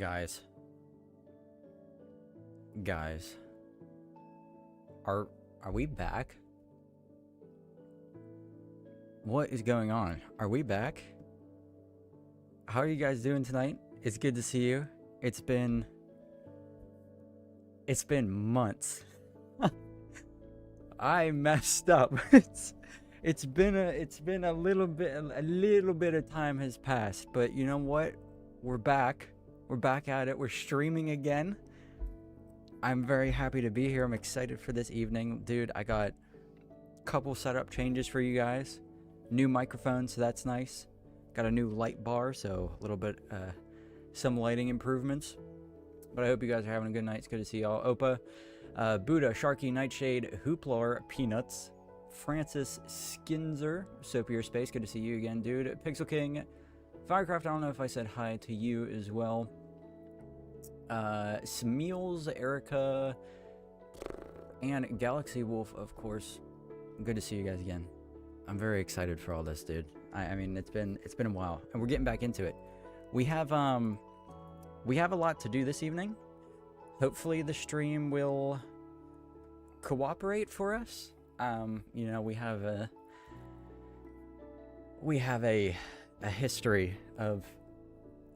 Guys, guys, are we back? What is going on? Are we back? How are you guys doing tonight? It's good to see you. It's been months. I messed up. It's been a little bit of time has passed, but you know what? We're back. We're back at it. We're streaming again. I'm very happy to be here. I'm excited for this evening. Dude, I got a couple setup changes for you guys. New microphone, so that's nice. Got a new light bar, so a little bit, some lighting improvements. But I hope you guys are having a good night. It's good to see y'all. Opa, Buddha, Sharky, Nightshade, Hooplar, Peanuts, Francis Skinzer, Soapier Space. Good to see you again, dude. Pixel King, Firecraft, I don't know if I said hi to you as well. Smeals, Erica, and Galaxy Wolf, of course. Good to see you guys again. I'm very excited for all this, dude. I mean, it's been a while, and we're getting back into it. We have a lot to do this evening. Hopefully, the stream will cooperate for us. You know, we have a history of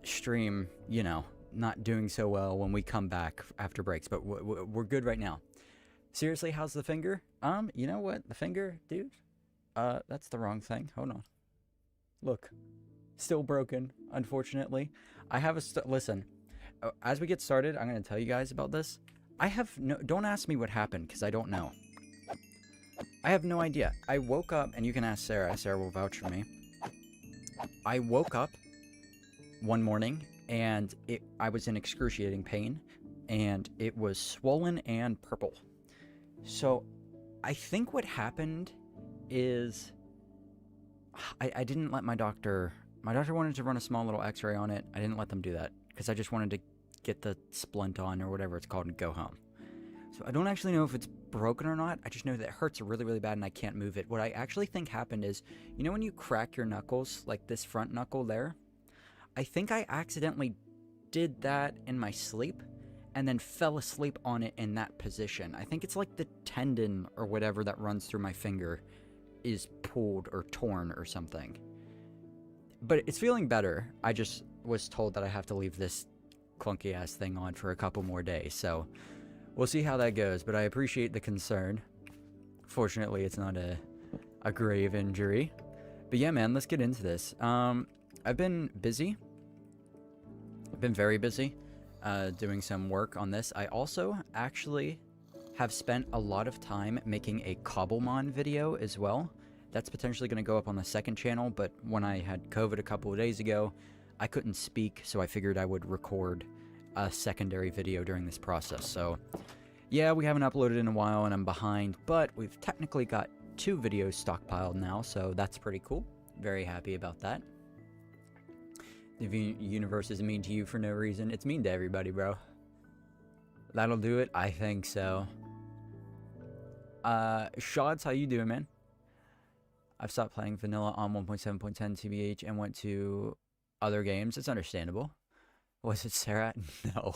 stream, you know, not doing so well when we come back after breaks, but we're good right now. Seriously, how's the finger? You know what? The finger, dude? That's the wrong thing. Hold on. Look. Still broken, unfortunately. I have a... Listen. As we get started, I'm going to tell you guys about this. I have no... Don't ask me what happened, because I don't know. I have no idea. I woke up, and you can ask Sarah. Sarah will vouch for me. I woke up one morning, and I was in excruciating pain, and it was swollen and purple. So, I think what happened is... I didn't let my doctor... My doctor wanted to run a small little x-ray on it. I didn't let them do that, because I just wanted to get the splint on, or whatever it's called, and go home. So I don't actually know if it's broken or not. I just know that it hurts really, really bad, and I can't move it. What I actually think happened is, you know when you crack your knuckles, like this front knuckle there? I think I accidentally did that in my sleep, and then fell asleep on it in that position. I think it's like the tendon or whatever that runs through my finger is pulled or torn or something. But it's feeling better. I just was told that I have to leave this clunky ass thing on for a couple more days, so we'll see how that goes. But I appreciate the concern. Fortunately, it's not a grave injury. But yeah, man, let's get into this. I've been busy. I've been very busy doing some work on this. I also actually have spent a lot of time making a Cobblemon video as well. That's potentially going to go up on the second channel, but when I had COVID a couple of days ago, I couldn't speak, so I figured I would record a secondary video during this process. So, yeah, we haven't uploaded in a while, and I'm behind, but we've technically got 2 videos stockpiled now, so that's pretty cool. Very happy about that. The universe is mean to you for no reason. It's mean to everybody, bro. That'll do it? I think so. Shots, how you doing, man? I've stopped playing vanilla on 1.7.10 TBH and went to other games. It's understandable. Was it Sarah? No.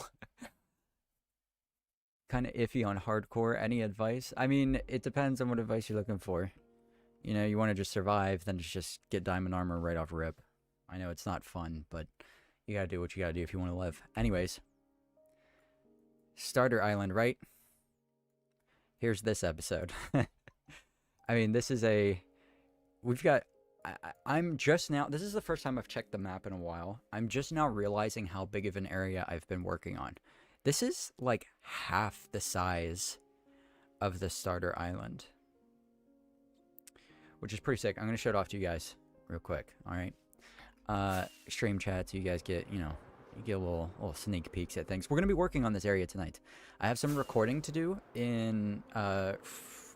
Kind of iffy on hardcore. Any advice? I mean, it depends on what advice you're looking for. You know, you want to just survive, then just get diamond armor right off rip. I know it's not fun, but you gotta do what you gotta do if you want to live. Anyways. Starter Island, right? Here's this episode. I mean, this is a... We've got... I'm just now... This is the first time I've checked the map in a while. I'm just now realizing how big of an area I've been working on. This is, like, half the size of the starter island. Which is pretty sick. I'm going to show it off to you guys real quick. Alright? Stream chat so you guys get, you know... You get a little sneak peeks at things. We're going to be working on this area tonight. I have some recording to do in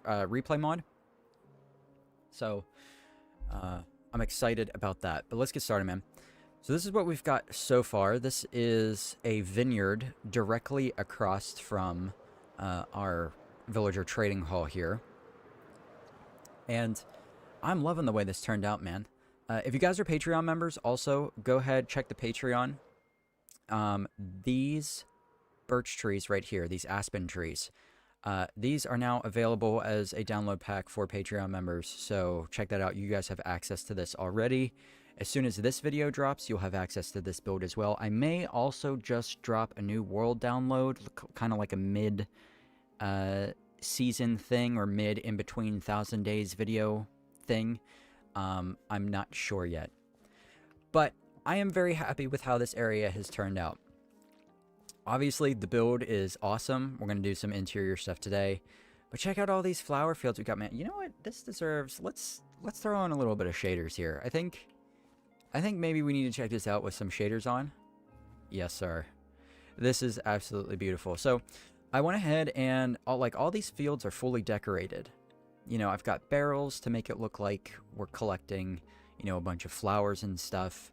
replay mod. So... I'm excited about that, but let's get started, man. So this is what we've got so far. This is a vineyard directly across from our villager trading hall here. And I'm loving the way this turned out, man. If you guys are Patreon members, also go ahead, check the Patreon. These birch trees right here, these aspen trees, these are now available as a download pack for Patreon members. So check that out. You guys have access to this already. As soon as this video drops, you'll have access to this build as well. I may also just drop a new world download, kind of like a mid season thing, or mid in between 1,000 days video thing. I'm not sure yet. But I am very happy with how this area has turned out. Obviously, the build is awesome. We're going to do some interior stuff today. But check out all these flower fields we got, man. You know what? This deserves... Let's throw on a little bit of shaders here. I think maybe we need to check this out with some shaders on. Yes, sir. This is absolutely beautiful. So, I went ahead and... all these fields are fully decorated. You know, I've got barrels to make it look like we're collecting, you know, a bunch of flowers and stuff.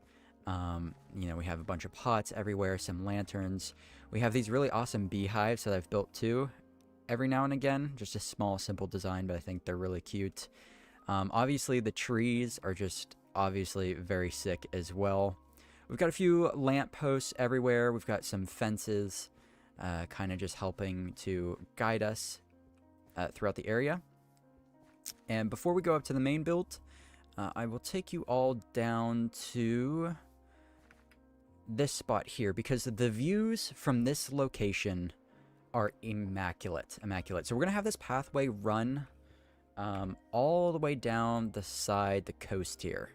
You know, we have a bunch of pots everywhere, some lanterns. We have these really awesome beehives that I've built too, every now and again. Just a small, simple design, but I think they're really cute. Obviously, the trees are just obviously very sick as well. We've got a few lamp posts everywhere. We've got some fences, kind of just helping to guide us throughout the area. And before we go up to the main build, I will take you all down to this spot here, because the views from this location are immaculate. So we're going to have this pathway run all the way down the side, the coast here.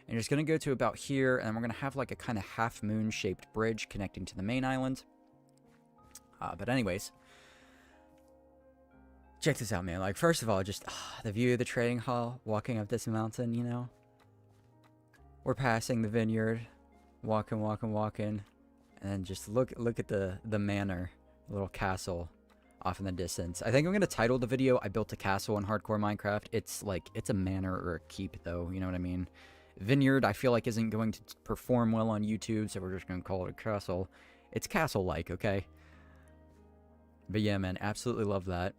And it's going to go to about here, and we're going to have like a kind of half-moon shaped bridge connecting to the main island. But anyways, check this out, man. Like, first of all, just the view of the trading hall, walking up this mountain, you know. We're passing the vineyard, walking, and just look at the manor, little castle off in the distance. I think I'm going to title the video, I built a castle in hardcore Minecraft. It's like, it's a manor or a keep, though, you know what I mean? Vineyard, I feel like, isn't going to perform well on YouTube, so we're just going to call it a castle. It's castle-like, okay? But yeah, man, absolutely love that.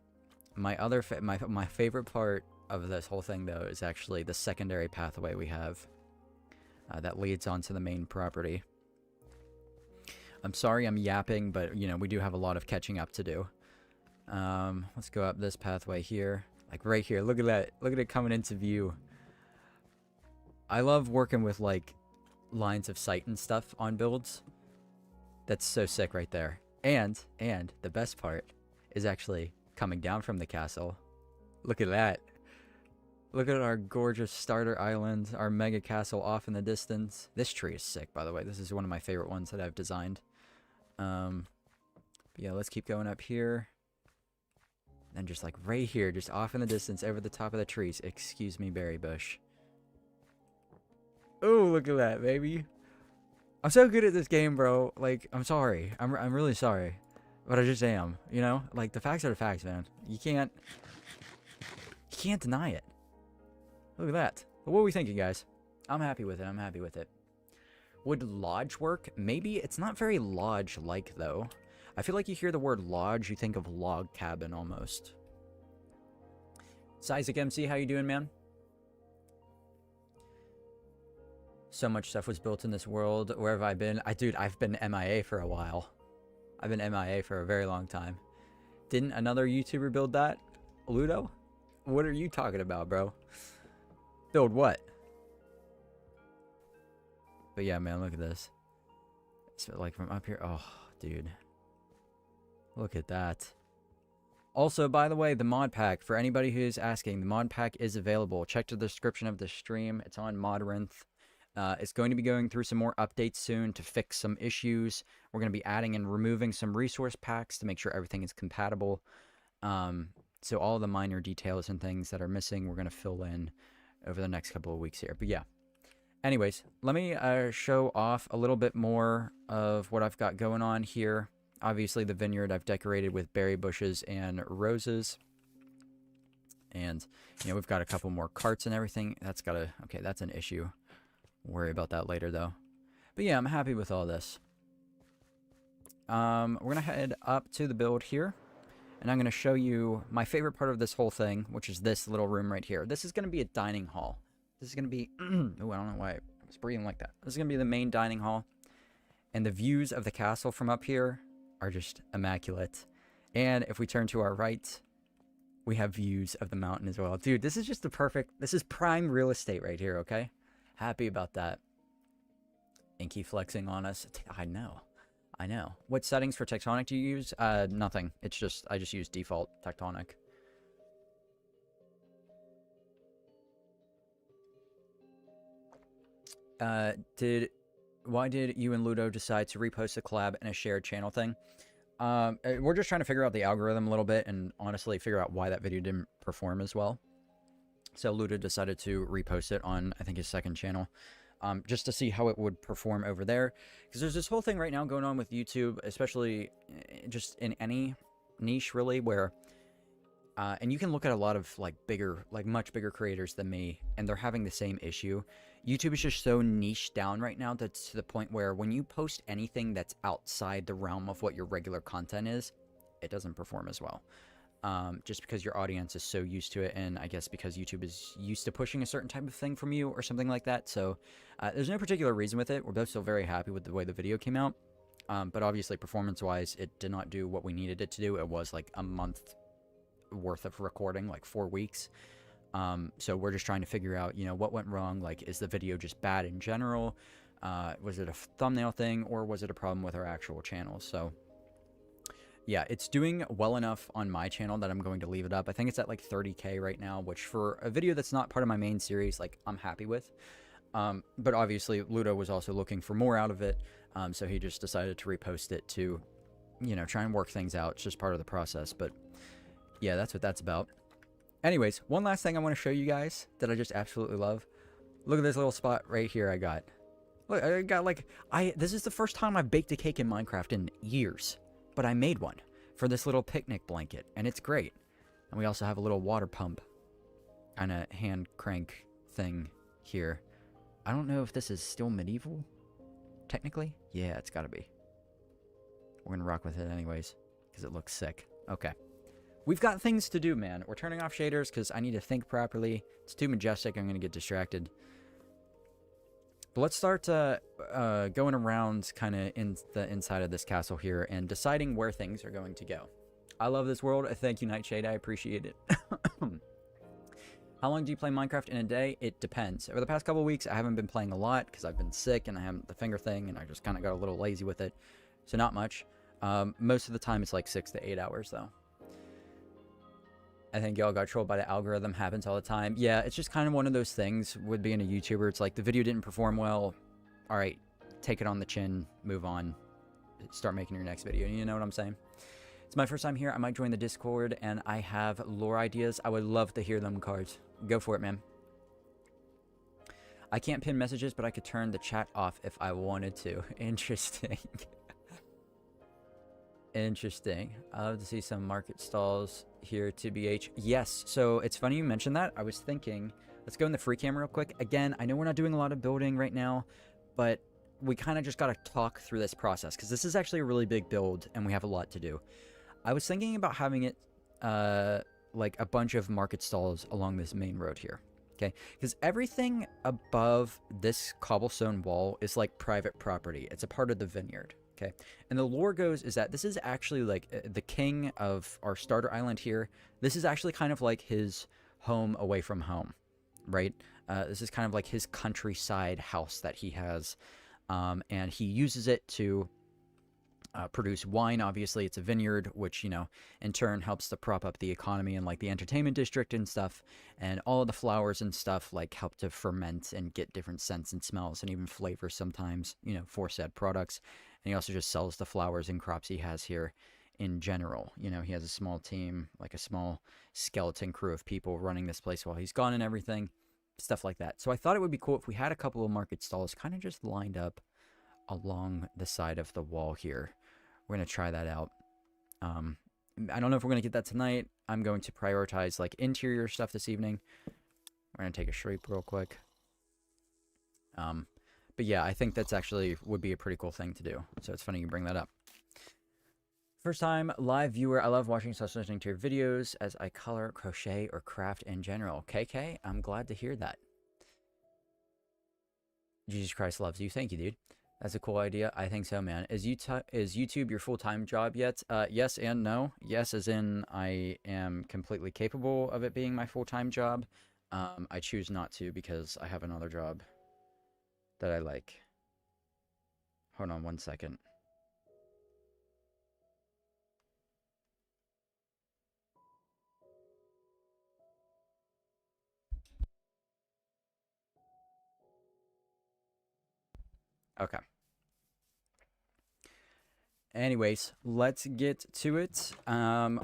My other my favorite part of this whole thing, though, is actually the secondary pathway we have that leads onto the main property. I'm sorry I'm yapping, but, you know, we do have a lot of catching up to do. Let's go up this pathway here. Like, right here. Look at that. Look at it coming into view. I love working with, like, lines of sight and stuff on builds. That's so sick right there. And the best part is actually coming down from the castle. Look at that. Look at our gorgeous starter island, our mega castle off in the distance. This tree is sick, by the way. This is one of my favorite ones that I've designed. But yeah, let's keep going up here. And just like right here, just off in the distance, over the top of the trees. Excuse me, berry bush. Oh, look at that, baby. I'm so good at this game, bro. Like, I'm sorry. I'm really sorry. But I just am, you know? Like, the facts are the facts, man. You can't deny it. Look at that. But what are we thinking, guys? I'm happy with it. Would lodge work? Maybe. It's not very lodge-like, though. I feel like you hear the word lodge, you think of log cabin, almost. Isaac MC, how you doing, man? So much stuff was built in this world. Where have I been? Dude, I've been MIA for a while. I've been MIA for a very long time. Didn't another YouTuber build that? Ludo? What are you talking about, bro? Build what? But yeah, man, look at this. So, like, from up here. Oh, dude. Look at that. Also, by the way, the mod pack, for anybody who's asking, the mod pack is available. Check the description of the stream. It's on Modrinth. It's going to be going through some more updates soon to fix some issues. We're going to be adding and removing some resource packs to make sure everything is compatible. So all the minor details and things that are missing, we're going to fill in over the next couple of weeks here. But yeah. Anyways, let me show off a little bit more of what I've got going on here. Obviously, the vineyard I've decorated with berry bushes and roses. And, you know, we've got a couple more carts and everything. That's got to... Okay, that's an issue. We'll worry about that later, though. But yeah, I'm happy with all this. We're going to head up to the build here. And I'm going to show you my favorite part of this whole thing, which is this little room right here. This is going to be a dining hall. This is going to be... oh, I don't know why I was breathing like that. This is going to be the main dining hall. And the views of the castle from up here are just immaculate. And if we turn to our right, we have views of the mountain as well. Dude, this is just the perfect, this is prime real estate right here, okay? Happy about that. Inky flexing on us. I know. I know. What settings for tectonic do you use? Nothing. It's just, I just use default tectonic. Why did you and Ludo decide to repost a collab and a shared channel thing? We're just trying to figure out the algorithm a little bit and honestly figure out why that video didn't perform as well. So Ludo decided to repost it on, I think, his second channel, just to see how it would perform over there. Because there's this whole thing right now going on with YouTube, especially just in any niche, really, where, and you can look at a lot of, like, bigger, like, much bigger creators than me, and they're having the same issue. YouTube is just so niche down right now that's to the point where when you post anything that's outside the realm of what your regular content is, it doesn't perform as well. Just because your audience is so used to it, and I guess because YouTube is used to pushing a certain type of thing from you or something like that. So there's no particular reason with it. We're both still very happy with the way the video came out. But obviously performance-wise, it did not do what we needed it to do. It was like a month worth of recording, like 4 weeks. So we're just trying to figure out, you know, what went wrong. Like, is the video just bad in general? Was it a thumbnail thing, or was it a problem with our actual channel? So yeah, it's doing well enough on my channel that I'm going to leave it up. I think it's at like 30K right now, which for a video that's not part of my main series, like, I'm happy with. But obviously Ludo was also looking for more out of it. So he just decided to repost it to, you know, try and work things out. It's just part of the process. But yeah, that's what that's about. Anyways, one last thing I want to show you guys that I just absolutely love. Look at this little spot right here I got. Look, I got like, this is the first time I've baked a cake in Minecraft in years. But I made one for this little picnic blanket, and it's great. And we also have a little water pump and a hand crank thing here. I don't know if this is still medieval, technically. Yeah, it's gotta be. We're gonna rock with it anyways, because it looks sick. Okay. We've got things to do, man. We're turning off shaders because I need to think properly. It's too majestic. I'm going to get distracted. But let's start going around kind of in the inside of this castle here and deciding where things are going to go. I love this world. Thank you, Nightshade. I appreciate it. How long do you play Minecraft in a day? It depends. Over the past couple of weeks, I haven't been playing a lot because I've been sick and I have the finger thing and I just kind of got a little lazy with it. So not much. Most of the time, it's like 6 to 8 hours, though. I think y'all got trolled by the algorithm. Happens all the time. Yeah, it's just kind of one of those things with being a YouTuber. It's like the video didn't perform well. All right, take it on the chin, move on, start making your next video. You know what I'm saying? It's my first time here. I might join the Discord, and I have lore ideas. I would love to hear them, cards. Go for it, man. I can't pin messages, but I could turn the chat off if I wanted to. Interesting. Interesting. I love to see some market stalls here, TBH. Yes, so it's funny you mentioned that. I was thinking, let's go in the free cam real quick. Again, I know we're not doing a lot of building right now, but we kind of just got to talk through this process because this is actually a really big build and we have a lot to do. I was thinking about having it like a bunch of market stalls along this main road here. Okay, because everything above this cobblestone wall is like private property. It's a part of the vineyard. Okay, and the lore goes is that this is actually like the king of our starter island here. This is actually kind of like his home away from home, right? This is kind of like his countryside house that he has, and he uses it to produce wine. Obviously, it's a vineyard, which, you know, in turn helps to prop up the economy and like the entertainment district and stuff. And all of the flowers and stuff like help to ferment and get different scents and smells and even flavors sometimes, you know, for said products. And he also just sells the flowers and crops he has here in general. You know, he has a small team, like a small skeleton crew of people running this place while he's gone and everything, stuff like that. So I thought it would be cool if we had a couple of market stalls kind of just lined up along the side of the wall here. We're going to try that out. I don't know if we're going to get that tonight. I'm going to prioritize like interior stuff this evening. We're going to take a shriek real quick. But yeah, I think that's actually would be a pretty cool thing to do. So it's funny you bring that up. First time live viewer. I love watching / listening to your videos as I color, crochet, or craft in general. KK, I'm glad to hear that. Jesus Christ loves you. Thank you, dude. That's a cool idea. I think so, man. Is YouTube your full-time job yet? Yes and no. Yes, as in I am completely capable of it being my full-time job. I choose not to because I have another job that I like. Hold on one second. Okay. Anyways, let's get to it.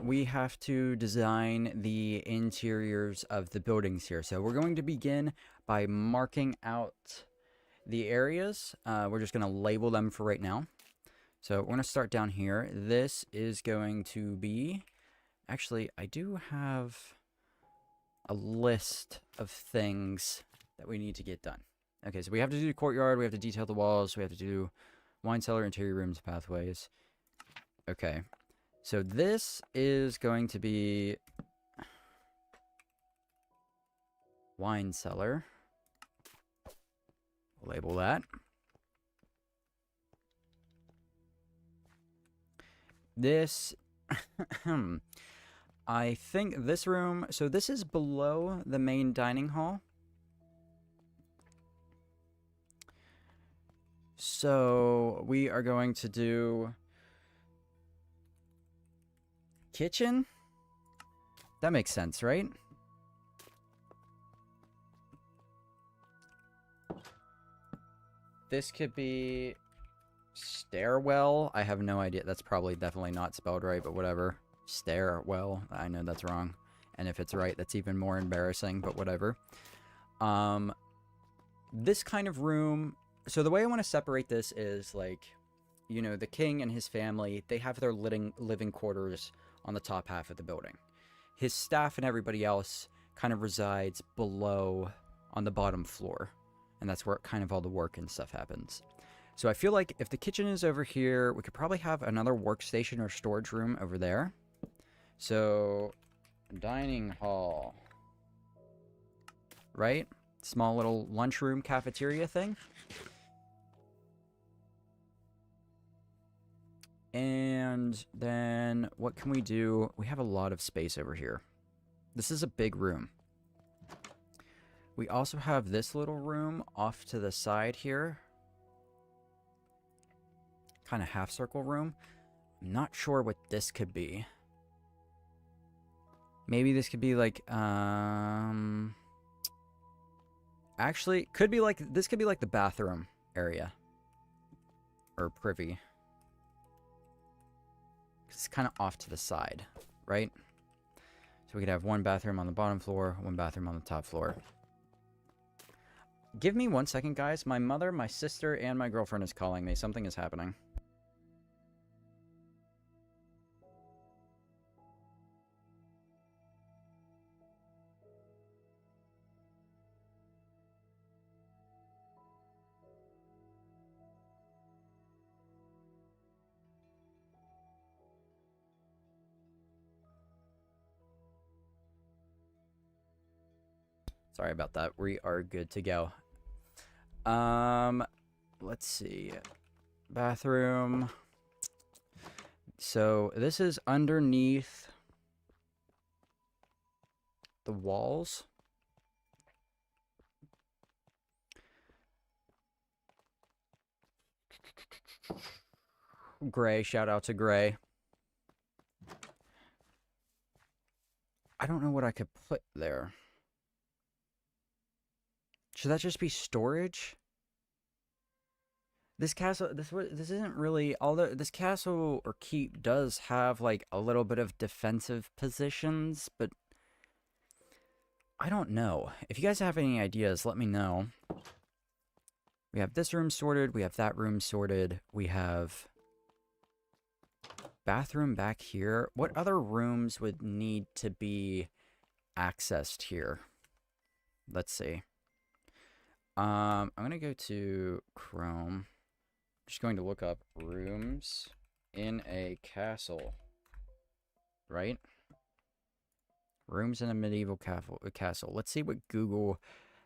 We have to design the interiors of the buildings here. So we're going to begin by marking out the areas. We're just going to label them for right now. So we're going to start down here. This is going to be... Actually, I do have a list of things that we need to get done. Okay, so we have to do the courtyard. We have to detail the walls. We have to do wine cellar, interior rooms, pathways. Okay, so this is going to be wine cellar. Label that. This, I think this room, so this is below the main dining hall. So we are going to do kitchen. That makes sense, right? This could be stairwell. I have no idea. That's probably definitely not spelled right, but whatever. Stairwell. I know that's wrong. And if it's right, that's even more embarrassing, but whatever. This kind of room... So the way I want to separate this is, like, you know, the king and his family, they have their living quarters on the top half of the building. His staff and everybody else kind of resides below on the bottom floor. And that's where kind of all the work and stuff happens. So I feel like if the kitchen is over here, we could probably have another workstation or storage room over there. So, dining hall. Right? Small little lunchroom cafeteria thing. And then what can we do? We have a lot of space over here. This is a big room. We also have this little room off to the side here. Kind of half circle room. I'm not sure what this could be. Maybe this could be like, actually, could be like, this could be like the bathroom area. Or privy. It's kind of off to the side, right? So we could have one bathroom on the bottom floor, one bathroom on the top floor. Give me 1 second, guys. My mother, my sister, and my girlfriend is calling me. Something is happening. Sorry about that. We are good to go. Let's see. Bathroom. So this is underneath the walls. Gray, shout out to Gray. I don't know what I could put there. Should that just be storage? This castle, this isn't really, although this castle or keep does have like a little bit of defensive positions, but I don't know. If you guys have any ideas, let me know. We have this room sorted, we have that room sorted, we have bathroom back here. What other rooms would need to be accessed here? Let's see. I'm gonna go to Chrome. Just going to look up rooms in a castle. Right? Rooms in a medieval castle. Let's see what Google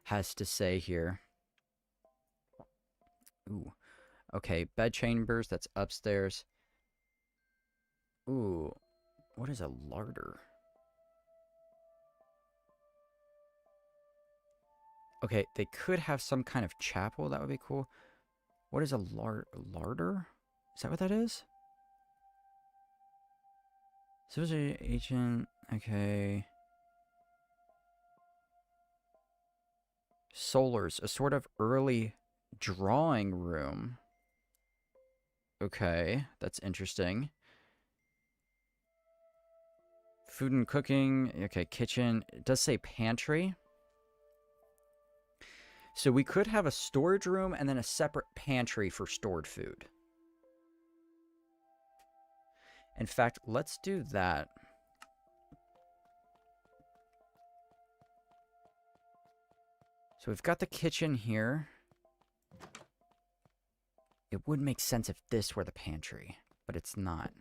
has to say here. Ooh. Okay, bed chambers, that's upstairs. Ooh, what is a larder? Okay, they could have some kind of chapel. That would be cool. What is a larder? Is that what that is? Civilization ancient. Okay. Solars, a sort of early drawing room. Okay, that's interesting. Food and cooking. Okay, kitchen. It does say pantry. So we could have a storage room and then a separate pantry for stored food. In fact, let's do that. So we've got the kitchen here. It would make sense if this were the pantry, but it's not.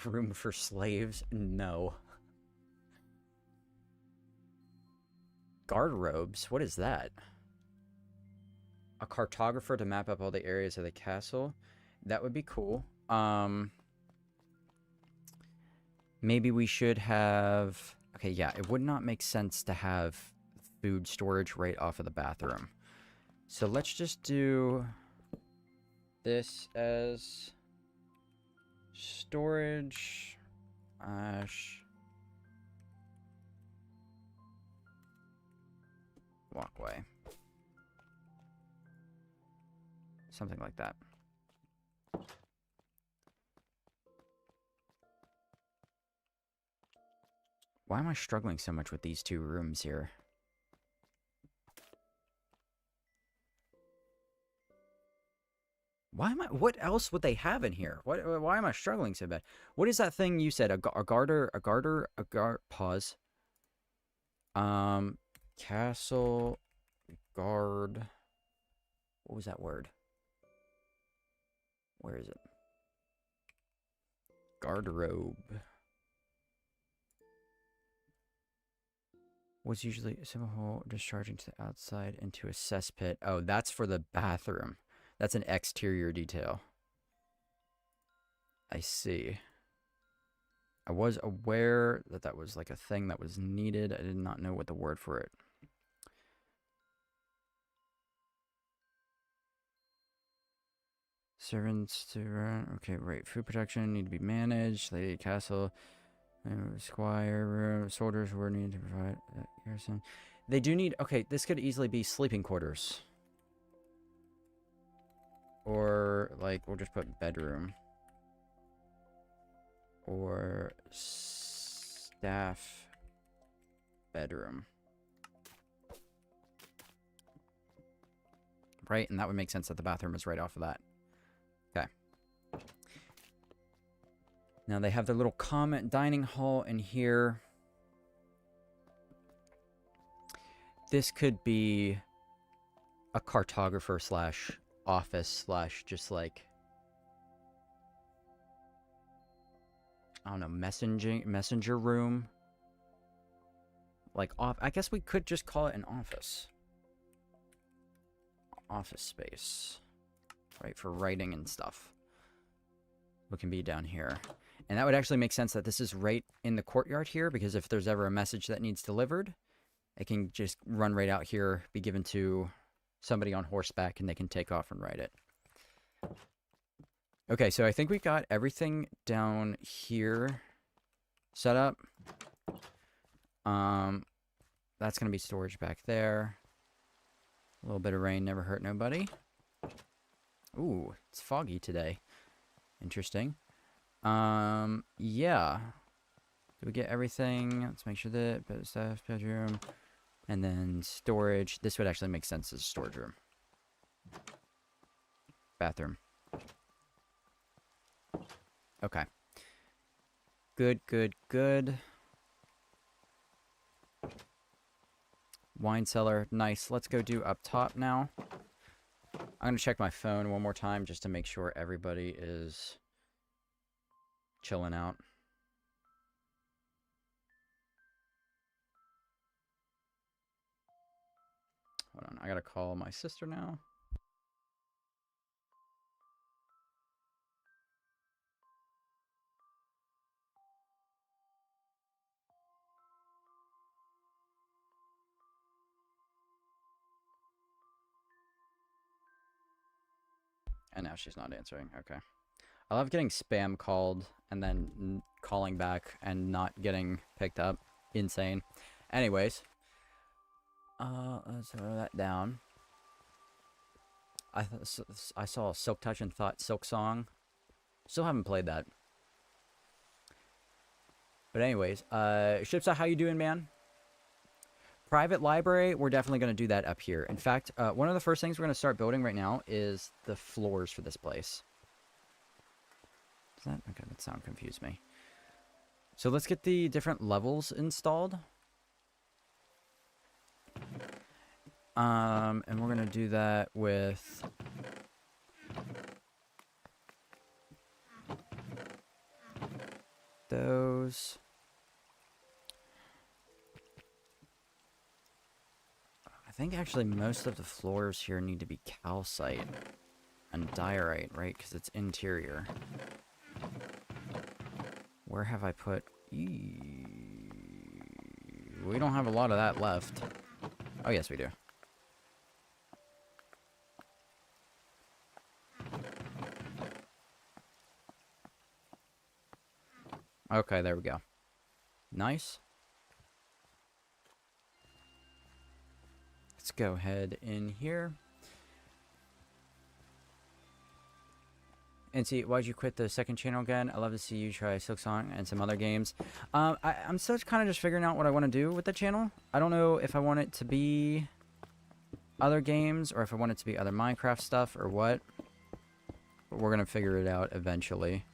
Room for slaves? No. Garderobes? What is that? A cartographer to map up all the areas of the castle? That would be cool. Maybe we should have... Okay, yeah, it would not make sense to have food storage right off of the bathroom. So let's just do this as storage. Walkway. Something like that. Why am I struggling so much with these two rooms here? Why am I... What else would they have in here? Why am I struggling so bad? What is that thing you said? A garter... Pause. Castle... Guard... What was that word? Where is it? Garderobe. Was usually a simple hole discharging to the outside into a cesspit. Oh, that's for the bathroom. That's an exterior detail. I see. I was aware that that was like a thing that was needed. I did not know what the word for it. Servants to run. Okay, right. Food protection need to be managed. Lady Castle. Squire room. Soldiers were needed to provide garrison. They do need... Okay, this could easily be sleeping quarters. Or, like, we'll just put bedroom. Or staff bedroom. Right? And that would make sense that the bathroom is right off of that. Okay. Now they have their little common dining hall in here. This could be a cartographer slash office slash just like, I don't know, messenger room. Like, I guess we could just call it an office. Office space. Right, for writing and stuff. What can be down here. And that would actually make sense that this is right in the courtyard here, because if there's ever a message that needs delivered, it can just run right out here, be given to somebody on horseback, and they can take off and write it. Okay, so I think we got everything down here set up. That's going to be storage back there. A little bit of rain never hurt nobody. Ooh, it's foggy today. Interesting. Yeah. Did we get everything? Let's make sure that staff bedroom and then storage. This would actually make sense as a storage room. Bathroom. Okay. Good, good, good. Wine cellar. Nice. Let's go do up top now. I'm going to check my phone one more time just to make sure everybody is chilling out. Hold on, I gotta call my sister now. And now she's not answering. Okay. I love getting spam called and then calling back and not getting picked up. Insane. Anyways. Let's throw that down. I saw Silk Touch and thought Silk Song. Still haven't played that. But anyways, Shipsa, how you doing, man? Private library, we're definitely going to do that up here. In fact, one of the first things we're going to start building right now is the floors for this place. Is that? Okay, that sound confused me. So let's get the different levels installed. And we're going to do that with... those. I think actually most of the floors here need to be calcite and diorite, right? Because it's interior. Where have I put... We don't have a lot of that left. Oh, yes, we do. Okay, there we go. Nice. Let's go ahead in here. And see, why'd you quit the second channel again? I love to see you try Silksong and some other games. I'm still kind of just figuring out what I want to do with the channel. I don't know if I want it to be other games or if I want it to be other Minecraft stuff or what. But we're going to figure it out eventually.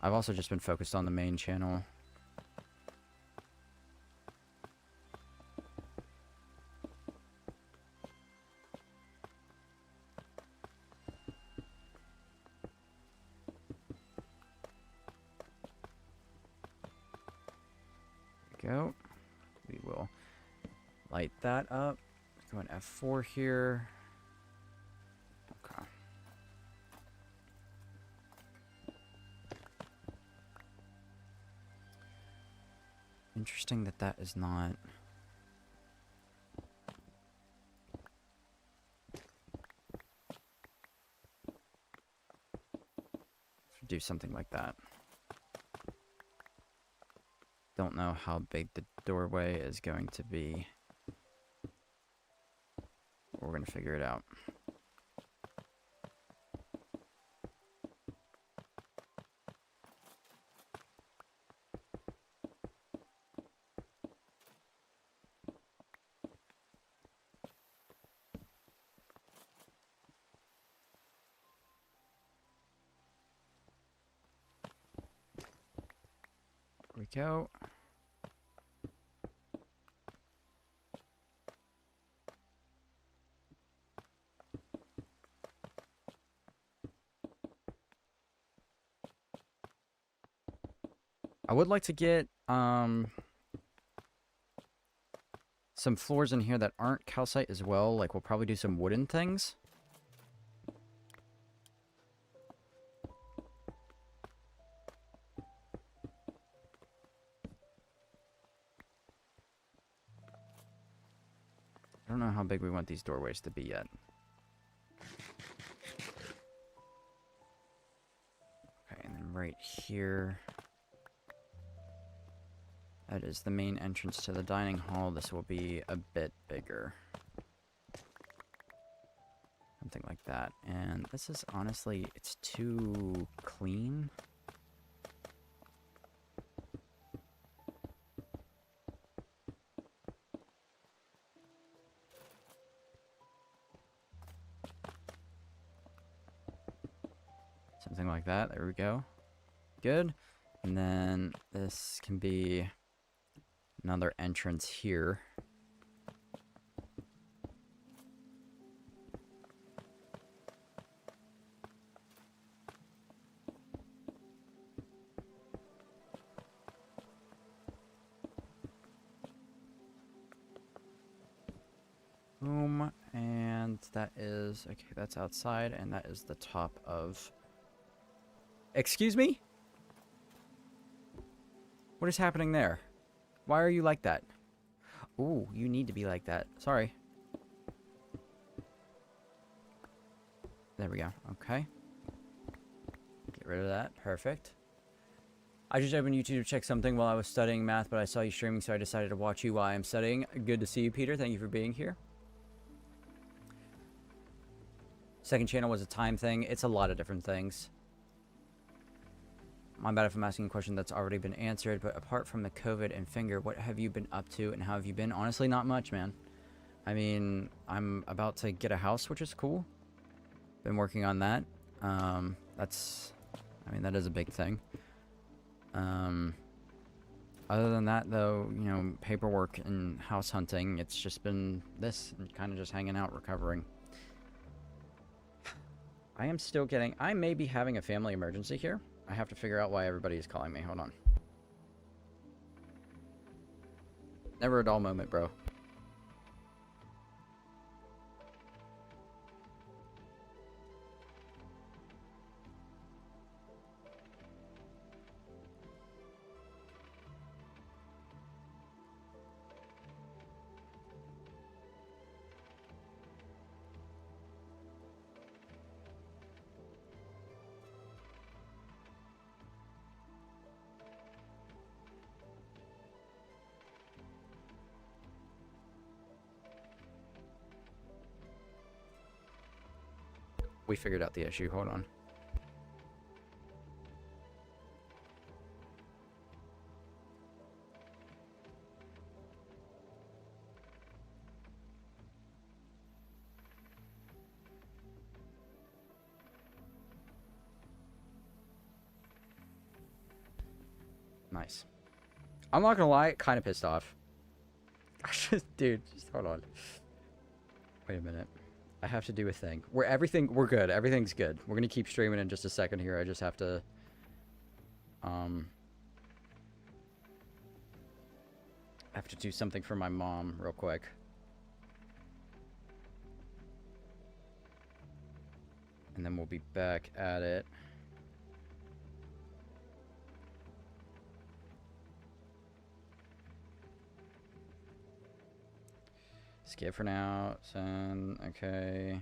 I've also just been focused on the main channel. Go. We will light that up. Go in F4 here. Okay. Interesting that that is not. Do something like that. Don't know how big the doorway is going to be. We're going to figure it out. There we go. I would like to get some floors in here that aren't calcite as well. Like, we'll probably do some wooden things. I don't know how big we want these doorways to be yet. Okay, and then right here. That is the main entrance to the dining hall. This will be a bit bigger. Something like that. And this is honestly, it's too clean. Something like that. There we go. Good. And then this can be another entrance here. Boom. That is... Okay, that's outside, and that is the top of... Excuse me? What is happening there? Why are you like that? Ooh, you need to be like that. Sorry. There we go. Okay. Get rid of that. Perfect. I just opened YouTube to check something while I was studying math, but I saw you streaming, so I decided to watch you while I am studying. Good to see you, Peter. Thank you for being here. Second channel was a time thing. It's a lot of different things. My bad if I'm asking a question that's already been answered, but apart from the COVID and finger, what have you been up to and how have you been? Honestly, not much, man. I mean, I'm about to get a house, which is cool. Been working on that. That is a big thing. Other than that, though, you know, paperwork and house hunting, it's just been this and kind of just hanging out, recovering. I am still getting... I may be having a family emergency here. I have to figure out why everybody is calling me. Hold on. Never a dull moment, bro. We figured out the issue. Hold on. Nice. I'm not gonna lie, kind of pissed off. Dude, just hold on. Wait a minute. I have to do a thing. We're good. Everything's good. We're gonna keep streaming in just a second here. I just have to... I have to do something for my mom real quick. And then we'll be back at it. Skip for now. Send. Okay.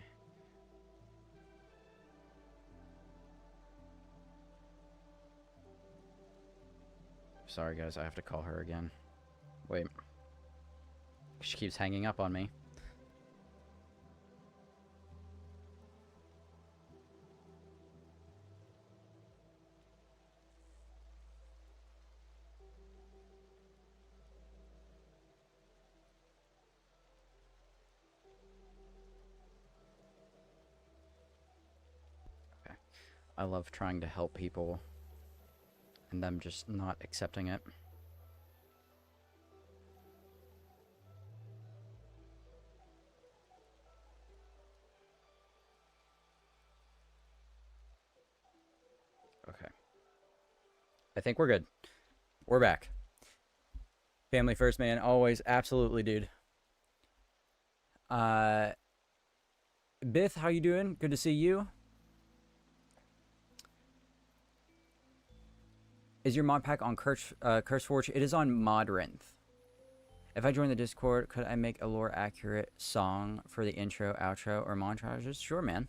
Sorry, guys. I have to call her again. Wait. She keeps hanging up on me. I love trying to help people and them just not accepting it. Okay. I think we're good. We're back. Family first, man. Always. Absolutely, dude. Bith, how you doing? Good to see you. Is your mod pack on CurseForge? It is on Modrinth. If I join the Discord, could I make a lore accurate song for the intro, outro, or montages? Sure, man.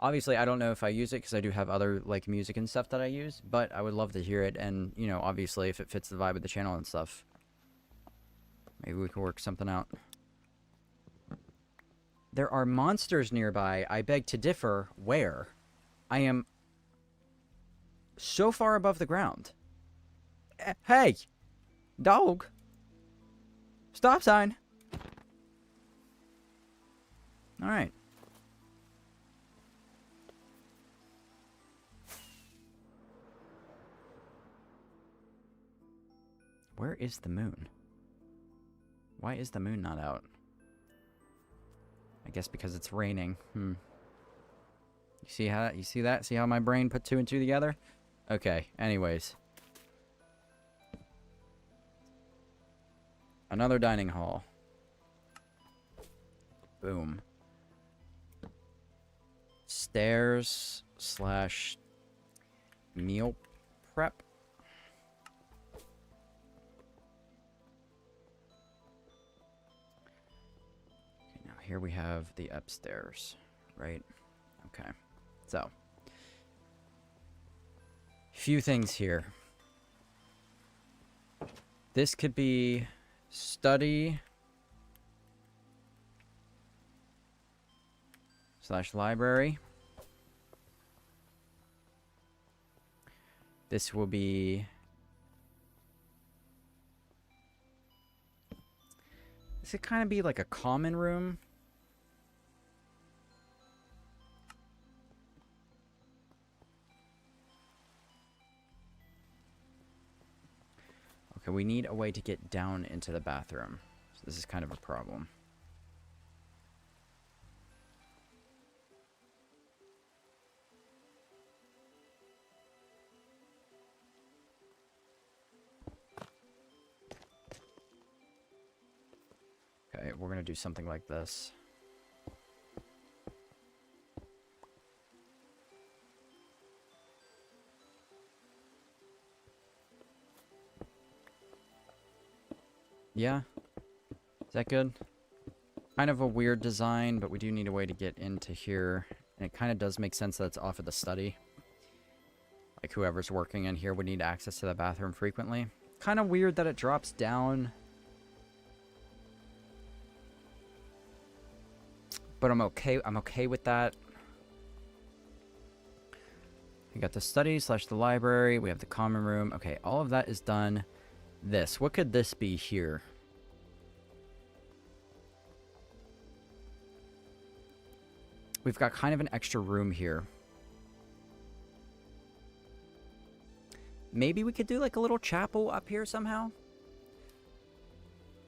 Obviously, I don't know if I use it because I do have other like music and stuff that I use, but I would love to hear it. And you know, obviously, if it fits the vibe of the channel and stuff, maybe we can work something out. There are monsters nearby. I beg to differ. Where? I am so far above the ground. Hey! Dog! Stop sign! Alright. Where is the moon? Why is the moon not out? I guess because it's raining. You see that? See how my brain put two and two together? Okay, anyways. Another dining hall. Boom. stairs slash meal prep. Okay, now here we have the upstairs, right? Okay, so few things here. This could be study slash library. This will be... This could kind of be like a common room. Okay, we need a way to get down into the bathroom. So this is kind of a problem. Okay, we're gonna do something like this. Yeah? Is that good? Kind of a weird design, but we do need a way to get into here. And it kind of does make sense that it's off of the study. Like whoever's working in here would need access to the bathroom frequently. Kind of weird that it drops down. But I'm okay with that. We got the study slash the library. We have the common room. Okay, all of that is done. This. What could this be here? We've got kind of an extra room here. Maybe we could do like a little chapel up here somehow?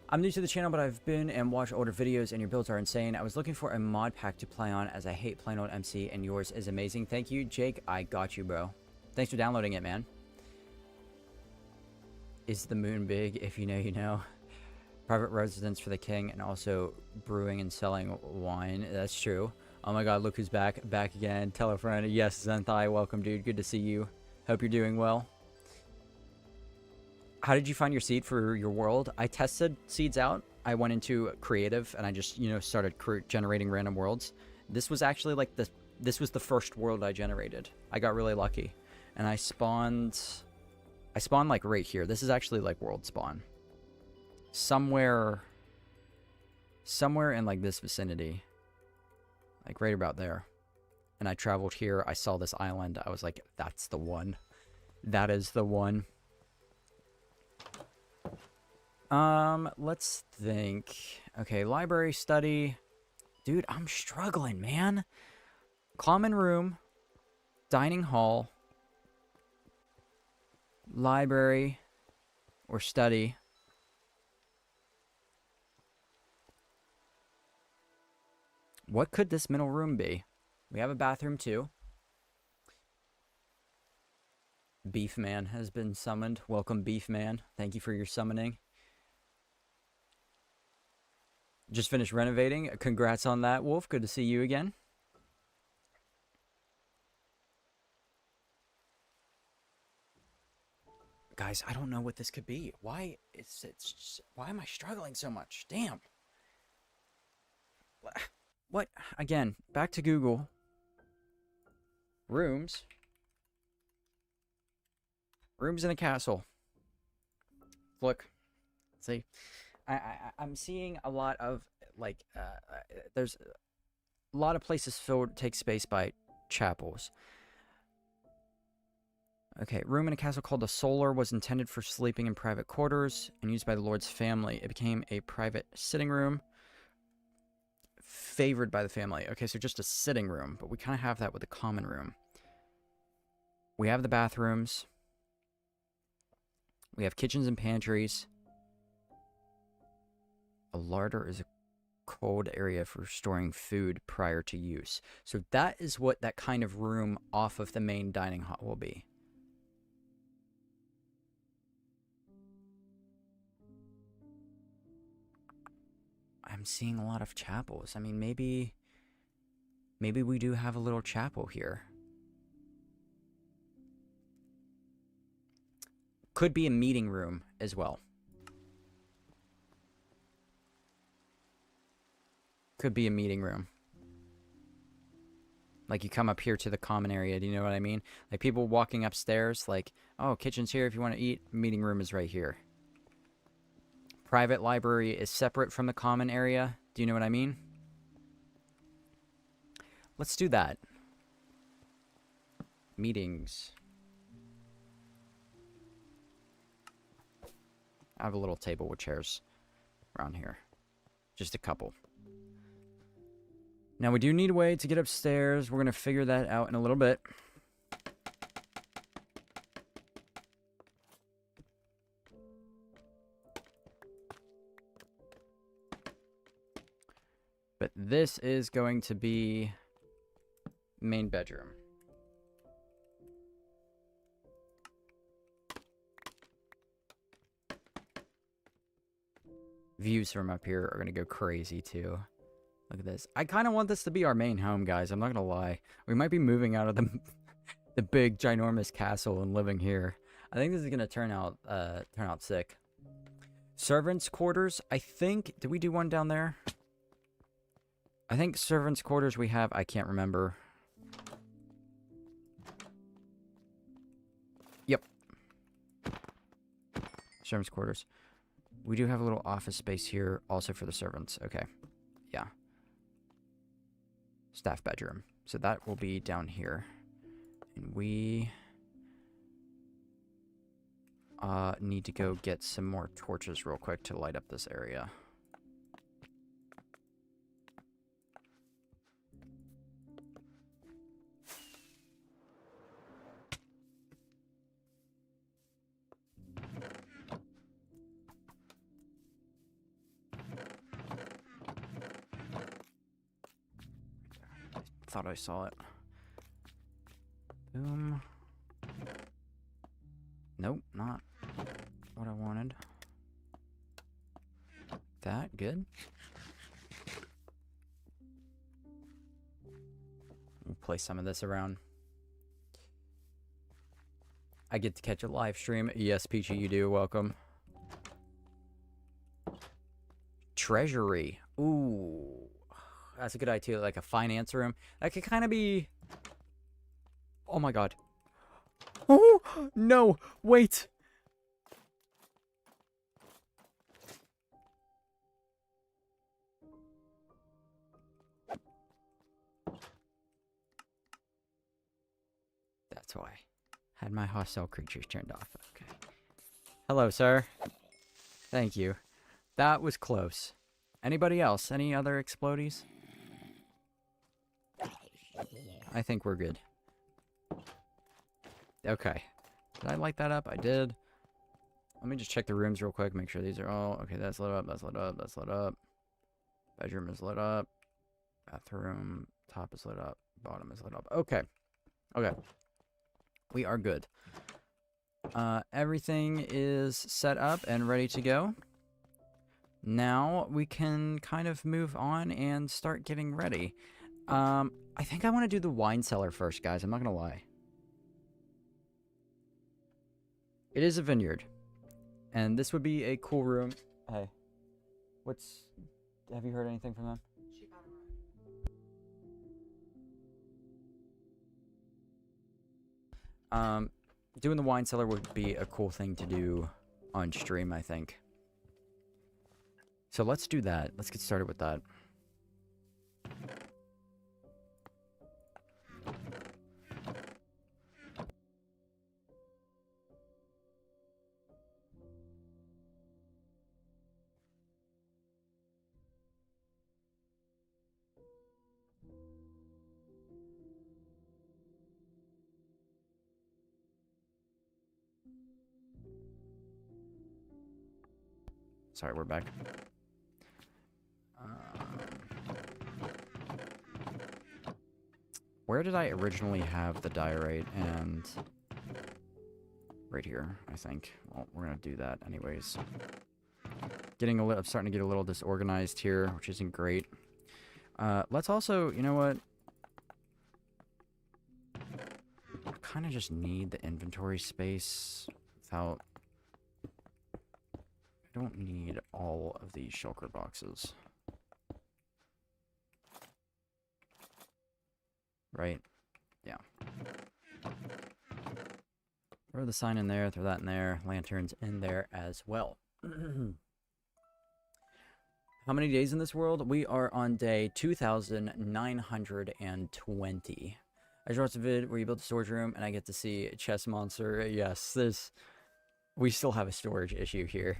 I'm new to the channel, but I've been and watched older videos, and your builds are insane. I was looking for a mod pack to play on, as I hate plain old MC, and yours is amazing. Thank you, Jake. I got you, bro. Thanks for downloading it, man. Is the moon big? If you know, you know. Private residence for the king, and also brewing and selling wine. That's true. Oh my god, look who's back. Back again. Tell a friend. Yes, Zenthai, welcome, dude. Good to see you. Hope you're doing well. How did you find your seed for your world? I tested seeds out. I went into creative, and I just, you know, started generating random worlds. This was actually like this was the first world I generated. I got really lucky. And I spawned like right here. This is actually like world spawn. Somewhere in like this vicinity. Like right about there. And I traveled here. I saw this island. I was like, that's the one. That is the one. Let's think. Okay, library, study. Dude, I'm struggling, man. Common room. Dining hall. Library. Or study. What could this middle room be? We have a bathroom too. Beef Man has been summoned. Welcome, Beef Man. Thank you for your summoning. Just finished renovating. Congrats on that, Wolf. Good to see you again. Guys, I don't know what this could be. Why am I struggling so much? Damn. What? Again, back to Google. Rooms. Rooms in a castle. Look. See? I'm seeing a lot of, like, there's a lot of places take space by chapels. Okay, room in a castle called the cellar was intended for sleeping in private quarters and used by the Lord's family. It became a private sitting room favored by the family. Okay, so just a sitting room, but we kind of have that with the common room. We have the bathrooms. We have kitchens and pantries. A larder is a cold area for storing food prior to use. So that is what that kind of room off of the main dining hall will be. I'm seeing a lot of chapels. I mean, maybe Maybe we do have a little chapel here. Could be a meeting room as well. Could be a meeting room. Like, you come up here to the common area, do you know what I mean? Like, people walking upstairs, like, oh, kitchen's here if you want to eat, meeting room is right here. Private library is separate from the common area, do you know what I mean? Let's do that. Meetings. I have a little table with chairs around here. Just a couple. Now, we do need a way to get upstairs. We're going to figure that out in a little bit. But this is going to be main bedroom. Views from up here are going to go crazy, too. Look at this. I kind of want this to be our main home, guys. I'm not going to lie. We might be moving out of the big, ginormous castle and living here. I think this is going to turn out sick. Servants' quarters. I think... Did we do one down there? I think servants' quarters we have... I can't remember. Yep. Servants' quarters. We do have a little office space here also for the servants. Okay. Yeah. Staff bedroom. So that will be down here. And we need to go get some more torches real quick to light up this area. Thought I saw it. Boom. Nope, not what I wanted. That, good. We'll place some of this around. I get to catch a live stream. Yes, Peachy, you do. Welcome. Treasury. Ooh. That's a good idea, like a finance room. That could kind of be... Oh my god. Oh, no, wait. That's why. Had my hostile creatures turned off. Okay. Hello, sir. Thank you. That was close. Anybody else? Any other explodies? I think we're good. Okay. Did I light that up? I did. Let me just check the rooms real quick. Make sure these are all... Okay, that's lit up. That's lit up. That's lit up. Bedroom is lit up. Bathroom. Top is lit up. Bottom is lit up. Okay. Okay. We are good. Everything is set up and ready to go. Now we can kind of move on and start getting ready. I think I want to do the wine cellar first, guys. I'm not going to lie. It is a vineyard. And this would be a cool room. Hey. Have you heard anything from them? Doing the wine cellar would be a cool thing to do on stream, I think. So let's do that. Let's get started with that. Sorry, we're back. Where did I originally have the diorite? And right here, I think. Well, we're gonna do that anyways. I'm starting to get a little disorganized here, which isn't great. Let's also, you know what? kind of just need the inventory space without... I don't need all of these shulker boxes. Right? Yeah. Throw the sign in there, throw that in there, lanterns in there as well. How many days in this world? We are on day 2,920. I just watched a vid where you built a storage room and I get to see a chest monster. Yes, we still have a storage issue here.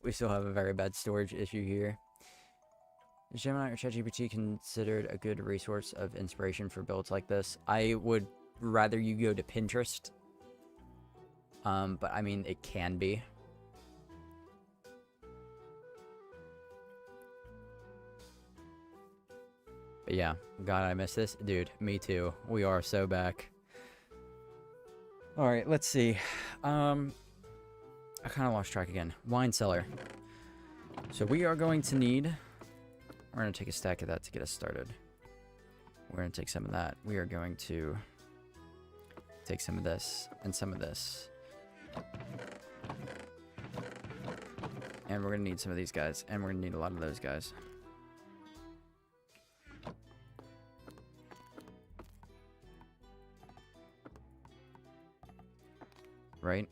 We still have a very bad storage issue here. Is Gemini or ChatGPT considered a good resource of inspiration for builds like this? I would rather you go to Pinterest. But I mean, it can be. But yeah, God, I miss this. Dude, me too. We are so back. Alright, let's see. I kind of lost track again. Wine cellar. So we are going to need... We're going to take a stack of that to get us started. We're going to take some of that. We are going to take some of this and some of this. And we're going to need some of these guys. And we're going to need a lot of those guys. Right?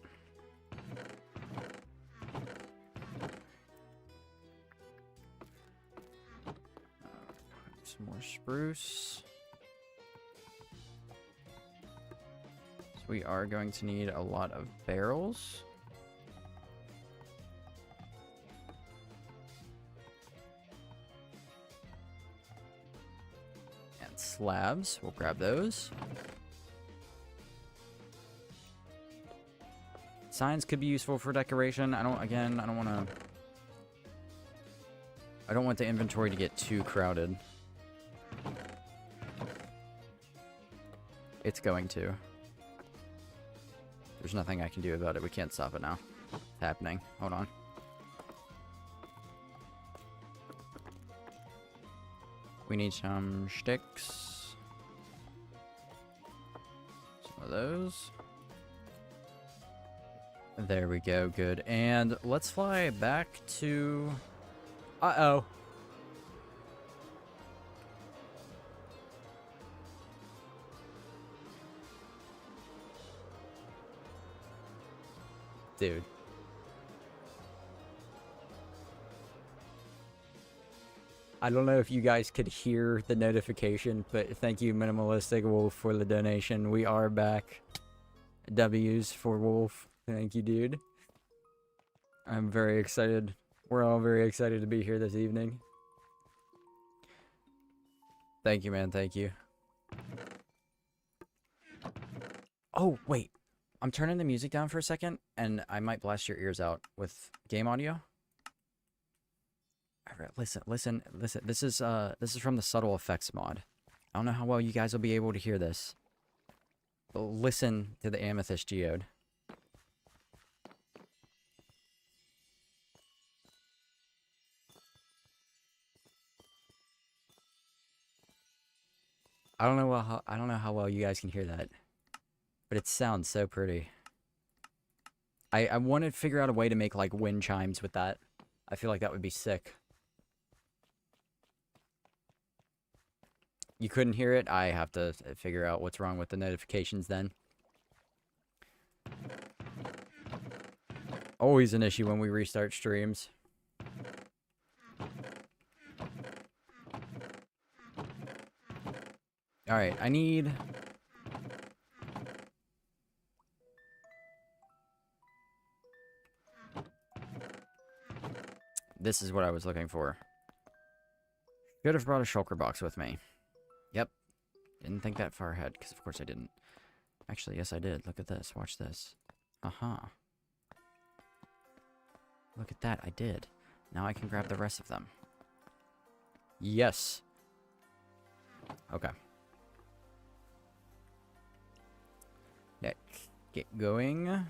Some more spruce. So we are going to need a lot of barrels. And slabs. We'll grab those. Signs could be useful for decoration. I don't want the inventory to get too crowded. It's going to. There's nothing I can do about it. We can't stop it now. It's happening. Hold on. We need some sticks. Some of those. There we go, good. And let's fly back to... Uh-oh. Dude. I don't know if you guys could hear the notification, but thank you, Minimalistic Wolf, for the donation. We are back. W's for Wolf. Thank you, dude. I'm very excited. We're all very excited to be here this evening. Thank you, man. Thank you. Oh, wait. I'm turning the music down for a second, and I might blast your ears out with game audio. Alright, listen. This is from the Subtle Effects mod. I don't know how well you guys will be able to hear this. But listen to the Amethyst Geode. I don't know how well you guys can hear that, but it sounds so pretty. I want to figure out a way to make like wind chimes with that. I feel like that would be sick. You couldn't hear it? I have to figure out what's wrong with the notifications then. Always an issue when we restart streams. Alright, I need... This is what I was looking for. Should have brought a shulker box with me. Yep. Didn't think that far ahead, because of course I didn't. Actually, yes I did. Look at this. Watch this. Aha. Look at that. I did. Now I can grab the rest of them. Yes. Okay. Let's get going.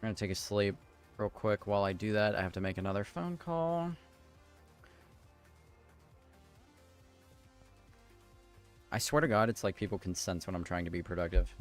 gonna take a sleep real quick. While I do that, I have to make another phone call. I swear to God, it's like people can sense when I'm trying to be productive.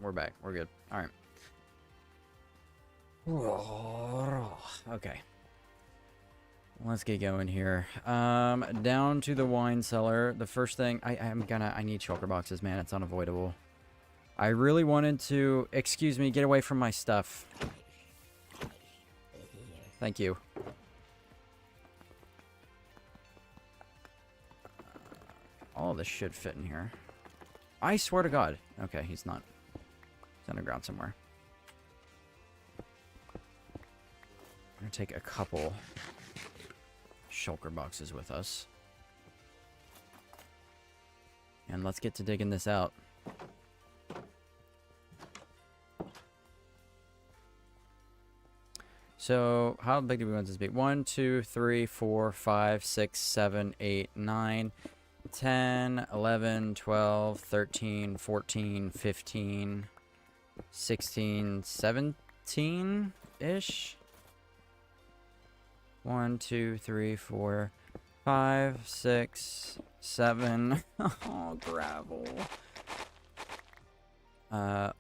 We're back. We're good. All right. Okay. Let's get going here. Down to the wine cellar. The first thing I need shulker boxes, man. It's unavoidable. I really wanted to... Excuse me, get away from my stuff. Thank you. All this should fit in here. I swear to God. Okay, he's not. He's underground somewhere. I'm gonna take a couple shulker boxes with us. And let's get to digging this out. So, how big do we want this to be? 1, 2, 3, 4, 5, 6, 7, 8, 9, 10, 11, 12, 13, 14, 15, 16, 17-ish? 1, 2, 3, 4, 5, 6, 7. Oh, gravel. 1,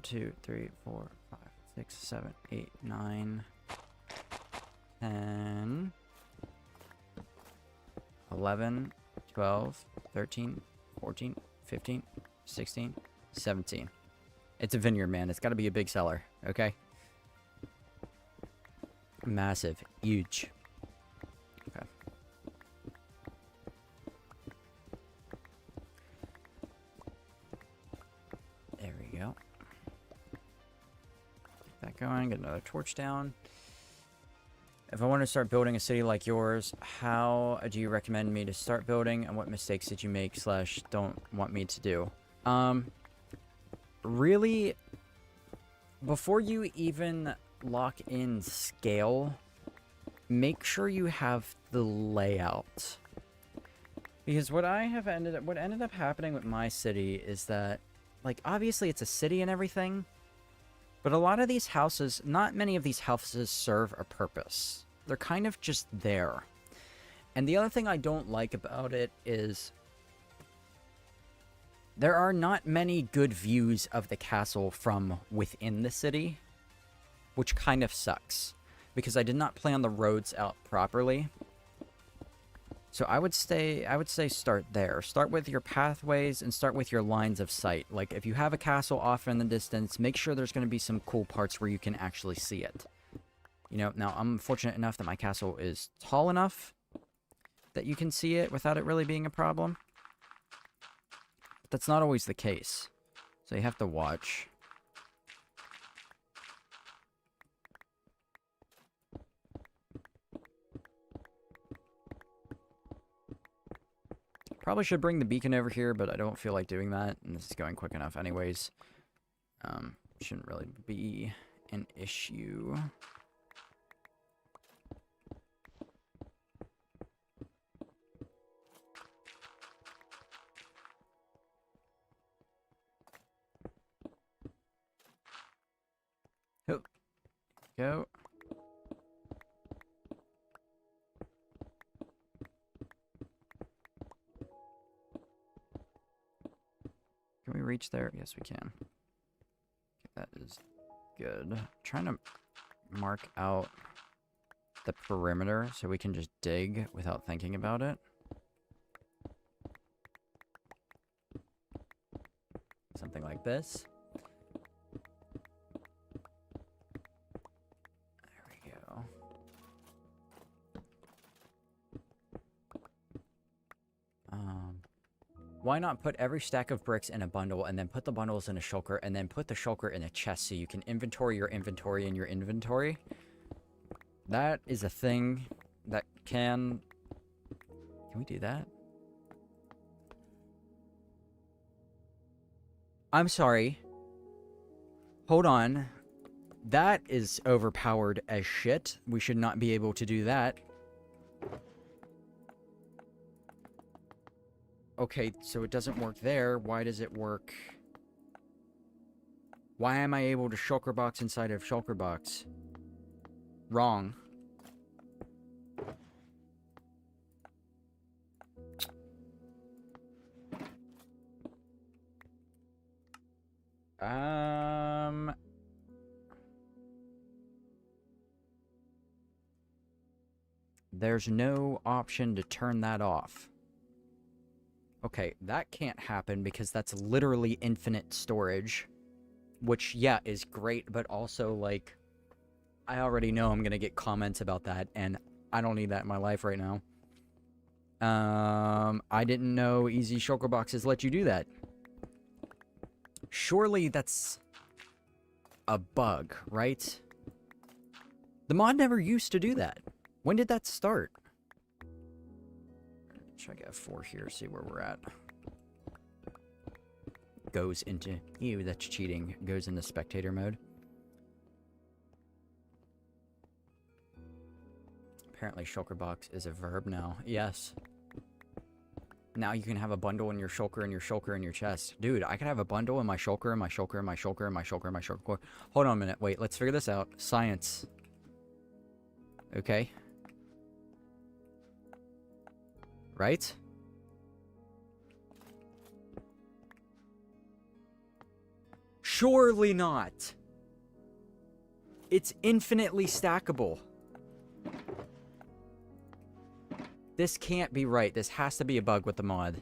2, 3, 4, 5, 6, 7, 8, 9, 10, 11, 12, 13, 14, 15, 16, 17. It's a vineyard, man. It's got to be a big cellar, okay? Massive. Huge. Okay. There we go. Get that going. Get another torch down. If I want to start building a city like yours, how do you recommend me to start building, and what mistakes did you make / don't want me to do? Really, before you even lock in scale, make sure you have the layout. Because what ended up happening with my city is that, like, obviously it's a city and everything, but a lot of these houses, not many of these houses serve a purpose. They're kind of just there. And the other thing I don't like about it is there are not many good views of the castle from within the city, which kind of sucks because I did not plan the roads out properly. So I would say start there. Start with your pathways and start with your lines of sight. Like, if you have a castle off in the distance, make sure there's going to be some cool parts where you can actually see it. You know, now I'm fortunate enough that my castle is tall enough that you can see it without it really being a problem. But that's not always the case. So you have to watch. Probably should bring the beacon over here, but I don't feel like doing that, and this is going quick enough anyways. Shouldn't really be an issue. Go. Can we reach there? Yes, we can. Okay, that is good. I'm trying to mark out the perimeter so we can just dig without thinking about it. Something like this. There we go. Why not put every stack of bricks in a bundle and then put the bundles in a shulker and then put the shulker in a chest so you can inventory your inventory in your inventory? That is a thing that can... Can we do that? I'm sorry. Hold on. That is overpowered as shit. We should not be able to do that. Okay, so it doesn't work there. Why does it work? Why am I able to shulker box inside of shulker box? Wrong. There's no option to turn that off. Okay, that can't happen because that's literally infinite storage. Which, yeah, is great, but also, like, I already know I'm gonna get comments about that, and I don't need that in my life right now. I didn't know easy shulker boxes let you do that. Surely that's a bug, right? The mod never used to do that. When did that start? Try to get a 4 here, see where we're at. Goes into... Ew, that's cheating. Goes into spectator mode. Apparently shulker box is a verb now. Yes. Now you can have a bundle in your shulker and your shulker in your chest. Dude, I could have a bundle in my shulker and my shulker and my shulker and my shulker and my shulker. Hold on a minute. Wait, let's figure this out. Science. Okay. Right? Surely not. It's infinitely stackable. This can't be right. This has to be a bug with the mod.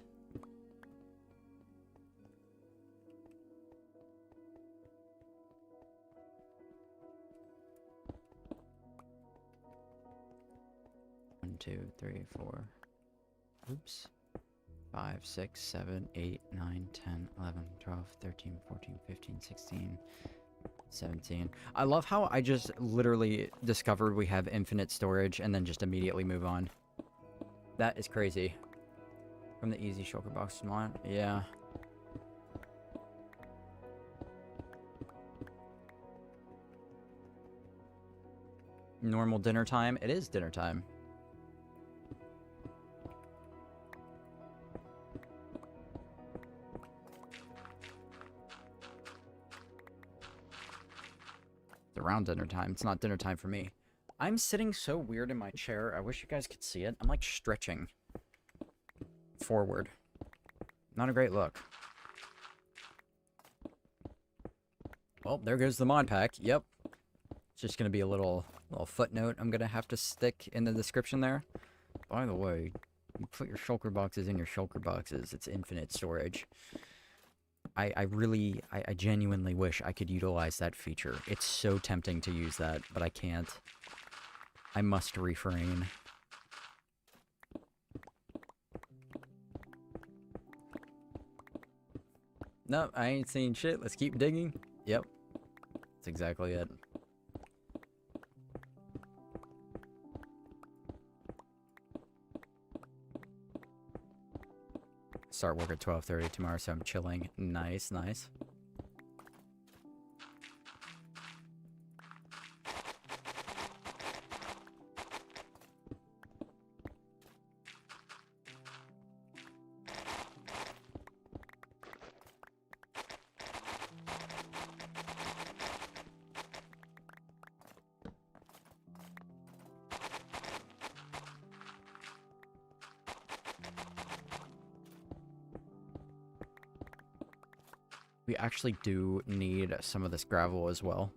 One, 2, 3, 4. Oops. 5, 6, 7, 8, 9, 10, 11, 12, 13, 14, 15, 16, 17. I love how I just literally discovered we have infinite storage and then just immediately move on. That is crazy. From the easy shulker box mod. Yeah. Normal dinner time. It is dinner time. It's around dinner time. It's not dinner time for me. I'm sitting so weird in my chair. I wish you guys could see it. I'm like stretching forward. Not a great look. Well, there goes the mod pack. Yep. It's just going to be a little footnote I'm going to have to stick in the description there. By the way, you put your shulker boxes in your shulker boxes. It's infinite storage. I genuinely wish I could utilize that feature. It's so tempting to use that, but I can't. I must refrain. Nope, I ain't seen shit. Let's keep digging. Yep. That's exactly it. Start work at 12:30 tomorrow, so I'm chilling. Nice, nice. We actually do need some of this gravel as well.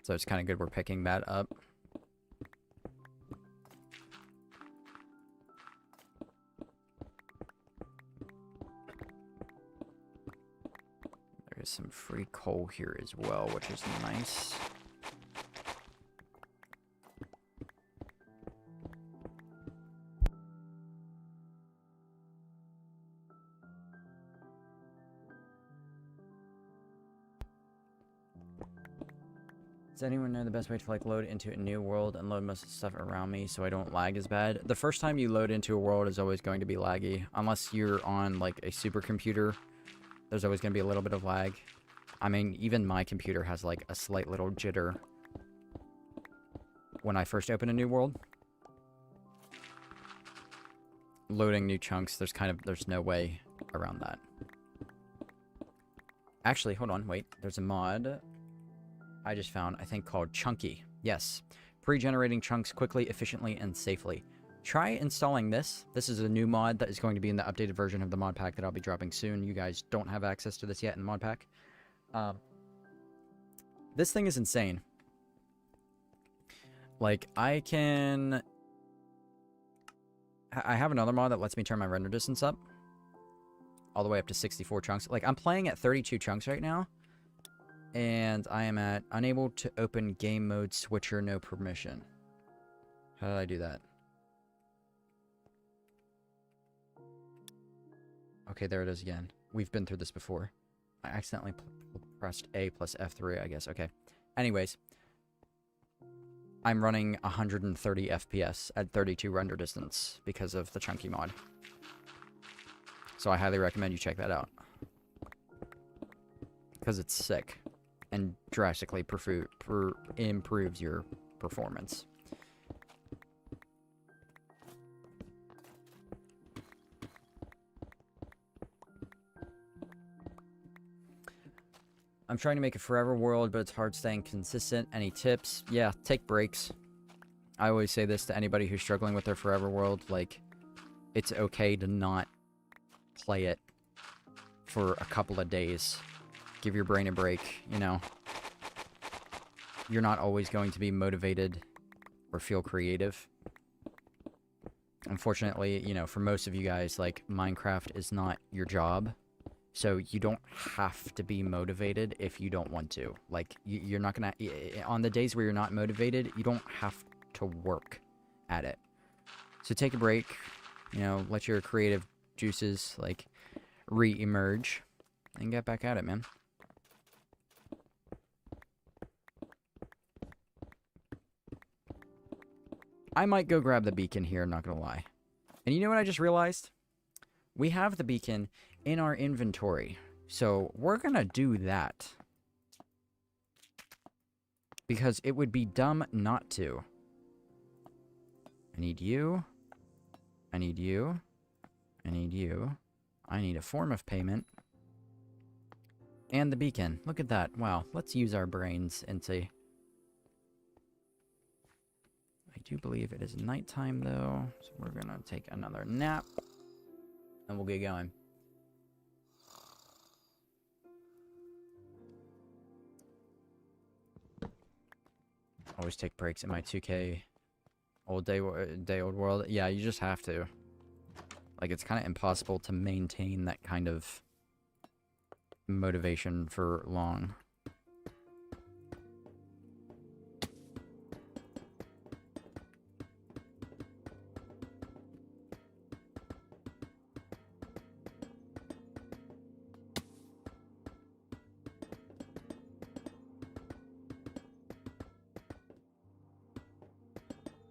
So it's kind of good we're picking that up. There's some free coal here as well, which is nice. Does anyone know the best way to like load into a new world and load most of the stuff around me so I don't lag as bad? The first time you load into a world is always going to be laggy. Unless you're on like a supercomputer, there's always going to be a little bit of lag. I mean, even my computer has like a slight little jitter when I first open a new world. Loading new chunks, there's no way around that. Actually, hold on, wait. There's a mod I just found, I think, called Chunky. Yes. Pre-generating chunks quickly, efficiently, and safely. Try installing this. This is a new mod that is going to be in the updated version of the mod pack that I'll be dropping soon. You guys don't have access to this yet in the mod pack. This thing is insane. Like, I have another mod that lets me turn my render distance up all the way up to 64 chunks. Like, I'm playing at 32 chunks right now. And I am at unable to open game mode switcher, no permission. How did I do that? Okay, there it is again. We've been through this before. I accidentally pressed A plus F3, I guess. Okay. Anyways. I'm running 130 FPS at 32 render distance because of the Chunky mod. So I highly recommend you check that out. Because it's sick. And drastically improves your performance. I'm trying to make a forever world, but it's hard staying consistent. Any tips? Yeah, take breaks. I always say this to anybody who's struggling with their forever world. Like, it's okay to not play it for a couple of days. Give your brain a break, you know. You're not always going to be motivated or feel creative. Unfortunately, you know, for most of you guys, like, Minecraft is not your job. So you don't have to be motivated if you don't want to. Like, you're not gonna... On the days where you're not motivated, you don't have to work at it. So take a break. You know, let your creative juices, like, re-emerge. And get back at it, man. I might go grab the beacon here, I'm not gonna lie. And you know what I just realized? We have the beacon in our inventory. So we're gonna do that. Because it would be dumb not to. I need you. I need you. I need you. I need a form of payment. And the beacon. Look at that. Wow. Let's use our brains and see. I do believe it is nighttime, though. So we're going to take another nap. And we'll get going. Always take breaks in my 2K day-old world. Yeah, you just have to. Like, it's kind of impossible to maintain that kind of motivation for long.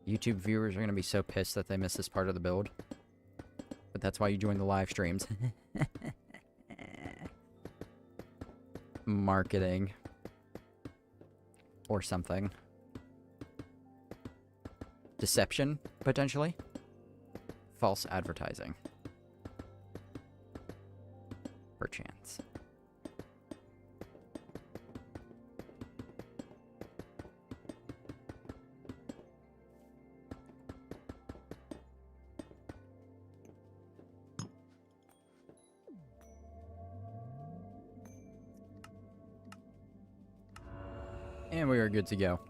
YouTube viewers are going to be so pissed that they miss this part of the build. But that's why you join the live streams. Marketing. Or something. Deception, potentially. False advertising. Perchance. And we are good to go.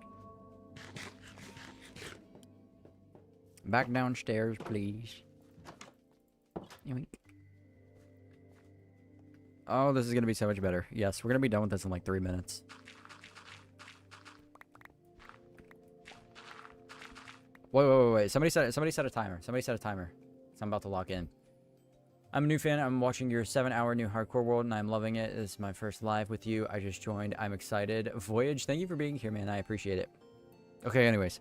Back downstairs, please. Yoink. Oh, this is going to be so much better. Yes, we're going to be done with this in like 3 minutes. Wait. Somebody set a timer. Somebody set a timer. So I'm about to lock in. I'm a new fan. I'm watching your 7-hour new hardcore world, and I'm loving it. This is my first live with you. I just joined. I'm excited. Voyage, thank you for being here, man. I appreciate it. Okay, anyways.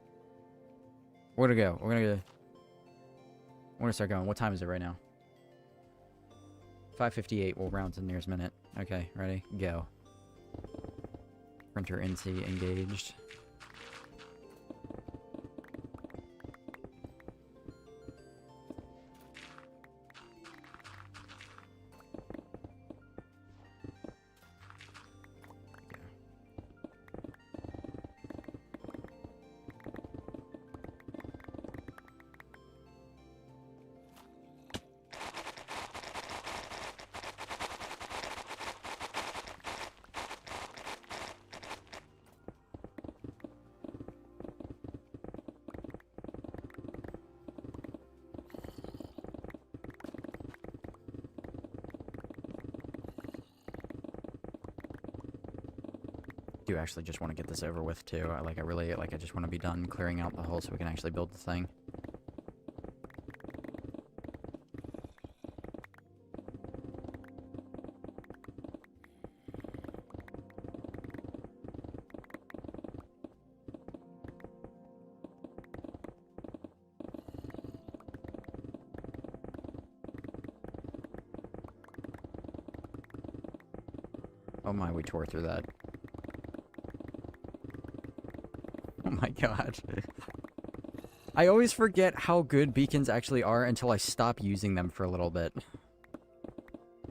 We're gonna go. We're gonna start going. What time is it right now? 5:58. We'll round to the nearest minute. Okay, ready? Go. Printer NC engaged. Do actually just want to get this over with too. I just want to be done clearing out the hole so we can actually build the thing. Oh my, we tore through that. Oh my god. I always forget how good beacons actually are until I stop using them for a little bit.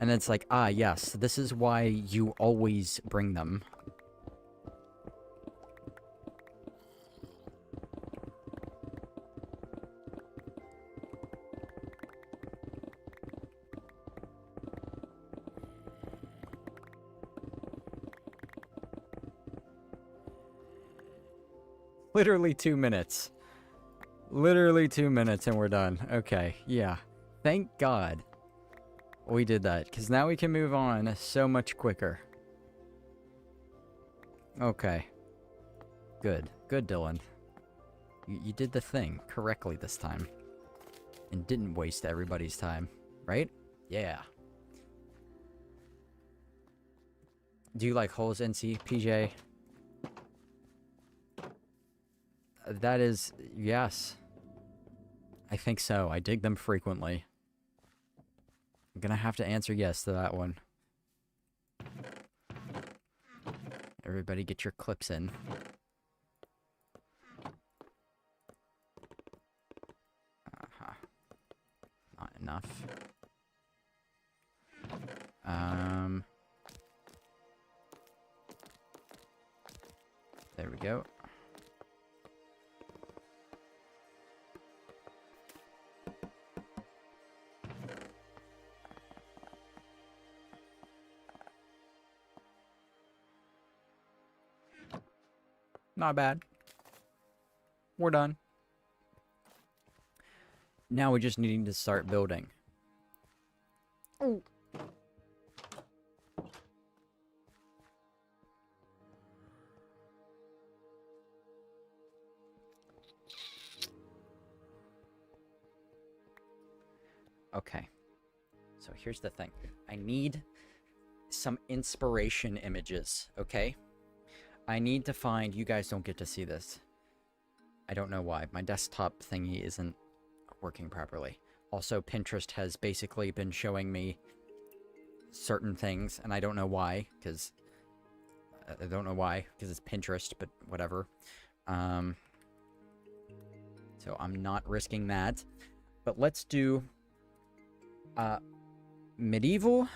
And it's like, ah, yes, this is why you always bring them. Literally 2 minutes. Literally 2 minutes and we're done. Okay, yeah. Thank God we did that, because now we can move on so much quicker. Okay. Good. Good, Dylan. You did the thing correctly this time. And didn't waste everybody's time. Right? Yeah. Do you like holes, NC, PJ? That is, yes. I think so. I dig them frequently. I'm gonna have to answer yes to that one. Everybody get your clips in. Not enough. There we go. Not bad. We're done. Now we just need to start building. Oh. Okay. So here's the thing. I need some inspiration images, okay? I need to find... You guys don't get to see this. I don't know why. My desktop thingy isn't working properly. Also, Pinterest has basically been showing me certain things, and I don't know why, because... I don't know why, because it's Pinterest, but whatever. So I'm not risking that. But let's do... medieval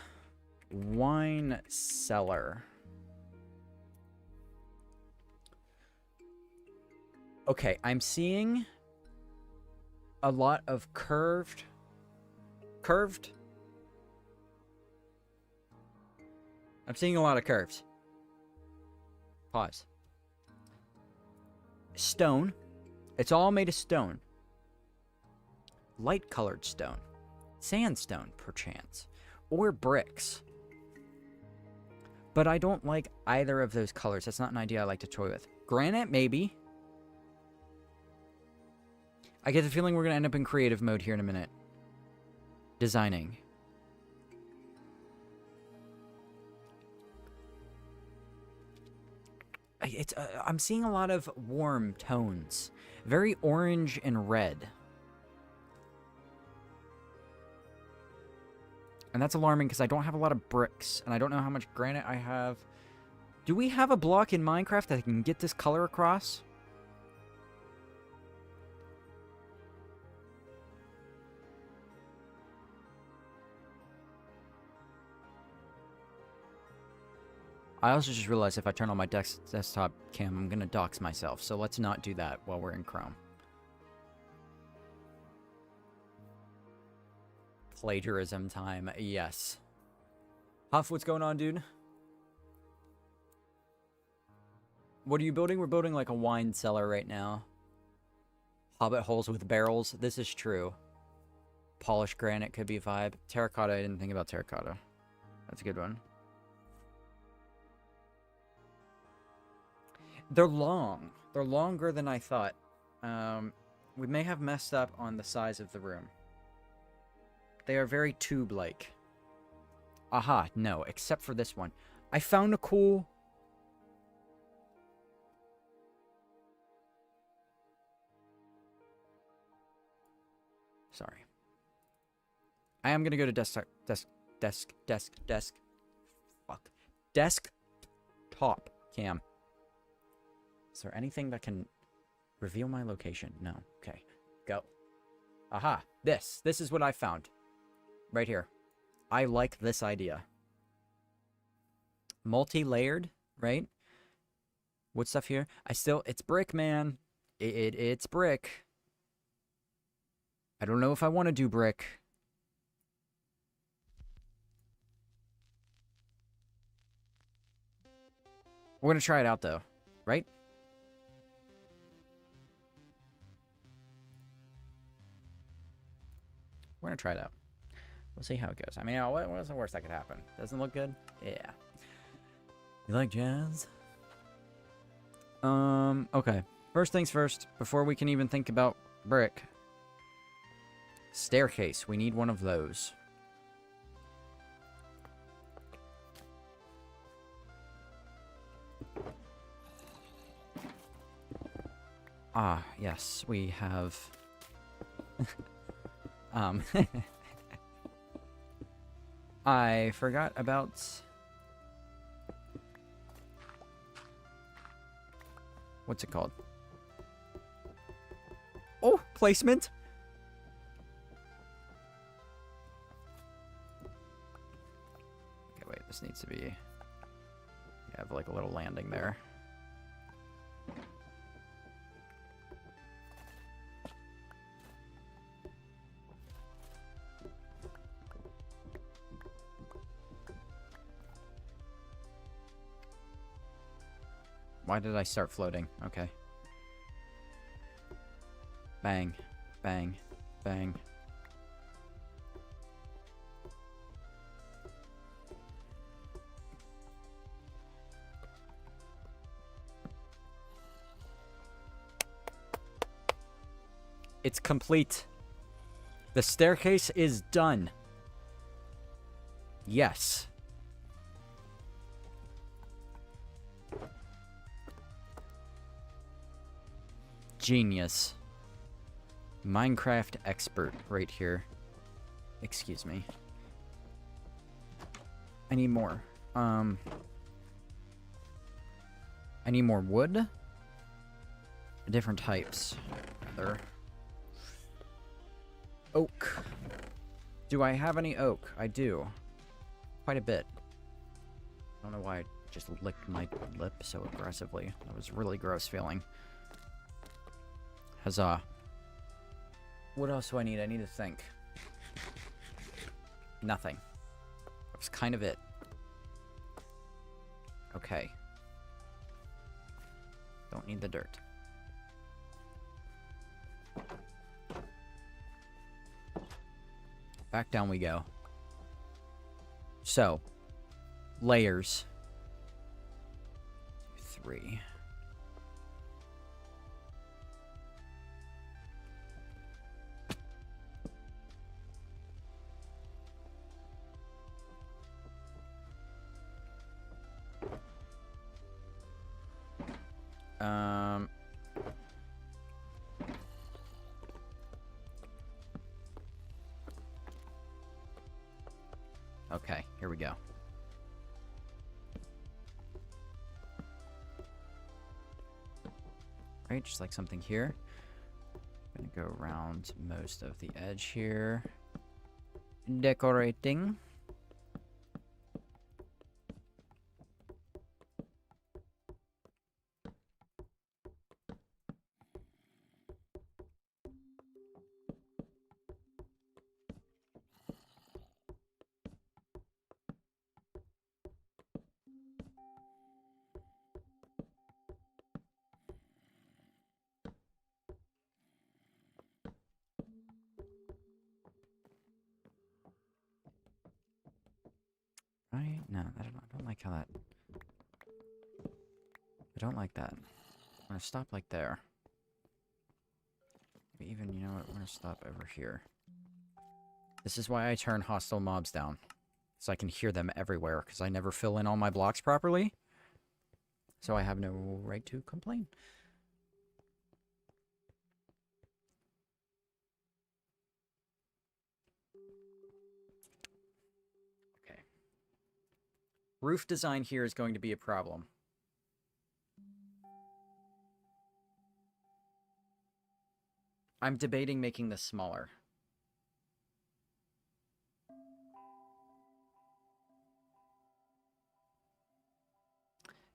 wine cellar. Okay, I'm seeing a lot of curved? I'm seeing a lot of curves. Pause. stone. It's all made of stone. Light-colored stone. Sandstone, perchance. Or bricks. But I don't like either of those colors. That's not an idea I like to toy with. Granite, maybe. I get the feeling we're going to end up in creative mode here in a minute. Designing. I'm seeing a lot of warm tones. Very orange and red. And that's alarming because I don't have a lot of bricks. And I don't know how much granite I have. Do we have a block in Minecraft that can get this color across? I also just realized if I turn on my desktop cam, I'm going to dox myself. So let's not do that while we're in Chrome. Plagiarism time, yes. Huff, what's going on, dude? What are you building? We're building like a wine cellar right now. Hobbit holes with barrels. This is true. Polished granite could be a vibe. Terracotta, I didn't think about terracotta. That's a good one. They're long. They're longer than I thought. We may have messed up on the size of the room. They are very tube-like. Aha, no, except for this one. I found a cool... Sorry. I am going to go to desktop... Fuck. Desktop cam. Is there anything that can reveal my location? No. Okay. Go. Aha. This is what I found. Right here. I like this idea. Multi-layered, right? What stuff here? It's brick, man. It's brick. I don't know if I want to do brick. We're going to try it out, though. Right? We're going to try it out. We'll see how it goes. I mean, what's the worst that could happen? Doesn't look good? Yeah. You like jazz? Okay. First things first, before we can even think about brick. Staircase. We need one of those. Ah, yes, we have... I forgot about... What's it called? Oh, placement! Okay, wait, this needs to be... You have like a little landing there. Why did I start floating? Okay. Bang. Bang. Bang. It's complete. The staircase is done. Yes. Genius. Minecraft expert right here. Excuse me. I need more. I need more wood. Different types. Rather. Oak. Do I have any oak? I do. Quite a bit. I don't know why I just licked my lip so aggressively. That was really gross feeling. Huzzah. What else do I need? I need to think. Nothing. That was kind of it. Okay. Don't need the dirt. back down we go. So, layers. 3. Okay, here we go. Right, just like something here. I'm gonna go around most of the edge here. Decorating. Right? No, I don't like how that... I don't like that. I'm gonna stop like there. Maybe even, you know what, we're gonna stop over here. This is why I turn hostile mobs down. So I can hear them everywhere, because I never fill in all my blocks properly. So I have no right to complain. Okay. Roof design here is going to be a problem. I'm debating making this smaller.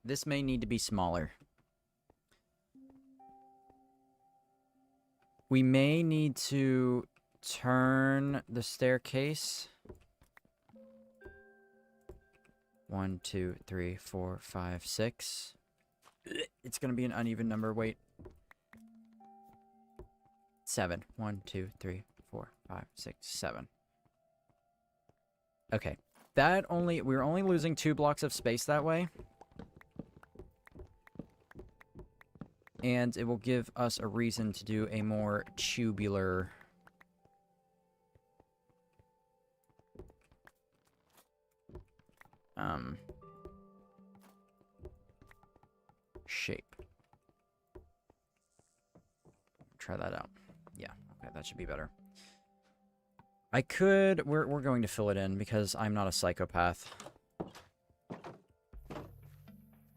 This may need to be smaller. We may need to turn the staircase. 1, 2, 3, 4, 5, 6. It's going to be an uneven number. Wait. 7. 1, 2, 3, 4, 5, 6, 7. Okay. We're only losing 2 blocks of space that way. And it will give us a reason to do a more tubular shape. Try that out. Yeah, okay, that should be better. I could... We're going to fill it in because I'm not a psychopath.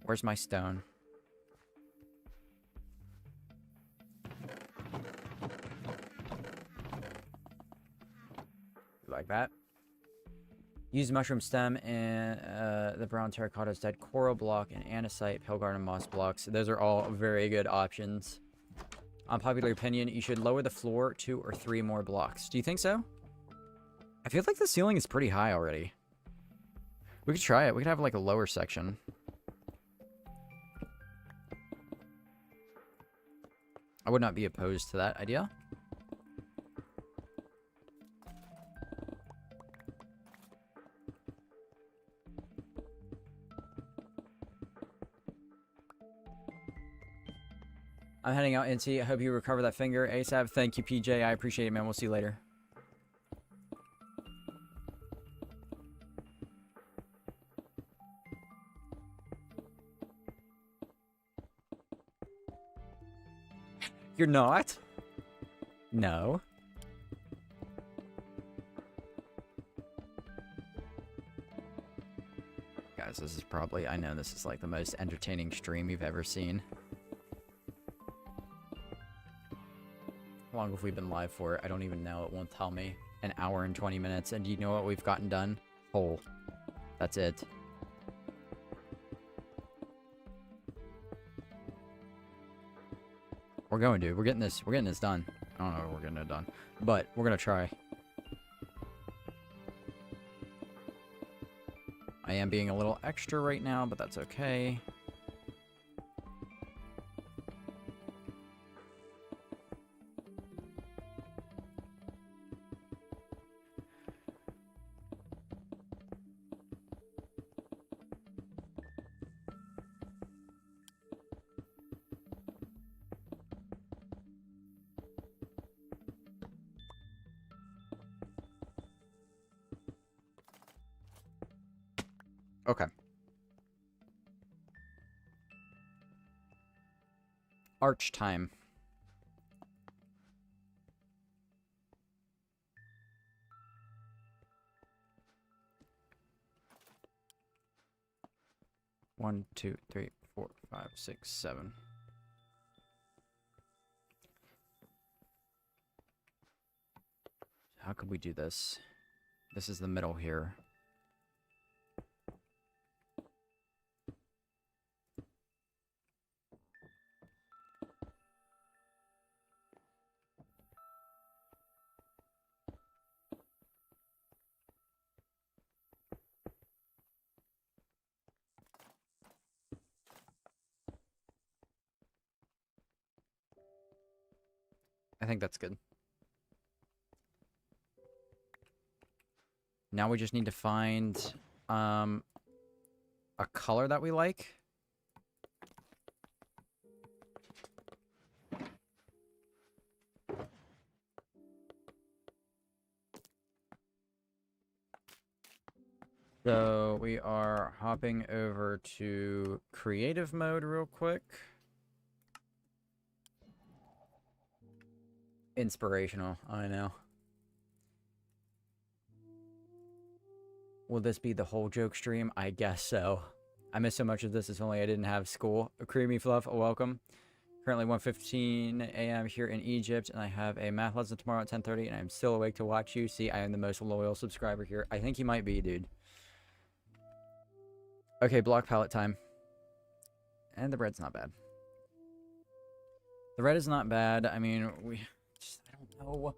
Where's my stone? Like that. Use mushroom stem and the brown terracotta's dead coral block and andesite, pale garden moss blocks. Those are all very good options. Unpopular opinion, you should lower the floor 2 or 3 more blocks. Do you think so? I feel like the ceiling is pretty high already. We could try it. We could have like a lower section. I would not be opposed to that idea. I'm heading out, NT. I hope you recover that finger ASAP. Thank you, PJ. I appreciate it, man. We'll see you later. You're not? No. Guys, this is probably... I know this is like the most entertaining stream you've ever seen. How long have we been live for? I don't even know. It won't tell me. An hour and 20 minutes. And do you know what we've gotten done? Whole. That's it. We're going to. We're getting this done. I don't know if we're getting it done. But we're going to try. I am being a little extra right now, but that's okay. Okay. Arch time. One, two, three, 4, 5, 6, 7. How could we do this? This is the middle here. I think that's good. Now we just need to find a color that we like. So we are hopping over to creative mode real quick. Inspirational, I know. Will this be the whole joke stream? I guess so. I missed so much of this, if only I didn't have school. A creamy fluff, welcome. Currently 1:15 a.m. here in Egypt, and I have a math lesson tomorrow at 10:30, and I'm still awake to watch you. See, I am the most loyal subscriber here. I think you might be, dude. Okay, block palette time. And the red's not bad. The red is not bad. I mean, I don't know.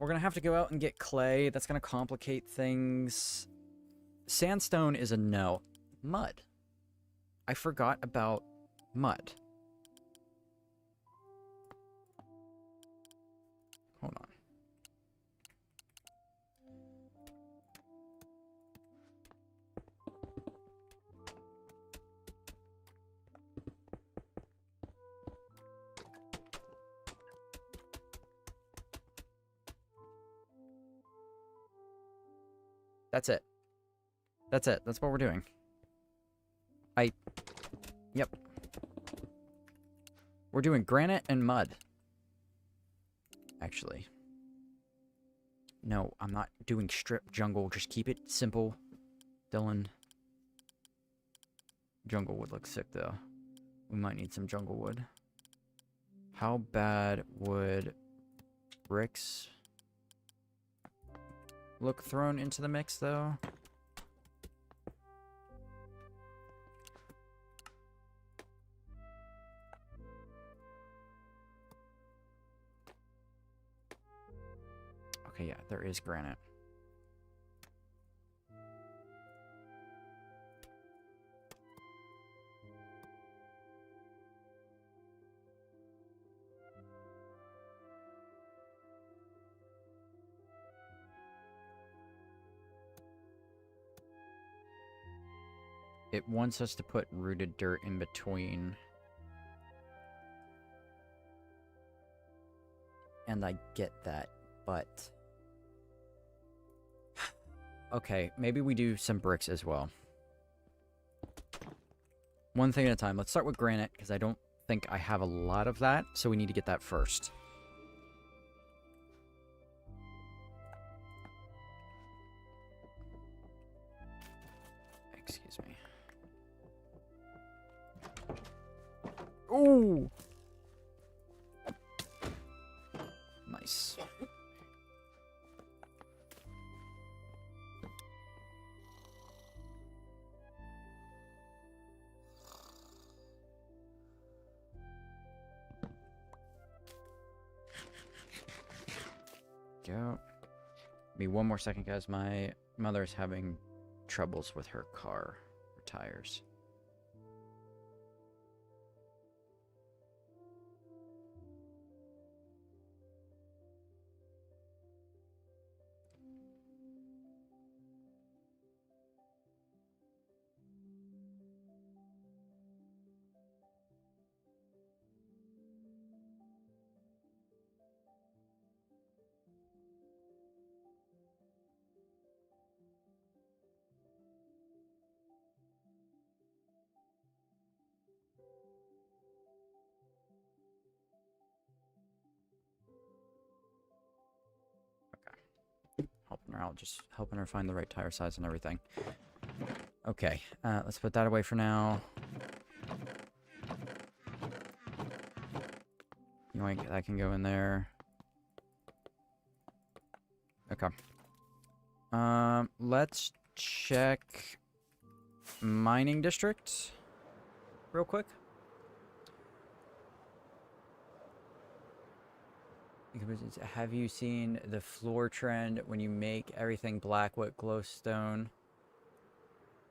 We're going to have to go out and get clay. That's going to complicate things. Sandstone is a no. Mud. I forgot about mud. Hold on. That's it. That's it. That's what we're doing. Yep. We're doing granite and mud. Actually. No, I'm not doing strip jungle. Just keep it simple. Dylan. Jungle wood looks sick, though. We might need some jungle wood. How bad would bricks look thrown into the mix, though? Okay, yeah, there is granite. It wants us to put rooted dirt in between. And I get that, but... Okay, maybe we do some bricks as well. One thing at a time. Let's start with granite, because I don't think I have a lot of that, so we need to get that first. Excuse me. Ooh! Nice. Go. Give me one more second, guys. My mother's having troubles with her car, her tires. out, just helping her find the right tire size and everything. Okay, let's put that away for now. Yoink, that can go in there. Okay. Let's check mining district real quick. Have you seen the floor trend when you make everything black with glowstone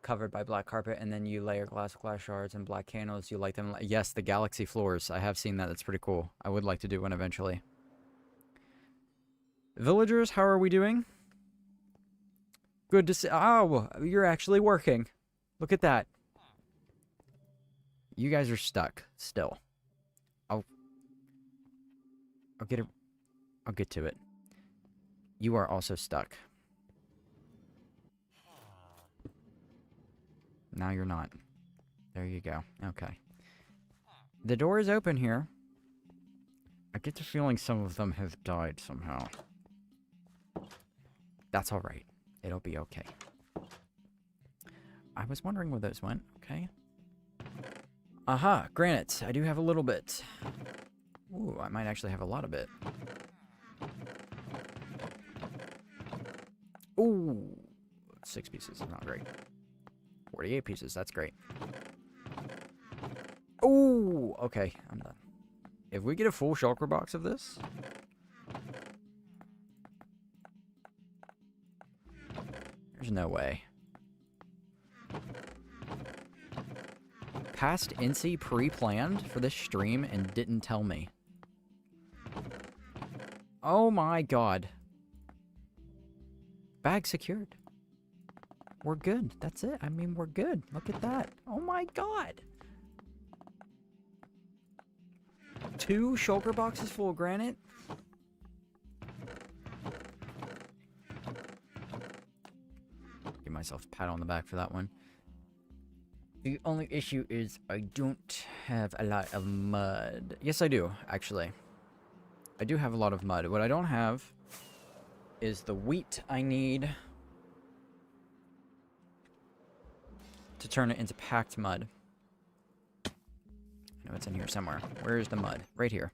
covered by black carpet and then you layer glass shards and black candles? You like them? Yes, the galaxy floors. I have seen that. That's pretty cool. I would like to do one eventually. Villagers, how are we doing? Good to see. Oh, you're actually working. Look at that. You guys are stuck still. I'll get to it. You are also stuck. Now you're not. There you go. Okay. The door is open here. I get the feeling some of them have died somehow. That's alright. It'll be okay. I was wondering where those went. Okay. Aha! Granite. I do have a little bit. Ooh, I might actually have a lot of it. Ooh! 6 pieces. Not great. 48 pieces. That's great. Ooh! Okay. I'm done. If we get a full shulker box of this... There's no way. Past NC pre-planned for this stream and didn't tell me. Oh my god. Bag secured. We're good. That's it. I mean, we're good. Look at that. Oh my god. 2 shulker boxes full of granite? Give myself a pat on the back for that one. The only issue is I don't have a lot of mud. Yes, I do, actually. I do have a lot of mud. What I don't have is the wheat I need to turn it into packed mud. I know it's in here somewhere. Where is the mud? Right here.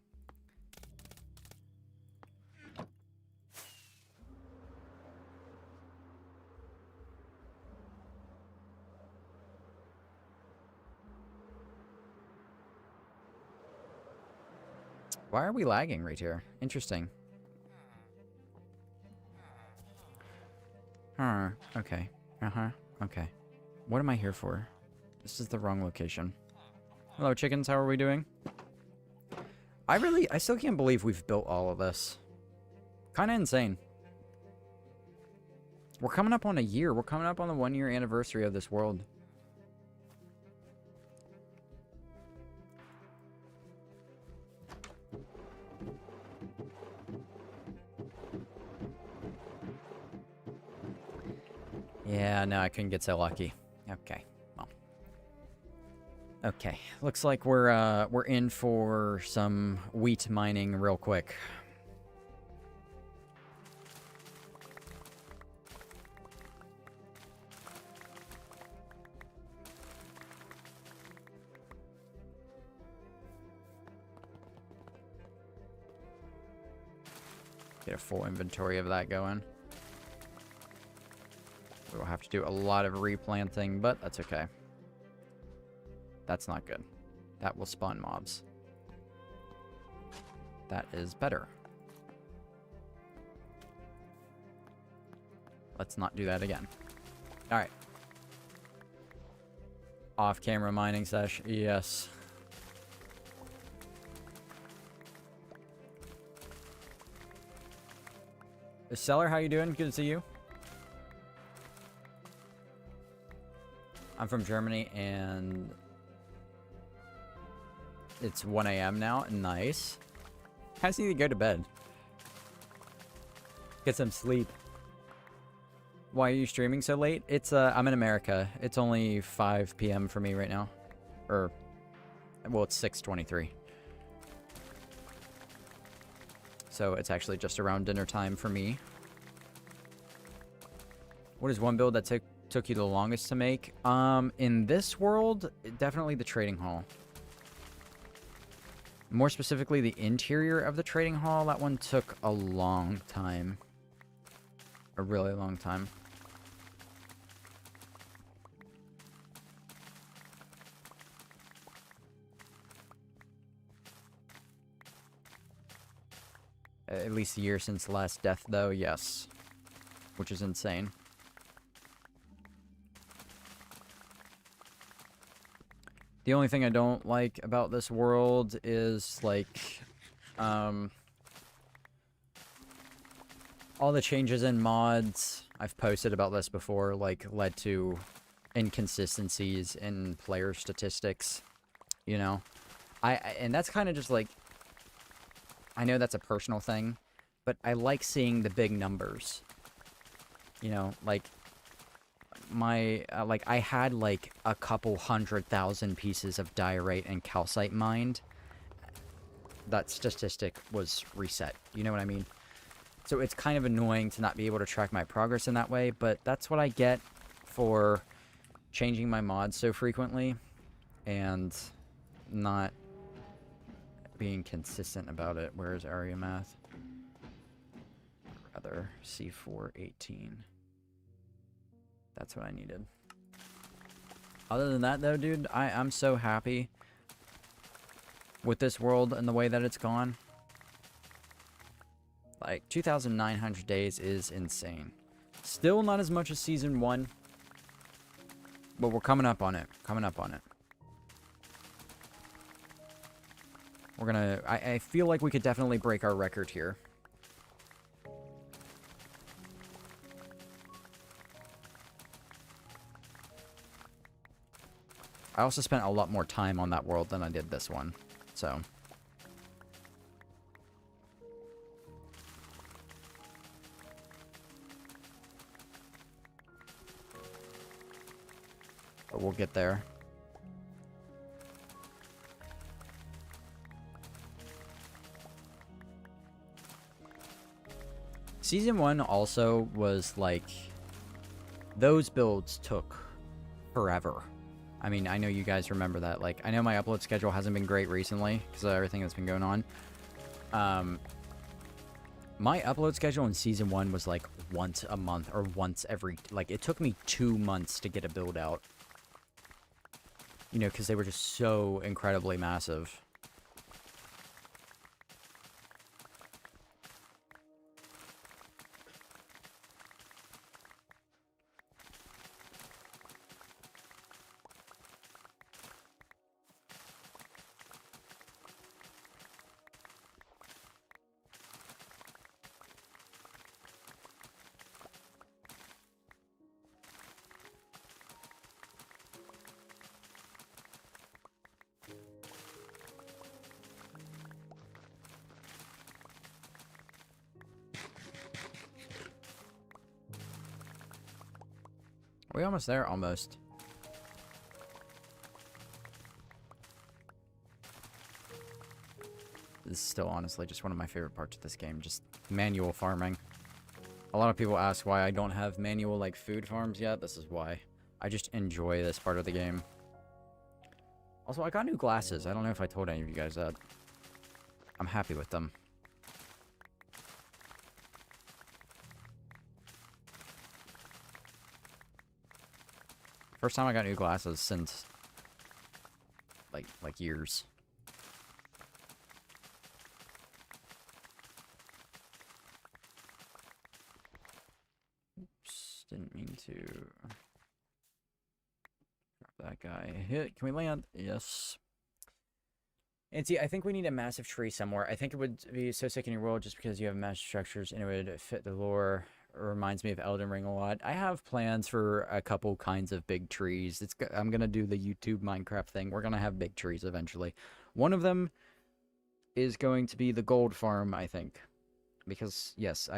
Why are we lagging right here? Interesting. Huh. Okay. Uh-huh. Okay. What am I here for? This is the wrong location. Hello, chickens. How are we doing? I still can't believe we've built all of this. Kind of insane. We're coming up on a year. We're coming up on the 1-year anniversary of this world. Yeah, no, I couldn't get so lucky. Okay, well. Okay, looks like we're in for some wheat mining real quick. Get a full inventory of that going. We'll have to do a lot of replanting, but that's okay. That's not good. That will spawn mobs. That is better. Let's not do that again. Alright. Off-camera mining sesh. Yes. Cellar, how you doing? Good to see you. I'm from Germany, and it's 1 a.m. now. Nice. I just need to go to bed. Get some sleep. Why are you streaming so late? It's, I'm in America. It's only 5 p.m. for me right now. Or, well, it's 6:23. So it's actually just around dinner time for me. What is one build that took you the longest to make? In this world, definitely the trading hall. More specifically, the interior of the trading hall. That one took a long time. A really long time. At least a year since the last death, though, yes. Which is insane. The only thing I don't like about this world is, like, all the changes in mods, I've posted about this before, like, led to inconsistencies in player statistics, you know? And that's kind of just, like, I know that's a personal thing, but I like seeing the big numbers. You know, like, I had, like, a couple 100,000 pieces of diorite and calcite mined. That statistic was reset. You know what I mean? So it's kind of annoying to not be able to track my progress in that way, but that's what I get for changing my mods so frequently and not being consistent about it. Where's area math? Rather, C418. That's what I needed. Other than that, though, dude, I'm so happy with this world and the way that it's gone. Like, 2,900 days is insane. Still not as much as Season 1. But we're coming up on it. Coming up on it. We're gonna... I feel like we could definitely break our record here. I also spent a lot more time on that world than I did this one. So... but we'll get there. Season 1 also was like... those builds took forever. I mean, I know you guys remember that. Like, I know my upload schedule hasn't been great recently because of everything that's been going on. My upload schedule in Season 1 was like once a month or once every... like, it took me 2 months to get a build out. You know, because they were just so incredibly massive. Are we almost there? Almost. This is still honestly just one of my favorite parts of this game. Just manual farming. A lot of people ask why I don't have manual, like, food farms yet. This is why. I just enjoy this part of the game. Also, I got new glasses. I don't know if I told any of you guys that. I'm happy with them. First time I got new glasses since, like years. Oops, didn't mean to drop that guy. Hit, can we land? Yes. And see, I think we need a massive tree somewhere. I think it would be so sick in your world just because you have massive structures and it would fit the lore. Reminds me of Elden Ring a lot. I have plans for a couple kinds of big trees. I'm gonna do the YouTube Minecraft thing. We're gonna have big trees eventually. One of them is going to be the gold farm, I think, because yes,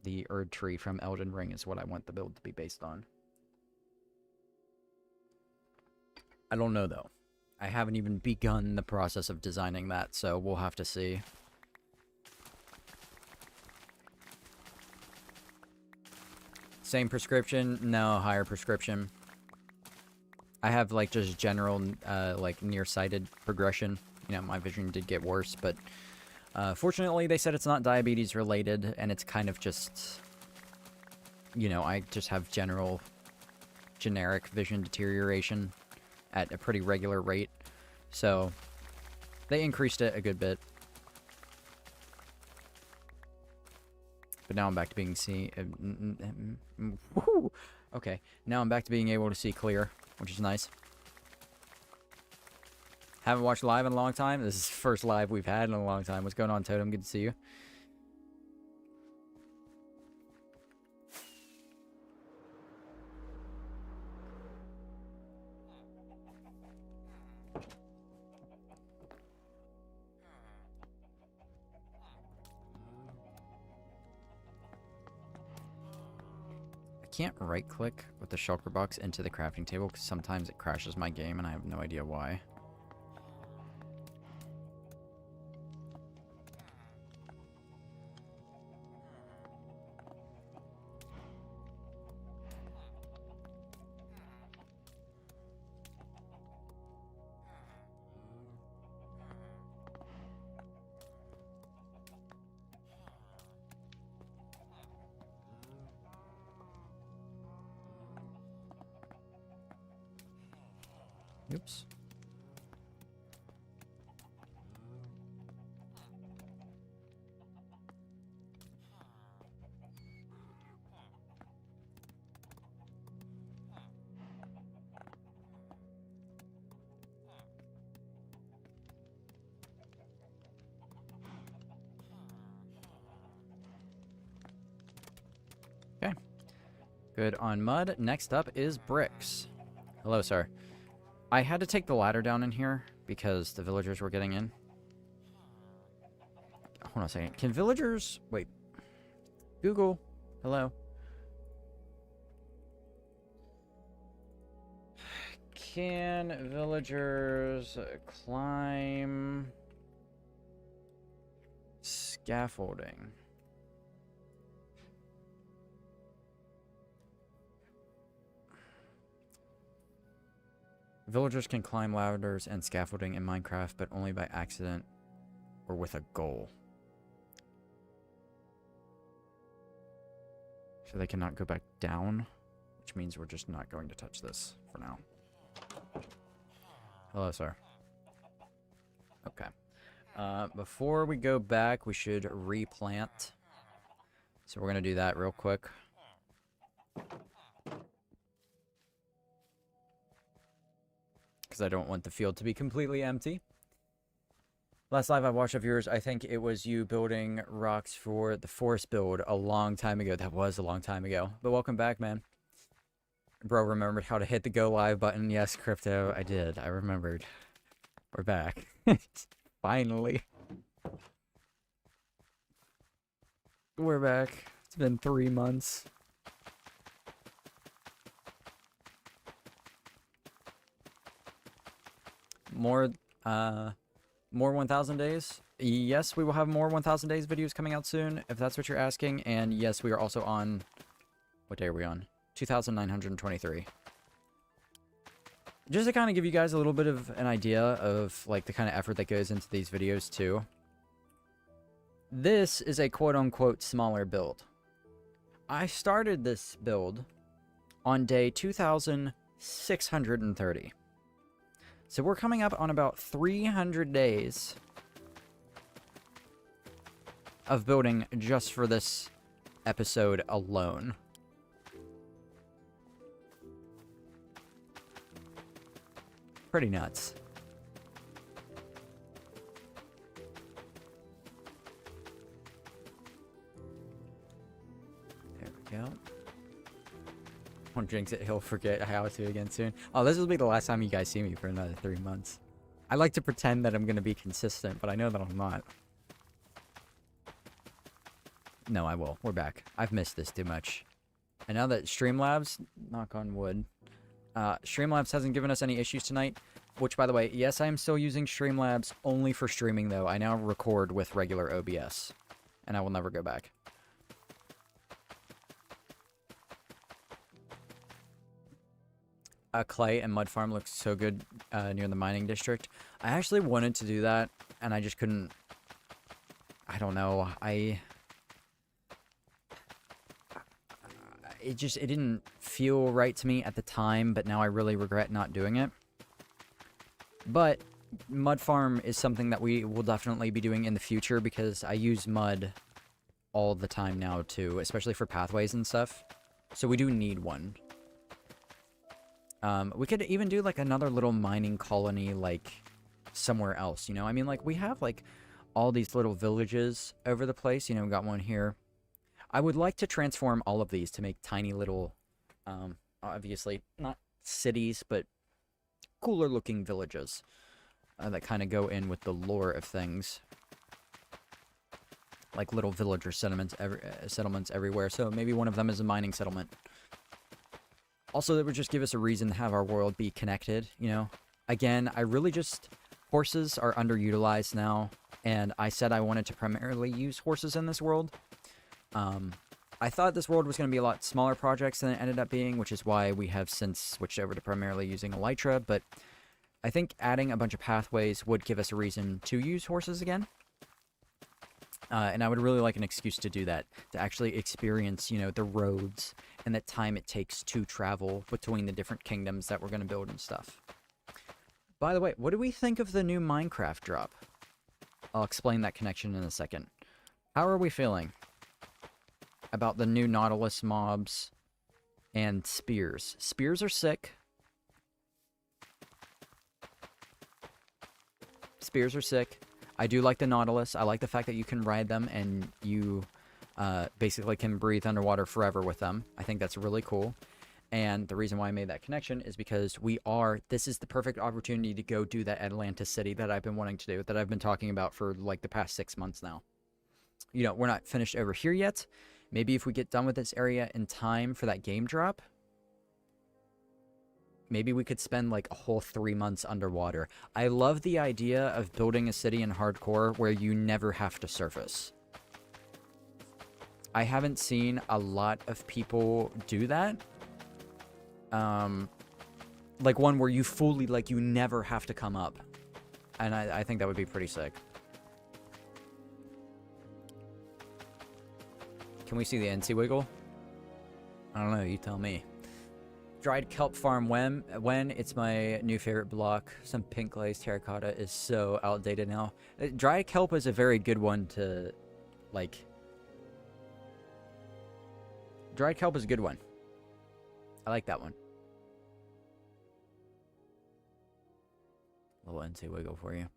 the Erd tree from Elden Ring is what I want the build to be based on. I don't know though. I haven't even begun the process of designing that, so we'll have to see. Same prescription? No, higher prescription. I have, like, just general, like, nearsighted progression. You know, my vision did get worse, but fortunately they said it's not diabetes related, and it's kind of just, you know, I just have generic vision deterioration at a pretty regular rate. So they increased it a good bit. But now I'm back to being okay, now I'm back to being able to see clear, which is nice. Haven't watched live in a long time. This is the first live we've had in a long time. What's going on, Totem? Good to see you. I can't right-click with the shulker box into the crafting table because sometimes it crashes my game and I have no idea why. Oops. Okay. Good on mud. Next up is bricks. Hello, sir. I had to take the ladder down in here because the villagers were getting in. Hold on a second. Can villagers... Wait. Google. Hello. Can villagers climb scaffolding? Villagers can climb ladders and scaffolding in Minecraft, but only by accident or with a goal. So they cannot go back down, which means we're just not going to touch this for now. Hello, sir. Okay. Before we go back, we should replant. So we're going to do that real quick. Because I don't want the field to be completely empty. Last live I watched of yours, I think it was you building rocks for the forest build a long time ago. That was a long time ago. But welcome back, man. Bro remembered how to hit the go live button. Yes, Crypto, I did. I remembered. We're back. Finally. We're back. It's been 3 months. More 1,000 days? Yes, we will have more 1,000 days videos coming out soon, if that's what you're asking. And yes, we are also on... What day are we on? 2,923. Just to kind of give you guys a little bit of an idea of, like, the kind of effort that goes into these videos, too. This is a quote-unquote smaller build. I started this build on day 2,630. So we're coming up on about 300 days of building just for this episode alone. Pretty nuts. There we go. Won't jinx it, he'll forget how to again soon. Oh, this will be the last time you guys see me for another 3 months. I like to pretend that I'm going to be consistent, but I know that I'm not. No, I will. We're back. I've missed this too much. And now that Streamlabs, knock on wood, Streamlabs hasn't given us any issues tonight, which, by the way, yes, I am still using Streamlabs only for streaming, though. I now record with regular OBS, and I will never go back. a clay and mud farm looks so good near the mining district. I actually wanted to do that, and I just couldn't. I don't know. It didn't feel right to me at the time, but now I really regret not doing it. But mud farm is something that we will definitely be doing in the future because I use mud all the time now too, especially for pathways and stuff. So we do need one. We could even do like another little mining colony like somewhere else, you know? I mean, like we have like all these little villages over the place, you know, we got one here. I would like to transform all of these to make tiny little, obviously not cities, but cooler looking villages that kind of go in with the lore of things. Like little villager settlements everywhere. So maybe one of them is a mining settlement. Also, that would just give us a reason to have our world be connected, you know? Again, I really just... Horses are underutilized now, and I said I wanted to primarily use horses in this world. I thought this world was going to be a lot smaller projects than it ended up being, which is why we have since switched over to primarily using Elytra, but I think adding a bunch of pathways would give us a reason to use horses again. And I would really like an excuse to do that, to actually experience, you know, the roads and the time it takes to travel between the different kingdoms that we're going to build and stuff. By the way, what do we think of the new Minecraft drop? I'll explain that connection in a second. How are we feeling about the new Nautilus mobs and spears? Spears are sick. Spears are sick. I do like the Nautilus. I like the fact that you can ride them and you basically can breathe underwater forever with them. I think that's really cool. And the reason why I made that connection is because this is the perfect opportunity to go do that Atlantis City that I've been wanting to do, that I've been talking about for like the past 6 months now. You know, we're not finished over here yet. Maybe if we get done with this area in time for that game drop, maybe we could spend like a whole 3 months underwater. I love the idea of building a city in hardcore where you never have to surface. I haven't seen a lot of people do that. Like one where you fully, like, you never have to come up. And I think that would be pretty sick. Can we see the NC wiggle? I don't know, you tell me. Dried kelp farm when? It's my new favorite block. Some pink glazed terracotta is so outdated now. Dried kelp is a very good one to, like... Dried kelp is a good one. I like that one. Little NC wiggle for you.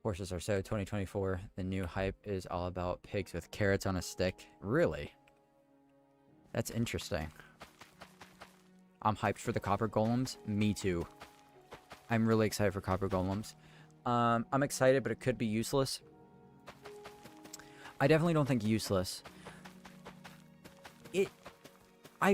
Horses are so 2024. The new hype is all about pigs with carrots on a stick. Really? That's interesting. I'm hyped for the copper golems. Me too. I'm really excited for copper golems. I'm excited, but it could be useless. I definitely don't think useless. I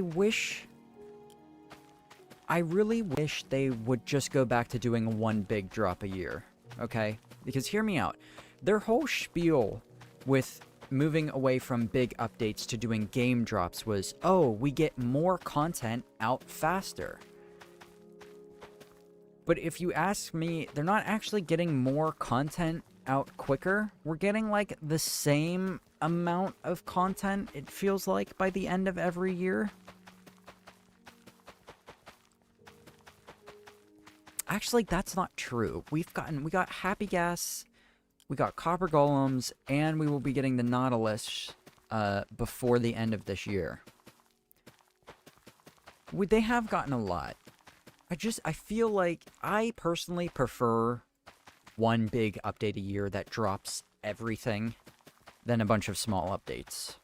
really wish they would just go back to doing one big drop a year, okay? Because hear me out. Their whole spiel with moving away from big updates to doing game drops was, oh, we get more content out faster. But if you ask me, they're not actually getting more content out quicker. We're getting like the same amount of content, it feels like, by the end of every year. Actually, that's not true. We got Happy Gas, we got Copper Golems, and we will be getting the Nautilus before the end of this year. They have gotten a lot. I feel like I personally prefer one big update a year that drops everything than a bunch of small updates.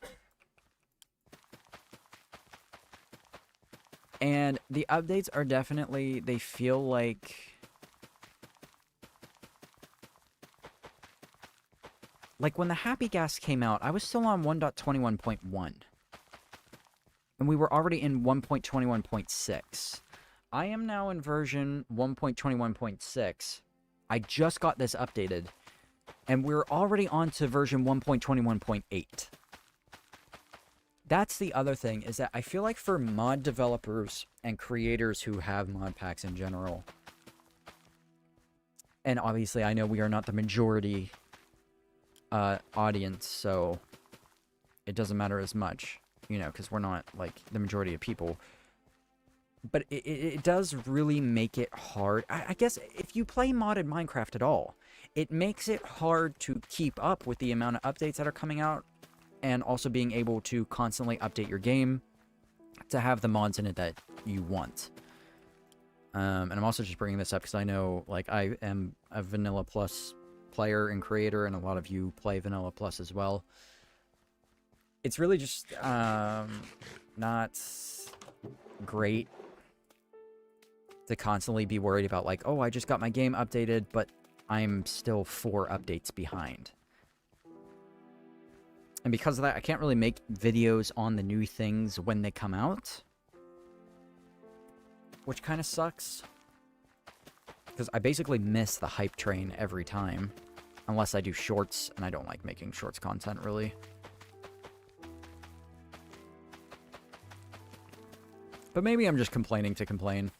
And the updates are definitely, they feel like... Like when the Happy Gas came out, I was still on 1.21.1. And we were already in 1.21.6. I am now in version 1.21.6. I just got this updated. And we're already on to version 1.21.8. That's the other thing, is that I feel like for mod developers and creators who have mod packs in general, and obviously I know we are not the majority audience, so it doesn't matter as much, you know, because we're not, like, the majority of people. But it does really make it hard. I guess if you play modded Minecraft at all, it makes it hard to keep up with the amount of updates that are coming out, and also being able to constantly update your game to have the mods in it that you want. And I'm also just bringing this up because I know, like, I am a Vanilla Plus player and creator, and a lot of you play Vanilla Plus as well. It's really just not great to constantly be worried about, like, oh, I just got my game updated, but I'm still 4 updates behind. And because of that, I can't really make videos on the new things when they come out, which kind of sucks. Because I basically miss the hype train every time. Unless I do shorts, and I don't like making shorts content, really. But maybe I'm just complaining to complain.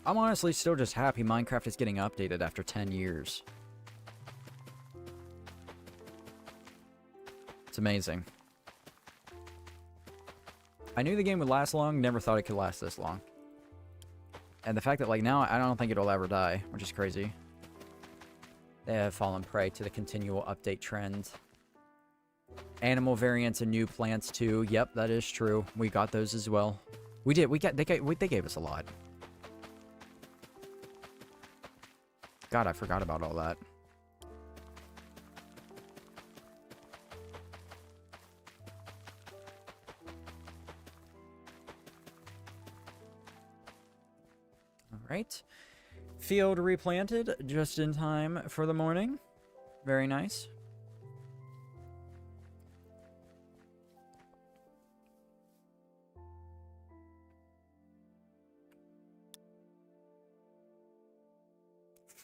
I'm honestly still just happy Minecraft is getting updated after 10 years. It's amazing. I knew the game would last long, never thought it could last this long. And the fact that, like, now I don't think it'll ever die, which is crazy. They have fallen prey to the continual update trend. Animal variants and new plants too. Yep, that is true. We got those as well. We did. They gave us a lot. God, I forgot about all that. Alright. Field replanted just in time for the morning. Very nice.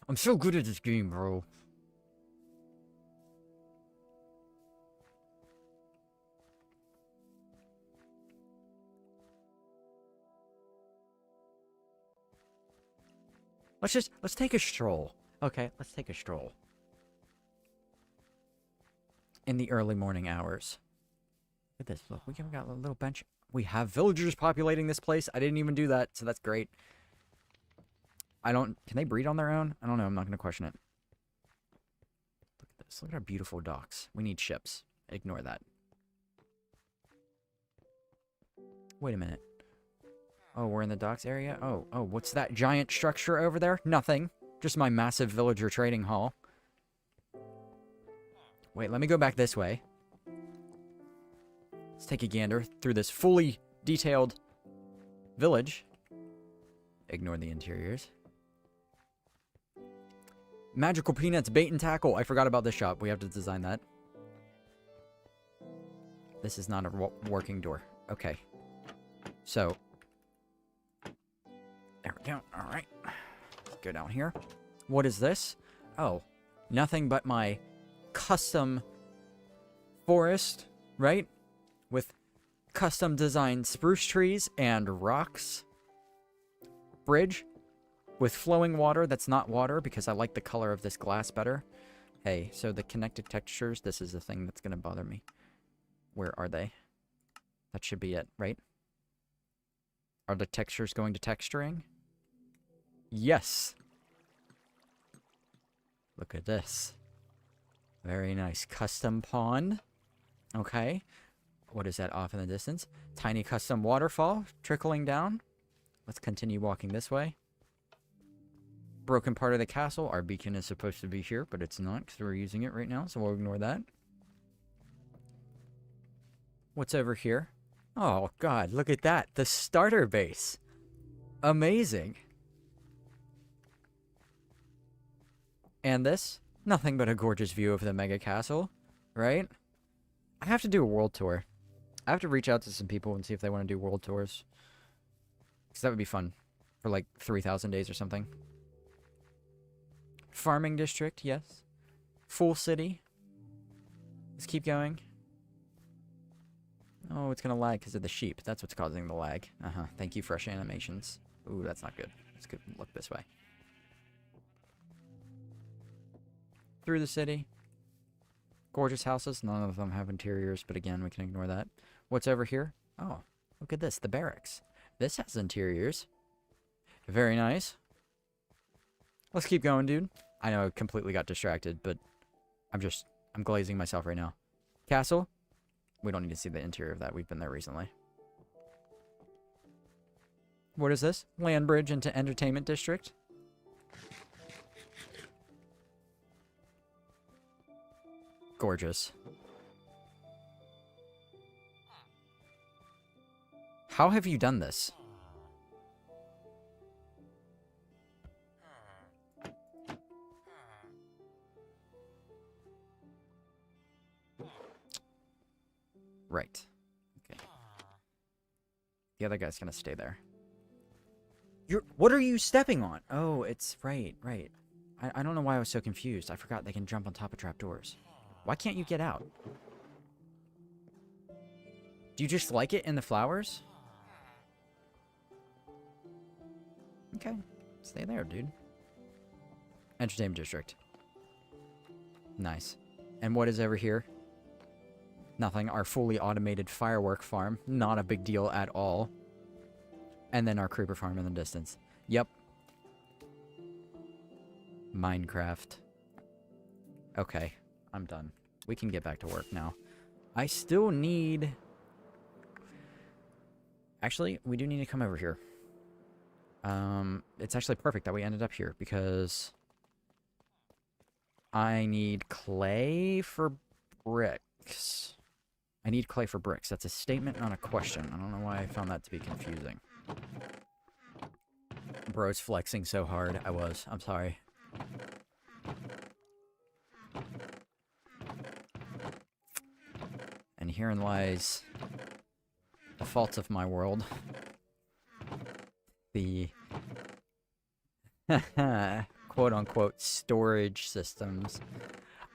I'm so good at this game, bro. Let's take a stroll. Okay, let's take a stroll. In the early morning hours. Look at this. Look, we got a little bench. We have villagers populating this place. I didn't even do that, so that's great. Can they breed on their own? I don't know. I'm not going to question it. Look at this. Look at our beautiful docks. We need ships. Ignore that. Wait a minute. Oh, we're in the docks area? Oh, what's that giant structure over there? Nothing. Just my massive villager trading hall. Wait, let me go back this way. Let's take a gander through this fully detailed village. Ignore the interiors. Magical Peanuts Bait and Tackle. I forgot about this shop. We have to design that. This is not a working door. Okay. So. There we go. Alright. Let's go down here. What is this? Oh. Nothing but my custom forest, right? With custom designed spruce trees and rocks. Bridge. With flowing water that's not water, because I like the color of this glass better. Hey, so the connected textures, this is the thing that's going to bother me. Where are they? That should be it, right? Are the textures going to texturing? Yes. Look at this. Very nice. Custom pond. Okay. What is that off in the distance? Tiny custom waterfall trickling down. Let's continue walking this way. Broken part of the castle. Our beacon is supposed to be here, but it's not because we're using it right now, so we'll ignore that. What's over here? Oh, God, look at that. The starter base. Amazing. And this? Nothing but a gorgeous view of the mega castle, right? I have to do a world tour. I have to reach out to some people and see if they want to do world tours. Because that would be fun. For like 3,000 days or something. Farming district, yes. Full city. Let's keep going. Oh, it's gonna lag because of the sheep. That's what's causing the lag. Thank you, fresh animations. Ooh, that's not good. Let's go look this way. Through the city. Gorgeous houses. None of them have interiors, but again, we can ignore that. What's over here? Oh, look at this. The barracks. This has interiors. Very nice. Let's keep going, dude. I know I completely got distracted, but I'm glazing myself right now. Castle. We don't need to see the interior of that. We've been there recently. What is this? Land bridge into entertainment district. Gorgeous. How have you done this? Right. Okay. The other guy's gonna stay there. What are you stepping on? Oh, it's right. I don't know why I was so confused. I forgot they can jump on top of trapdoors. Why can't you get out? Do you just like it in the flowers? Okay. Stay there, dude. Entertainment district. Nice. And what is over here? Nothing. Our fully automated firework farm. Not a big deal at all. And then our creeper farm in the distance. Yep. Minecraft. Okay. I'm done. We can get back to work now. I still need... Actually, we do need to come over here. It's actually perfect that we ended up here because I need clay for bricks. I need clay for bricks. That's a statement, not a question. I don't know why I found that to be confusing. Bro's flexing so hard. I'm sorry. And herein lies the faults of my world. The quote-unquote storage systems.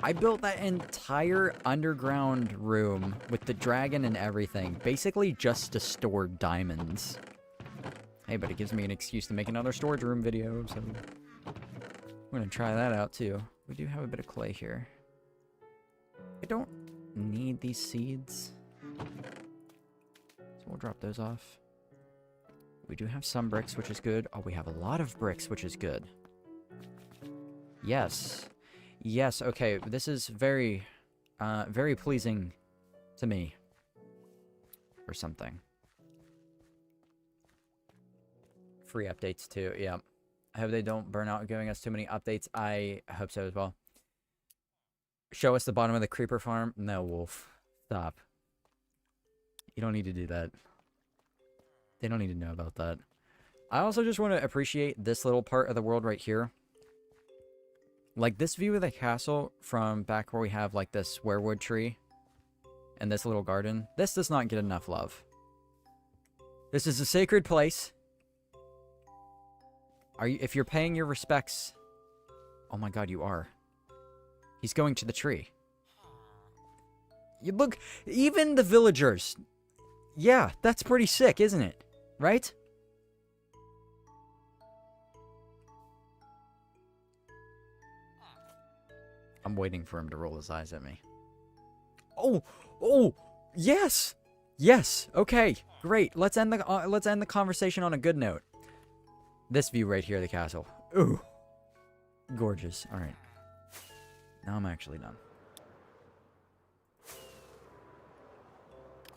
I built that entire underground room with the dragon and everything, basically just to store diamonds. Hey, but it gives me an excuse to make another storage room video, so I'm gonna try that out too. We do have a bit of clay here. I don't need these seeds, so we'll drop those off. We do have some bricks, which is good. Oh, we have a lot of bricks, which is good. Yes. Yes, okay. This is very, very pleasing to me. Or something. Free updates, too. Yeah. I hope they don't burn out giving us too many updates. I hope so as well. Show us the bottom of the creeper farm. No, Wolf. Stop. You don't need to do that. They don't need to know about that. I also just want to appreciate this little part of the world right here. Like, this view of the castle from back where we have, like, this werewood tree and this little garden. This does not get enough love. This is a sacred place. If you're paying your respects... Oh my god, you are. He's going to the tree. You look, even the villagers... Yeah, that's pretty sick, isn't it? Right? I'm waiting for him to roll his eyes at me. Oh, yes, yes. Okay, great. Let's end the conversation on a good note. This view right here of the castle. Ooh, gorgeous. All right, now I'm actually done.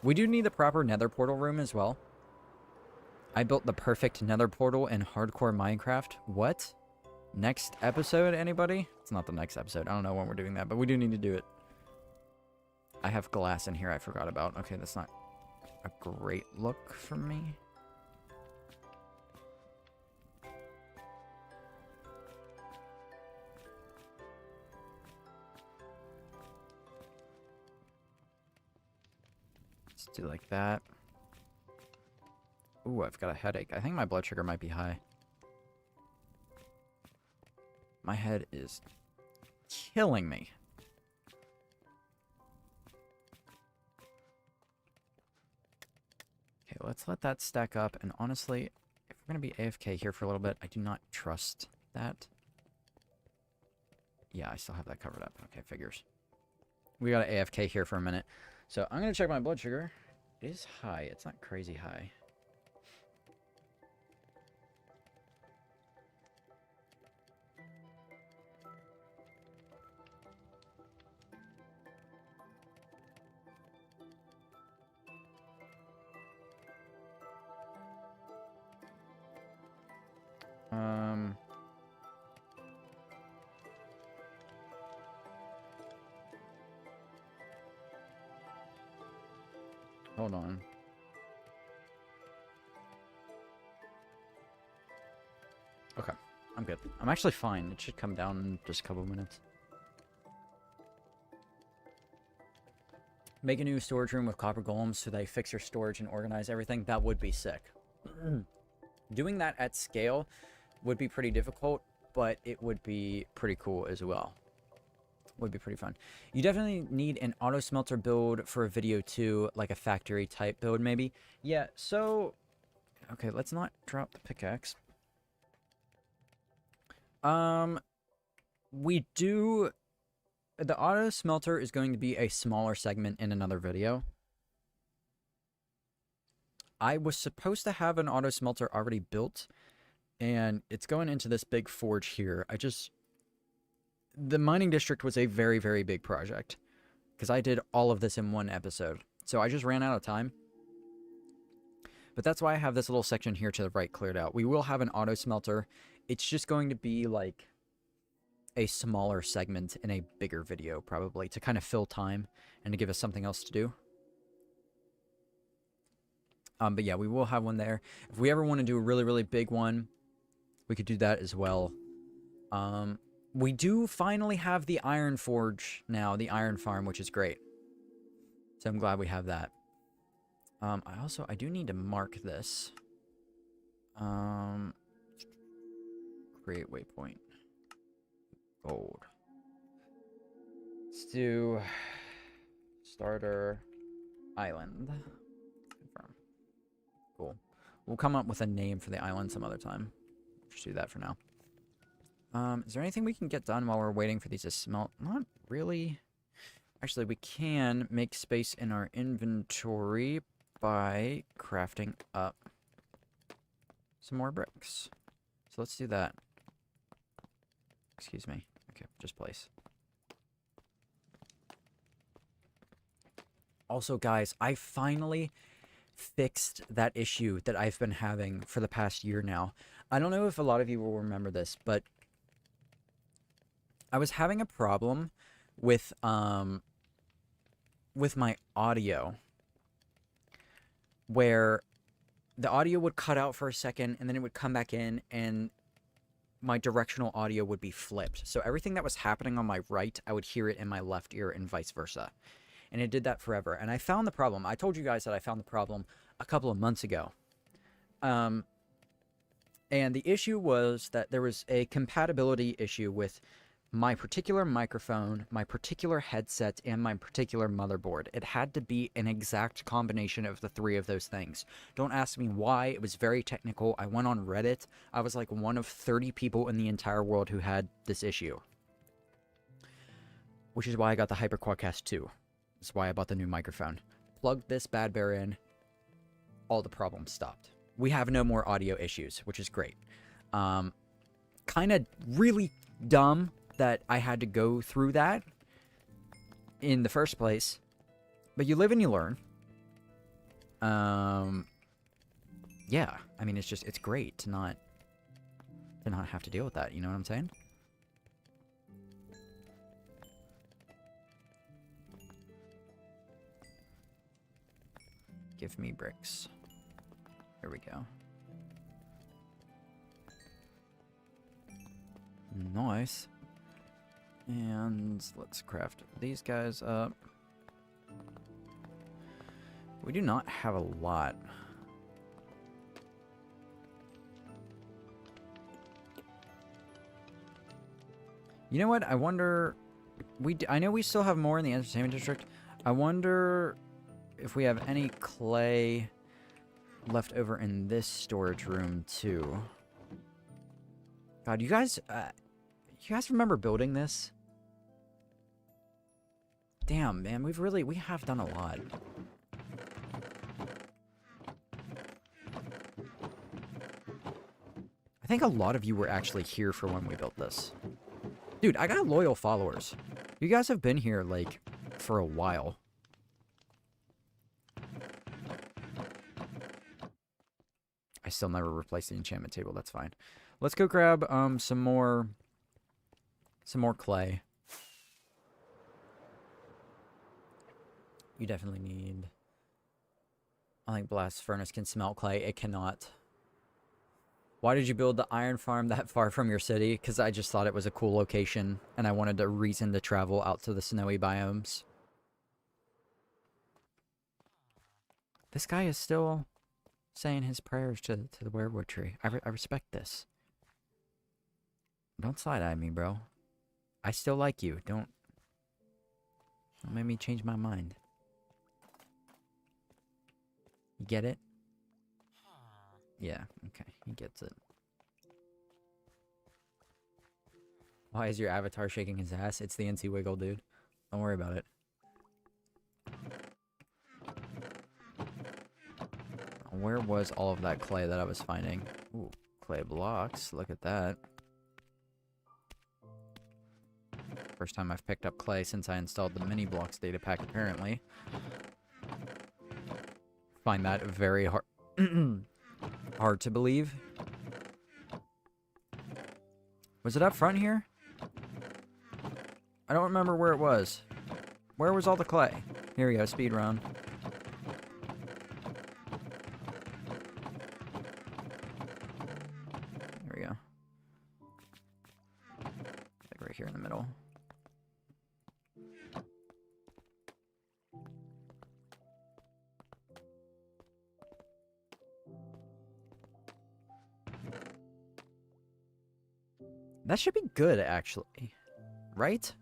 We do need the proper nether portal room as well. I built the perfect nether portal in hardcore Minecraft. What? Next episode, anybody? It's not the next episode. I don't know when we're doing that, but we do need to do it. I have glass in here I forgot about. Okay, that's not a great look for me. Let's do like that. Ooh, I've got a headache. I think my blood sugar might be high. My head is killing me. let's let that stack up. And honestly, if we're going to be AFK here for a little bit, I do not trust that. Yeah, I still have that covered up. Okay, figures. We got to AFK here for a minute. So I'm going to check my blood sugar. It is high. It's not crazy high. Hold on. Okay, I'm good. I'm actually fine. It should come down in just a couple minutes. Make a new storage room with copper golems so they fix your storage and organize everything. That would be sick. Doing that at scale would be pretty difficult, but it would be pretty cool as well. Would be pretty fun. You definitely need an auto smelter build for a video too, like a factory type build maybe. Yeah, so okay, let's not drop the pickaxe. We do, the auto smelter is going to be a smaller segment in another video. I was supposed to have an auto smelter already built, and it's going into this big forge here. The mining district was a very, very big project, because I did all of this in one episode. So I just ran out of time. But that's why I have this little section here to the right cleared out. We will have an auto smelter. It's just going to be like a smaller segment in a bigger video, probably, to kind of fill time and to give us something else to do. But yeah, we will have one there. If we ever want to do a really, really big one, we could do that as well. We do finally have the iron forge now, the iron farm, which is great. So I'm glad we have that. I do need to mark this. Create waypoint. Gold. Let's do starter island. Confirm. Cool. We'll come up with a name for the island some other time. Just do that for now. Is there anything we can get done while we're waiting for these to smelt? Not really. Actually, we can make space in our inventory by crafting up some more bricks. So let's do that. Excuse me. Okay, just place. Also, guys, I finally fixed that issue that I've been having for the past year now. I don't know if a lot of you will remember this, but I was having a problem with my audio, where the audio would cut out for a second and then it would come back in, and my directional audio would be flipped. So everything that was happening on my right, I would hear it in my left ear and vice versa. And it did that forever. And I found the problem. I told you guys that I found the problem a couple of months ago. And the issue was that there was a compatibility issue with my particular microphone, my particular headset, and my particular motherboard. It had to be an exact combination of the three of those things. Don't ask me why. It was very technical. I went on Reddit. I was like one of 30 people in the entire world who had this issue. Which is why I got the Hyper Quadcast 2. That's why I bought the new microphone. Plugged this bad bear in. All the problems stopped. We have no more audio issues, which is great. Kind of really dumb that I had to go through that in the first place, but you live and you learn. Yeah, I mean, it's great to not have to deal with that, you know what I'm saying? Give me bricks. Here we go. Nice. And let's craft these guys up. We do not have a lot. You know what? I wonder... I know we still have more in the entertainment district. I wonder if we have any clay left over in this storage room too. God, you guys remember building this? Damn, man, we have done a lot. I think a lot of you were actually here for when we built this. Dude, I got loyal followers. You guys have been here, like, for a while. I still never replaced the enchantment table, that's fine. Let's go grab, some more clay. You definitely need... I think blast furnace can smelt clay. It cannot. Why did you build the iron farm that far from your city? Because I just thought it was a cool location, and I wanted a reason to travel out to the snowy biomes. This guy is still saying his prayers to the werewood tree. I respect this. Don't side-eye me, bro. I still like you. Don't make me change my mind. You get it? Yeah, okay. He gets it. Why is your avatar shaking his ass? It's the NC Wiggle, dude. Don't worry about it. Where was all of that clay that I was finding? Ooh, clay blocks. Look at that. First time I've picked up clay since I installed the mini blocks data pack, apparently. Find that very hard hard to believe. Was it up front here? I don't remember where it was. Where was all the clay? Here we go, speed run. There we go. Like right here in the middle. That should be good, actually. Right?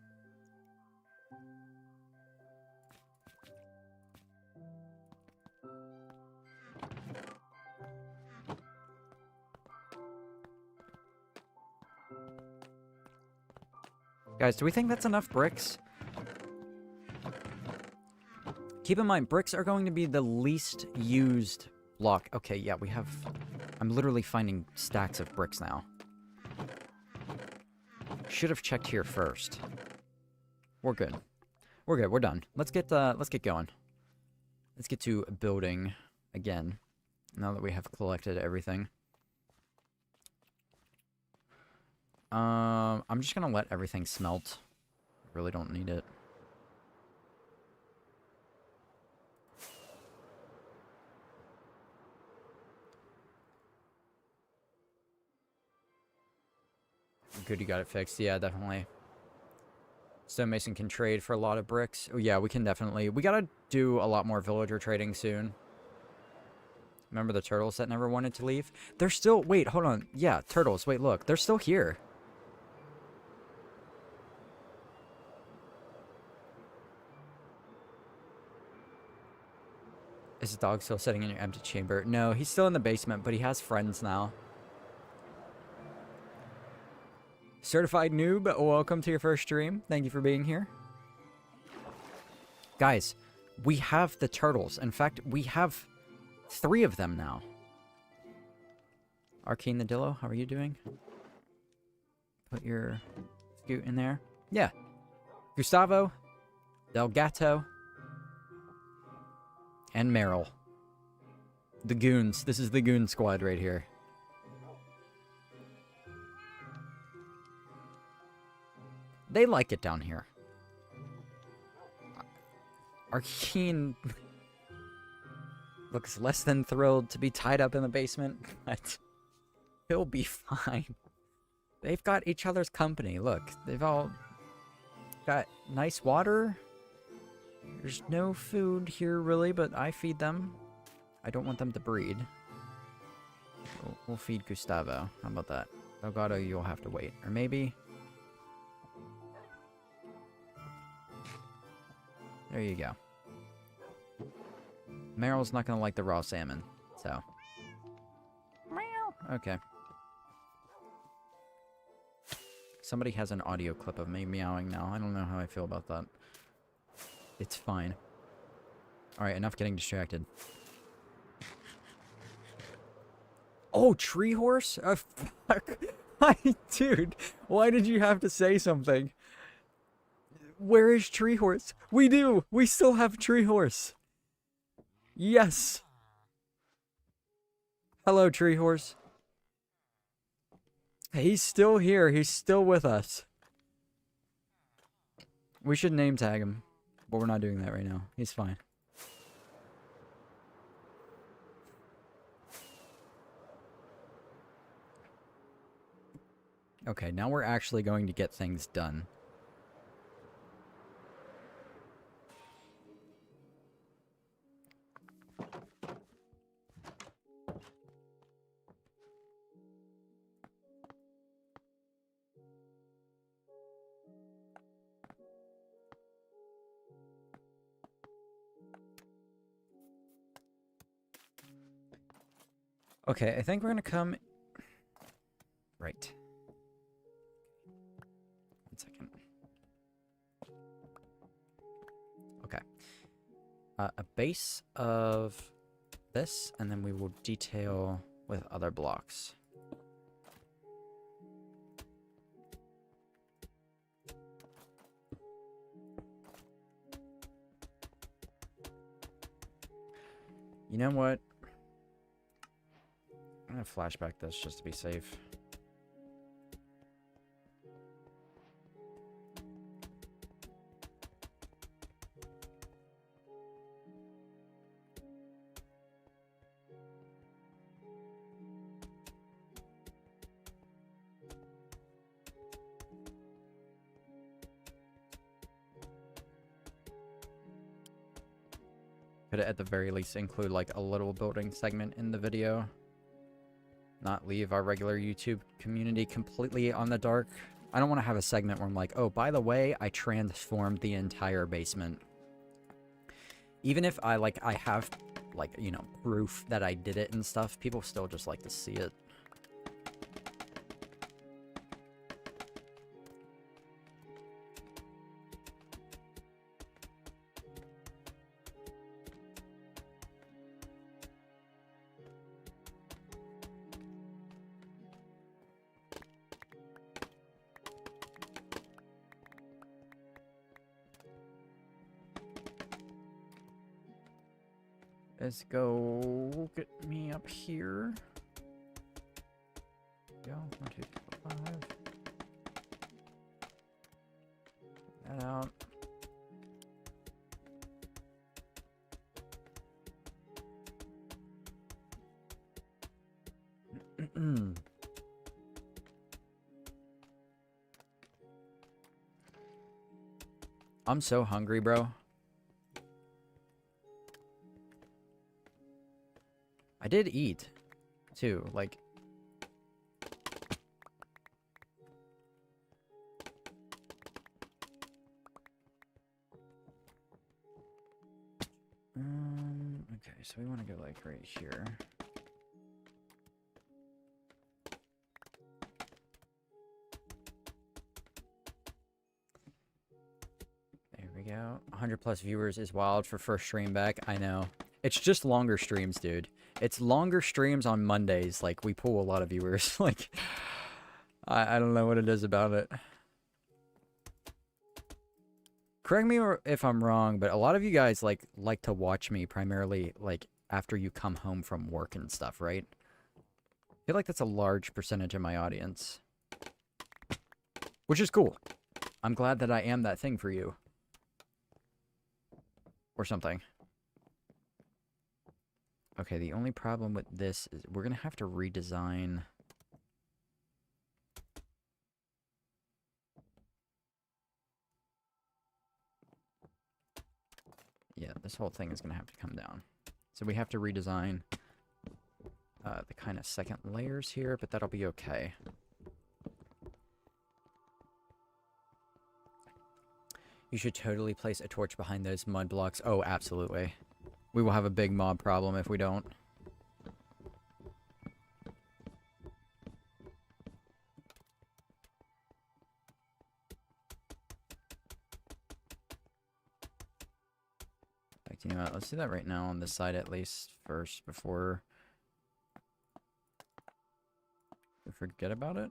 Guys, do we think that's enough bricks? Keep in mind, bricks are going to be the least used block. Okay, yeah, we have... I'm literally finding stacks of bricks now. Should have checked here first. We're good. We're good. We're done. Let's get going. Let's get to building again. Now that we have collected everything. I'm just gonna let everything smelt. I really don't need it. Good, you got it fixed. Yeah, definitely. Stonemason can trade for a lot of bricks. Oh, yeah, we can definitely... We gotta do a lot more villager trading soon. Remember the turtles that never wanted to leave? They're still... Wait, hold on. Yeah, turtles. Wait, look. They're still here. Is the dog still sitting in your empty chamber? No, he's still in the basement, but he has friends now. Certified noob, welcome to your first stream. Thank you for being here. Guys, we have the turtles. In fact, we have 3 of them now. Arcane the Dillo, how are you doing? Put your scoot in there. Yeah. Gustavo, Delgato, and Meryl. The goons. This is the goon squad right here. They like it down here. Arcane looks less than thrilled to be tied up in the basement, but he'll be fine. They've got each other's company. Look, they've all got nice water. There's no food here, really, but I feed them. I don't want them to breed. We'll feed Gustavo. How about that? Delgado, you'll have to wait. Or maybe... There you go. Meryl's not going to like the raw salmon, so Okay. Somebody has an audio clip of me meowing now. I don't know how I feel about that. It's fine. Alright, enough getting distracted. Oh, tree horse? Fuck. Dude, why did you have to say something? Where is tree horse? We do! We still have tree horse! Yes! Hello, tree horse. He's still here. He's still with us. We should name tag him, but we're not doing that right now. He's fine. Okay, now we're actually going to get things done. Okay, I think we're gonna come... Right. 1 second. Okay. A base of this, and then we will detail with other blocks. You know what? I'm gonna flashback this just to be safe. Could at the very least include like a little building segment in the video. Not leave our regular YouTube community completely on the dark. I don't want to have a segment where I'm like, oh, by the way, I transformed the entire basement. Even if I have like, you know, proof that I did it and stuff, people still just like to see it. Let's go get me up here. Go. 1, 2, 3, 4, 5. That out. I'm so hungry, bro. I did eat, too, like... okay, so we want to go, like, right here. There we go. 100+ viewers is wild for first stream back, I know. It's just longer streams, dude. It's longer streams on Mondays. Like, we pull a lot of viewers. Like, I don't know what it is about it. Correct me if I'm wrong, but a lot of you guys, like to watch me primarily, like, after you come home from work and stuff, right? I feel like that's a large percentage of my audience. Which is cool. I'm glad that I am that thing for you. Or something. Okay, the only problem with this is we're going to have to redesign... Yeah, this whole thing is going to have to come down. So we have to redesign the kind of second layers here, but that'll be okay. You should totally place a torch behind those mud blocks. Oh, absolutely. We will have a big mob problem if we don't. fact, you know what? Let's do that right now on this side at least first before we forget about it.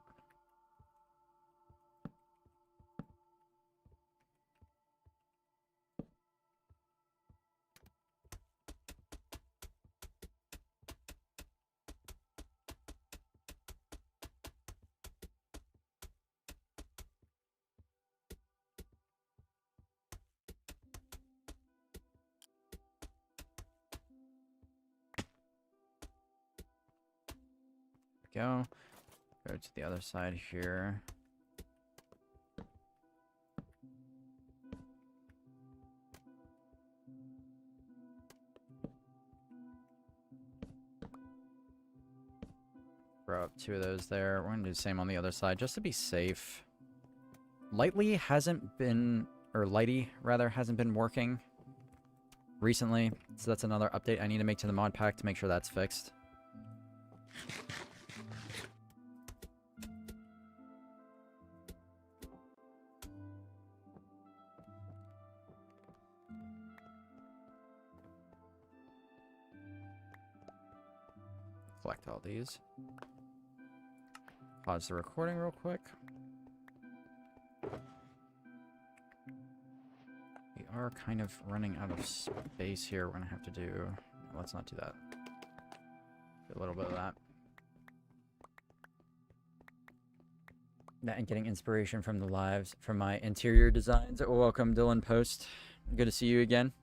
Go to the other side here. Throw up 2 of those there. We're gonna do the same on the other side just to be safe. Lighty hasn't been, or Lighty rather, hasn't been working recently, so that's another update I need to make to the mod pack to make sure that's fixed. Collect all these. Pause the recording real quick. We are kind of running out of space here. We're gonna have to do... Let's not do that. Do a little bit of that. That and getting inspiration from the lives, from my interior designs. Welcome, Dylan Post. Good to see you again.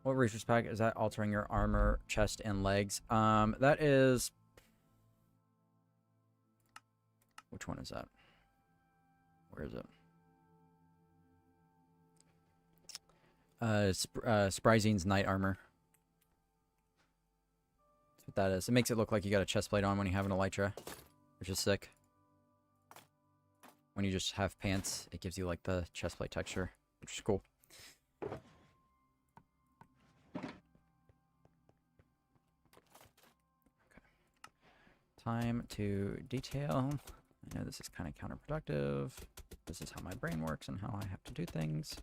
What resource pack is that altering your armor, chest, and legs? That is... Which one is that? Where is it? Spryzine's Knight Armor. That's what that is. It makes it look like you got a chest plate on when you have an Elytra, which is sick. When you just have pants, it gives you like the chest plate texture, which is cool. Time to detail. I know this is kind of counterproductive. This is how my brain works and how I have to do things.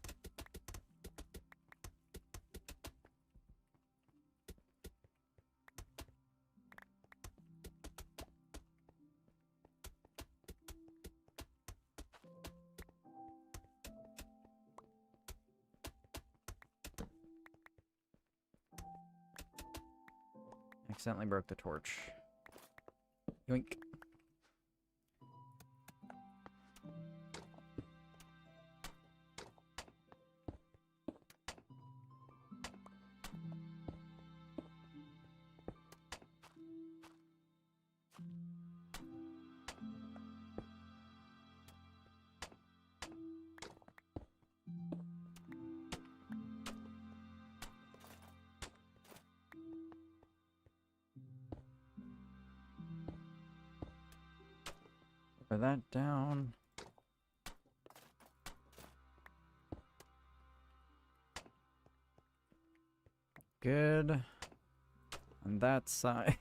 Accidentally broke the torch. Yoink. Put that down. Good. On that side.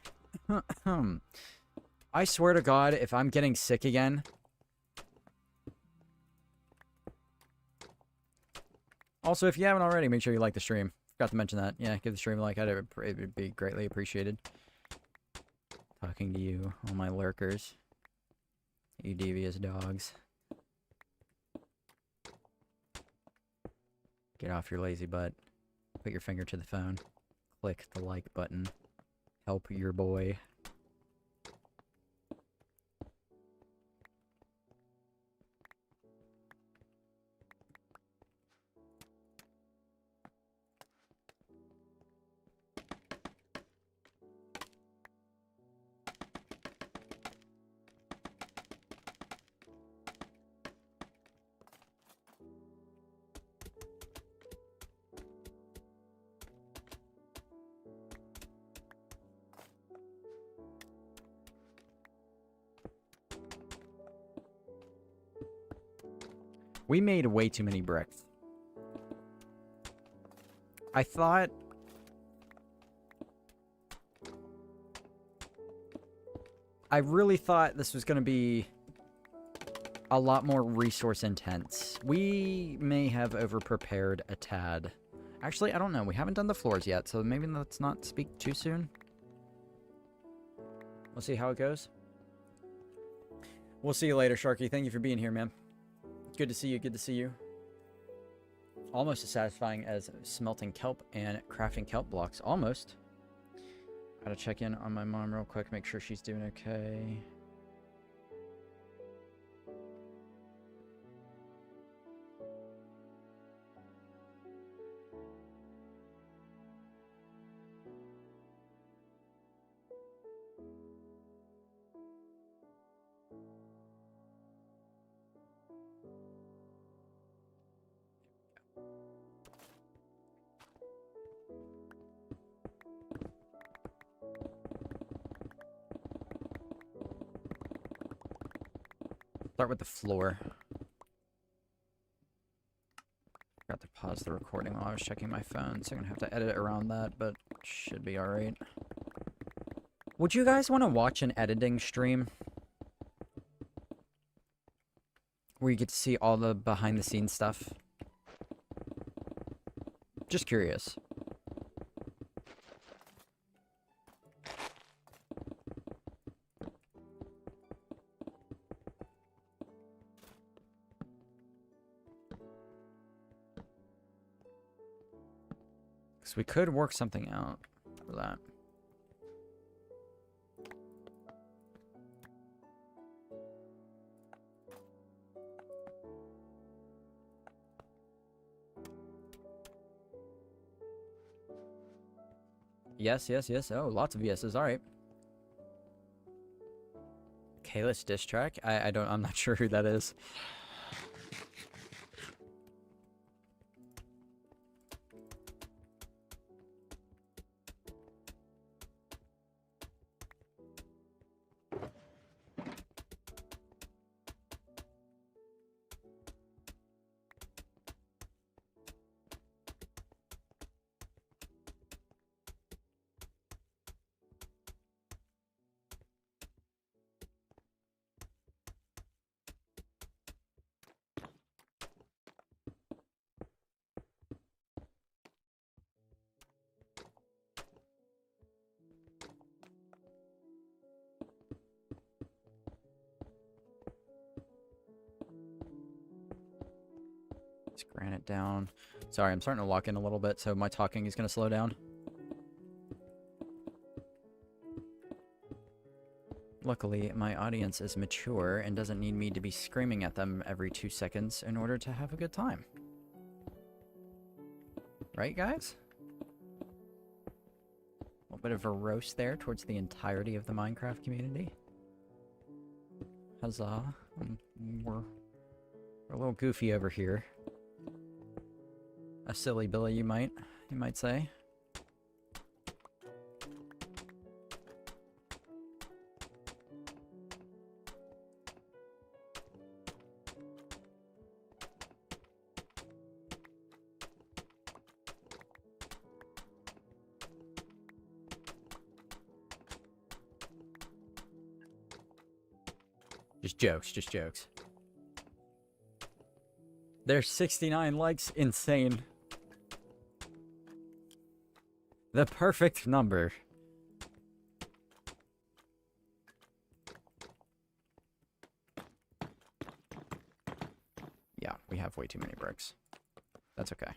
I swear to God, if I'm getting sick again. Also, if you haven't already, make sure you like the stream. Forgot to mention that. Yeah, give the stream a like. It would be greatly appreciated. Talking to you, all my lurkers. You devious dogs. Get off your lazy butt. Put your finger to the phone. Click the like button. Help your boy. We made way too many bricks. I thought... I really thought this was going to be a lot more resource intense. We may have over-prepared a tad. Actually, I don't know. We haven't done the floors yet, so maybe let's not speak too soon. We'll see how it goes. We'll see you later, Sharky. Thank you for being here, man. Good to see you. Good to see you. Almost as satisfying as smelting kelp and crafting kelp blocks. Almost. Gotta check in on my mom real quick, make sure she's doing okay. Start with the floor. Forgot to pause the recording while I was checking my phone, so I'm gonna have to edit around that, but should be alright. Would you guys want to watch an editing stream? Where you get to see all the behind the scenes stuff? Just curious. So we could work something out for that. Yes, yes, yes. Oh, lots of yeses. All right. Kalis diss track? I'm not sure who that is. Granite down. Sorry, I'm starting to lock in a little bit, so my talking is going to slow down. Luckily, my audience is mature and doesn't need me to be screaming at them every 2 seconds in order to have a good time. Right, guys? A little bit of a roast there towards the entirety of the Minecraft community. Huzzah. We're a little goofy over here. A silly Billy, you might say. Just jokes, just jokes. There's 69 likes, insane. The perfect number. Yeah, we have way too many bricks. That's okay.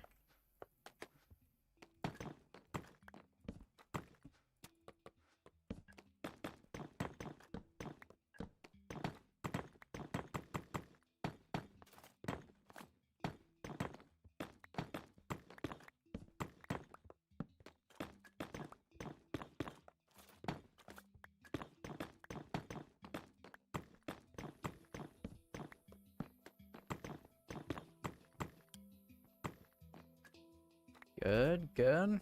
Good, good.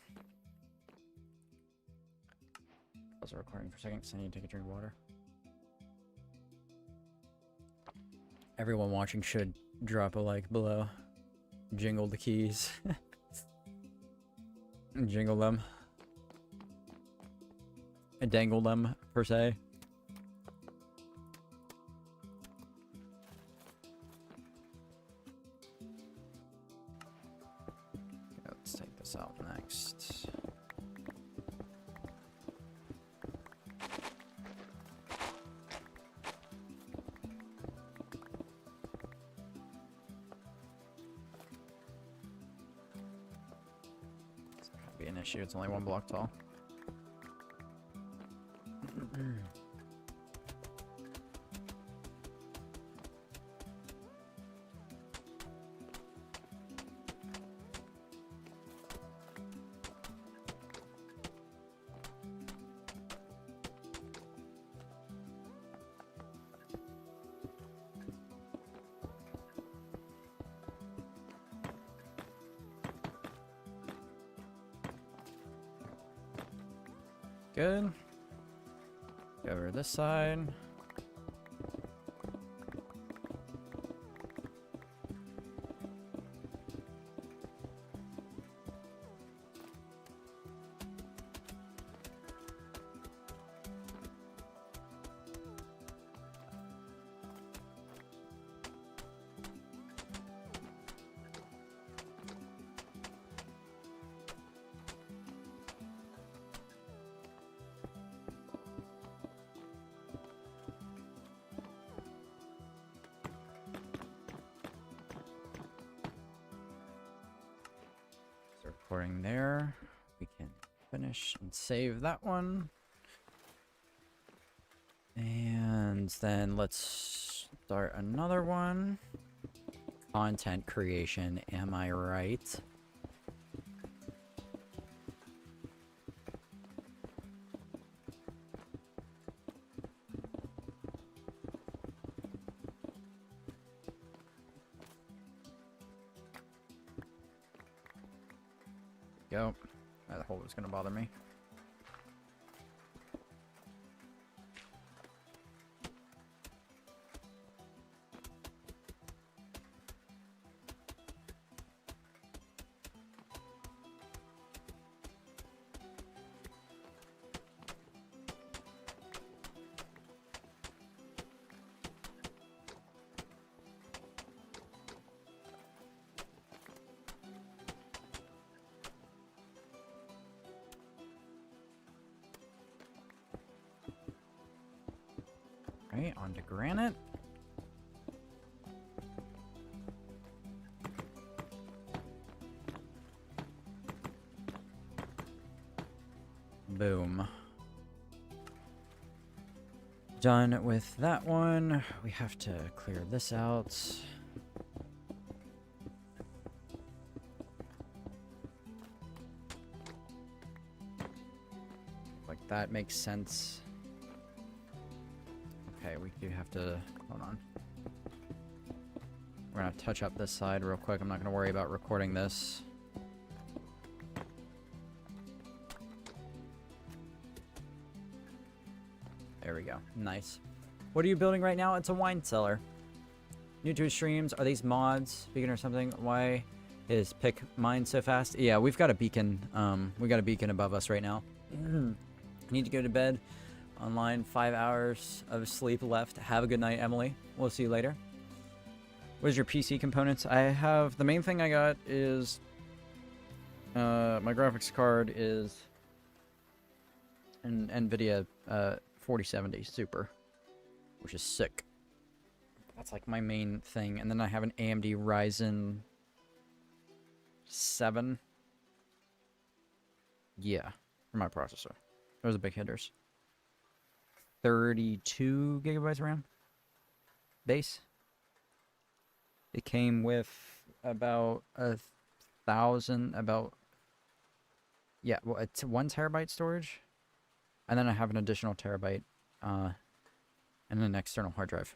Pause the recording for a second because I need to take a drink of water. Everyone watching should drop a like below. Jingle the keys. Jingle them. And dangle them, per se. issue. It's only 1 block tall. Good. Go over this side. Recording there. We can finish and save that one. And then let's start another one. Content creation, am I right? Go. That hole was gonna bother me. Right, onto granite. Boom. Done with that one. We have to clear this out. Like that makes sense. Okay, we do have to, hold on. We're gonna touch up this side real quick. I'm not gonna worry about recording this. There we go, nice. What are you building right now? It's a wine cellar. New to his streams, are these mods, beacon or something? Why is pick mine so fast? Yeah, we've got a beacon, we got a beacon above us right now. Need to go to bed. Online, 5 hours of sleep left. Have a good night, Emily. We'll see you later. What is your PC components? I have, the main thing I got is, my graphics card is an NVIDIA 4070 Super, which is sick. That's like my main thing. And then I have an AMD Ryzen 7. Yeah, for my processor. Those are big hitters. 32 gigabytes RAM base. It came with about 1,000, yeah, well, it's 1 terabyte storage, and then I have an additional terabyte and an external hard drive.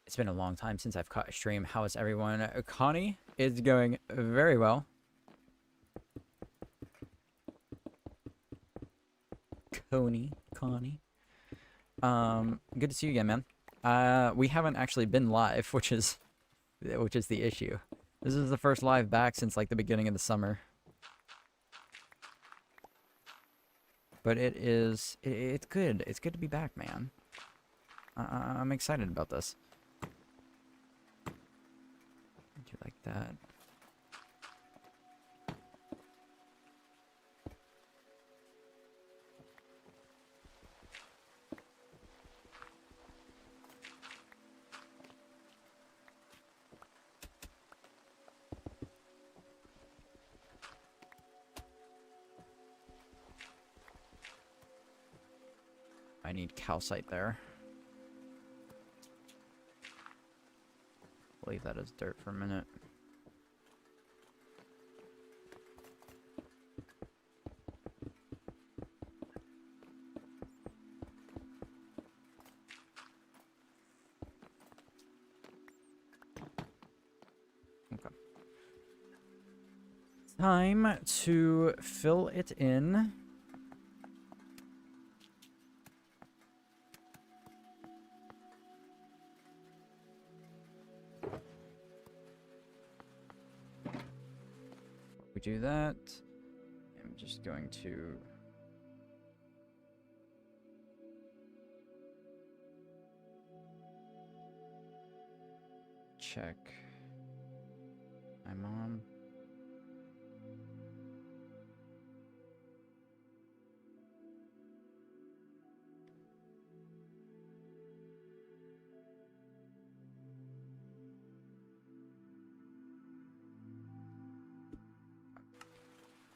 It's been a long time since I've caught a stream. How is everyone? Connie is going very well. Connie. Good to see you again, man. We haven't actually been live, which is the issue. This is the first live back since like the beginning of the summer. But it's good. It's good to be back, man. I'm excited about this. Do you like that? I need calcite there. Leave that as dirt for a minute. Okay. Time to fill it in. We do that. I'm just going to check my mom.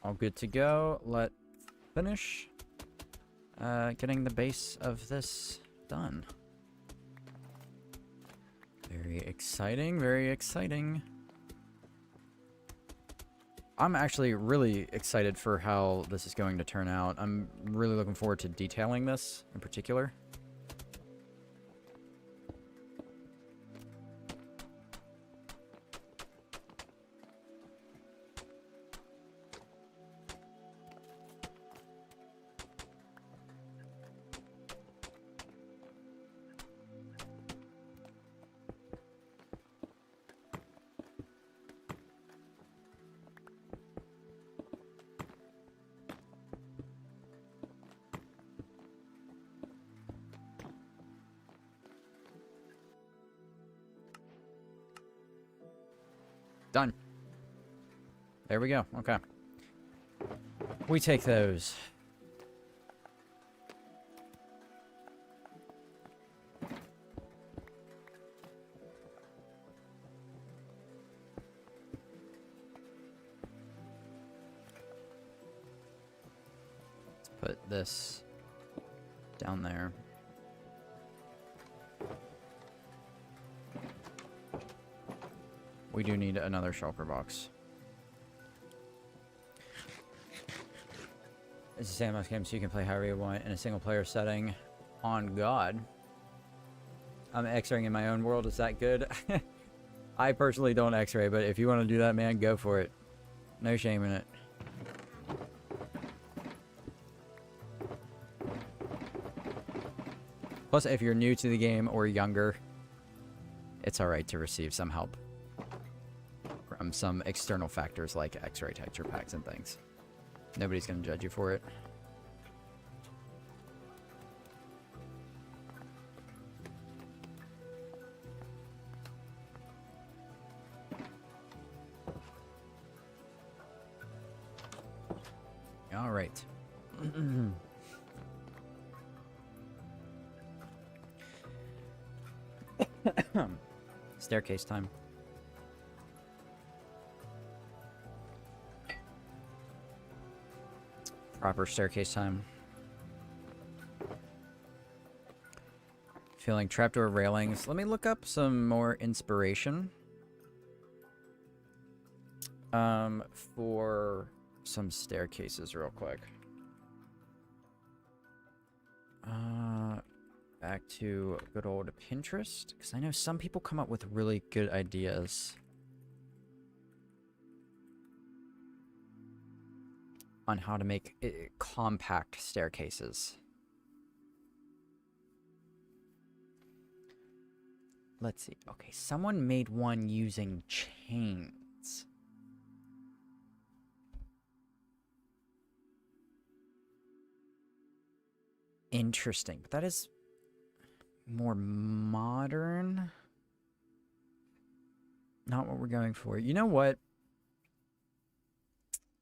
All good to go. Let's finish getting the base of this done. Very exciting, very exciting. I'm actually really excited for how this is going to turn out. I'm really looking forward to detailing this in particular. Done. There we go. Okay. We take those. Let's put this down there. We do need another shulker box. It's a sandbox game, so you can play however you want in a single player setting. On God. I'm X-raying in my own world. Is that good? I personally don't X-ray, but if you want to do that, man, go for it. No shame in it. Plus, if you're new to the game or younger, it's alright to receive some help from some external factors like X-ray texture packs and things. Nobody's going to judge you for it. All right. Staircase time. Proper staircase time. Feeling trapdoor railings. Let me look up some more inspiration. For some staircases real quick. Back to good old Pinterest, because I know some people come up with really good ideas on how to make compact staircases. Let's see. Okay, someone made one using chains. Interesting, but that is more modern. Not what we're going for. You know what?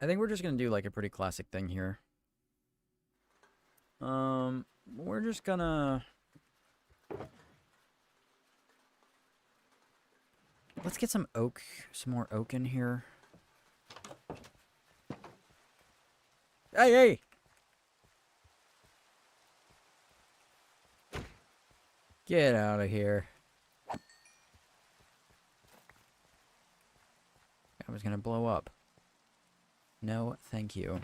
I think we're just gonna do like a pretty classic thing here. We're just gonna... Let's get some oak, some more oak in here. Hey, hey! Get out of here. I was gonna blow up. No, thank you.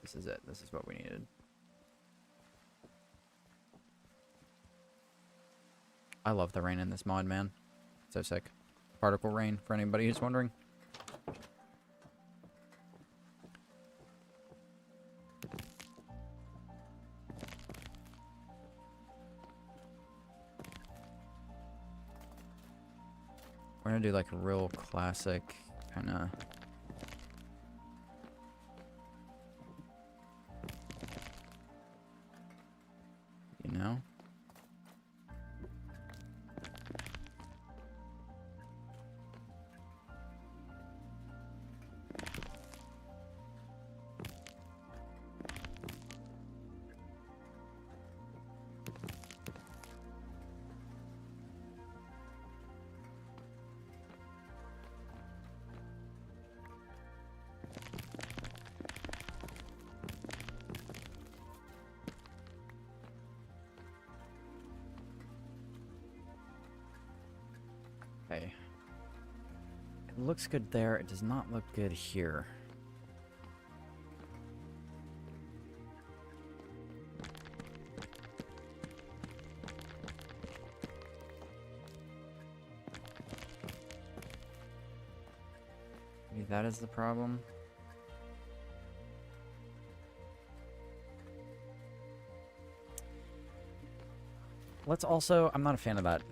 This is it. This is what we needed. I love the rain in this mod, man. So sick. Particle rain, for anybody who's wondering. We're gonna do like a real classic kind of. You know? Okay. It looks good there. It does not look good here. Maybe that is the problem. Let's also... I'm not a fan of that.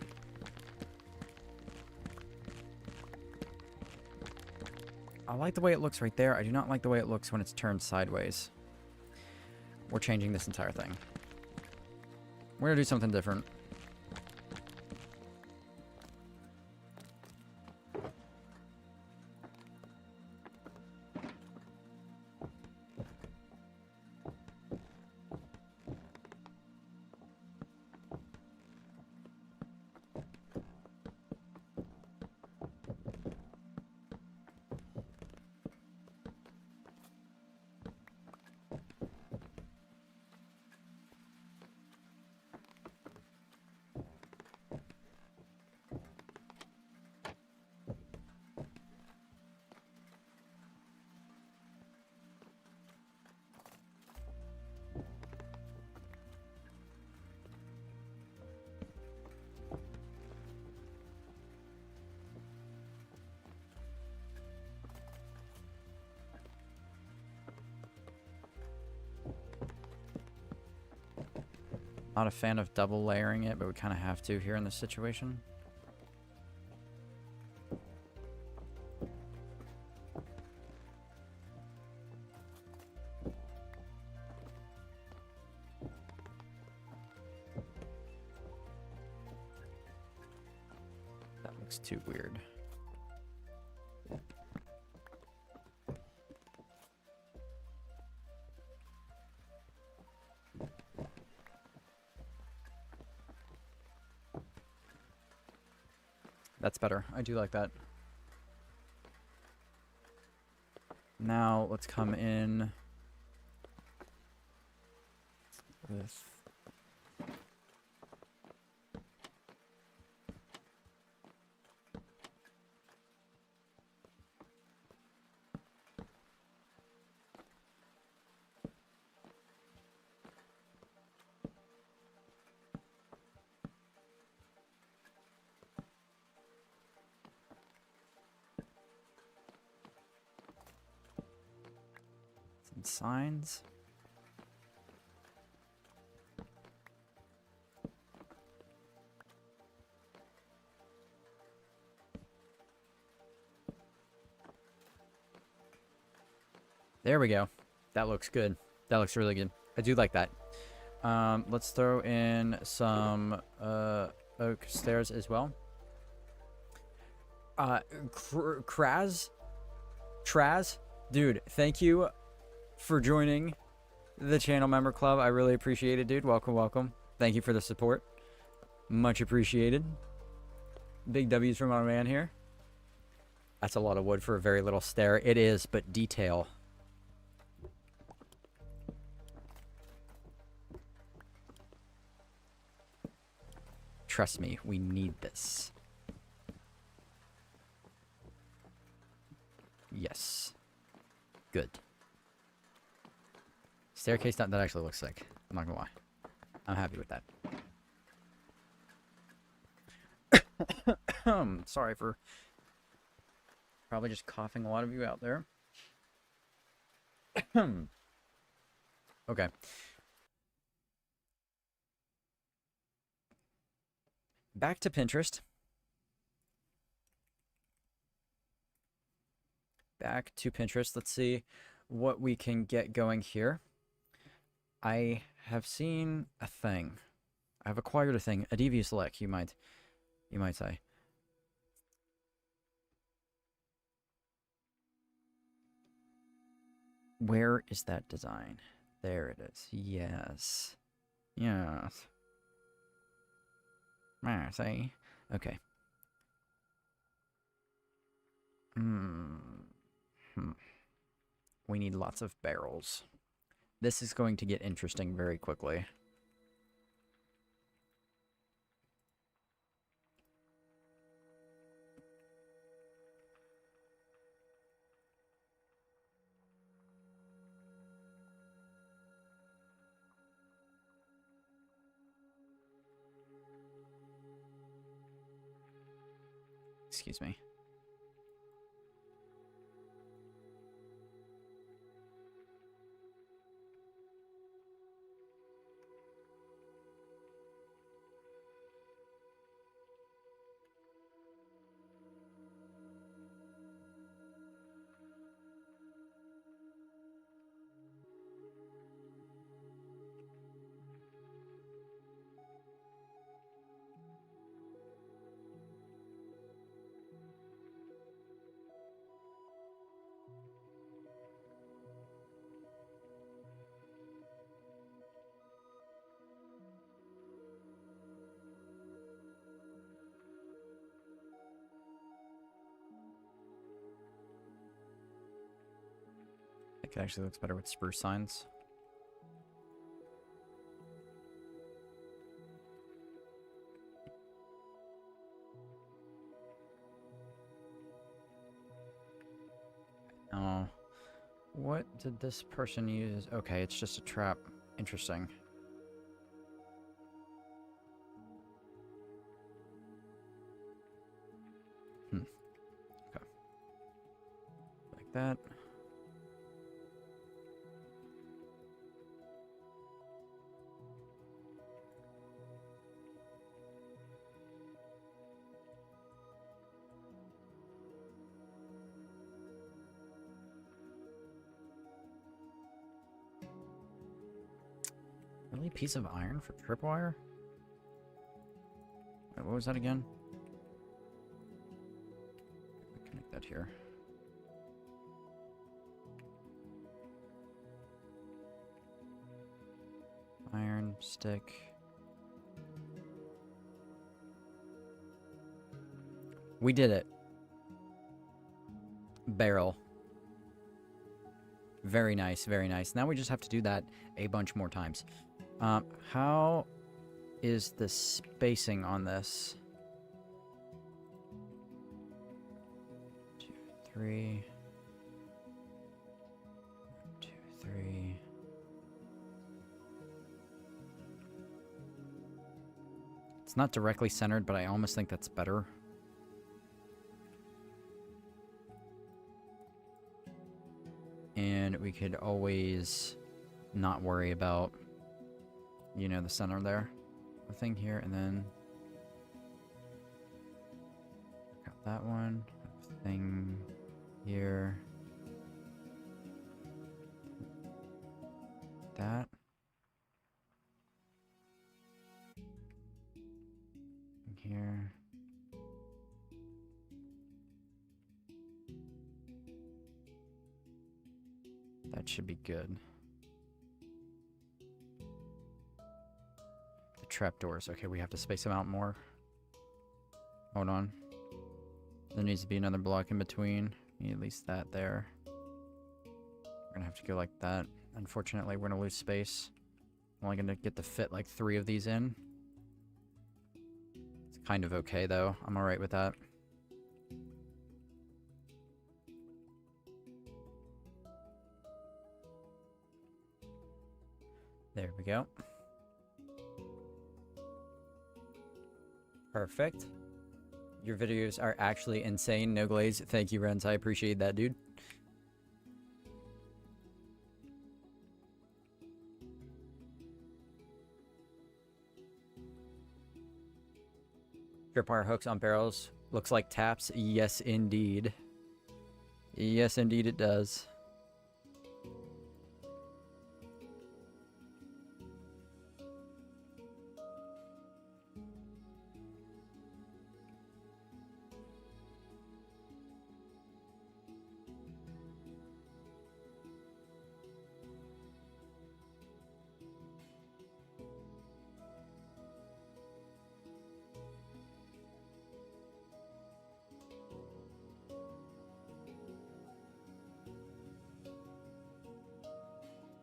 I like the way it looks right there. I do not like the way it looks when it's turned sideways. We're changing this entire thing. We're gonna do something different. Not a fan of double layering it, but we kind of have to here in this situation. That looks too weird. That's better. I do like that. Now let's come in with signs. There we go. That looks good. That looks really good. I do like that. Let's throw in some oak stairs as well. Traz, dude, thank you for joining the channel member club. I really appreciate it, dude. Welcome, welcome. Thank you for the support. Much appreciated. Big W's from our man here. That's a lot of wood for a very little stair. It is, but detail. Trust me, we need this. Yes. Good. Staircase, that actually looks sick. I'm not gonna lie. I'm happy with that. Sorry for probably just coughing a lot of you out there. Okay. Back to Pinterest. Back to Pinterest. Let's see what we can get going here. I have seen a thing. I've acquired a thing. A devious lick, you might say. Where is that design? There it is. Yes. Yes. See? Okay. We need lots of barrels. This is going to get interesting very quickly. Excuse me. I think it actually looks better with spruce signs. Oh. What did this person use? Okay, it's just a trap. Interesting. Okay. Like that. Really? Piece of iron for tripwire? Wait, what was that again? Connect that here. Iron stick. We did it. Barrel. Very nice, very nice. Now we just have to do that a bunch more times. How is the spacing on this? 2, 3. 2, 3. It's not directly centered, but I almost think that's better. And we could always not worry about, you know, the center there. A thing here, and then got that one. Thing here. That. Here. That should be good. The trapdoors. Okay, we have to space them out more. Hold on. There needs to be another block in between. Need at least that there. We're gonna have to go like that. Unfortunately, we're gonna lose space. I'm only gonna get to fit like 3 of these in. kind of okay, though. I'm alright with that. There we go. Perfect. Your videos are actually insane. No glaze. Thank you, Renz. I appreciate that, dude. Tripwire hooks on barrels. Looks like taps. Yes, indeed. Yes, indeed it does.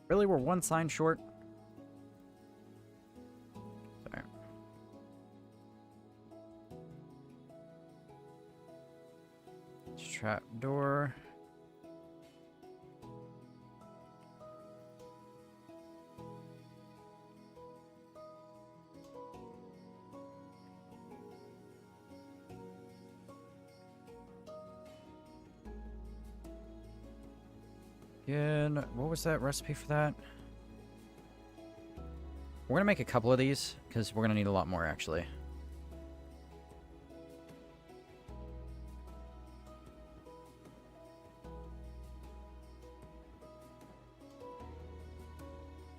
Really, we're one sign short? Sorry. Trap door. Again, what was that recipe for that? We're gonna make a couple of these because we're gonna need a lot more actually.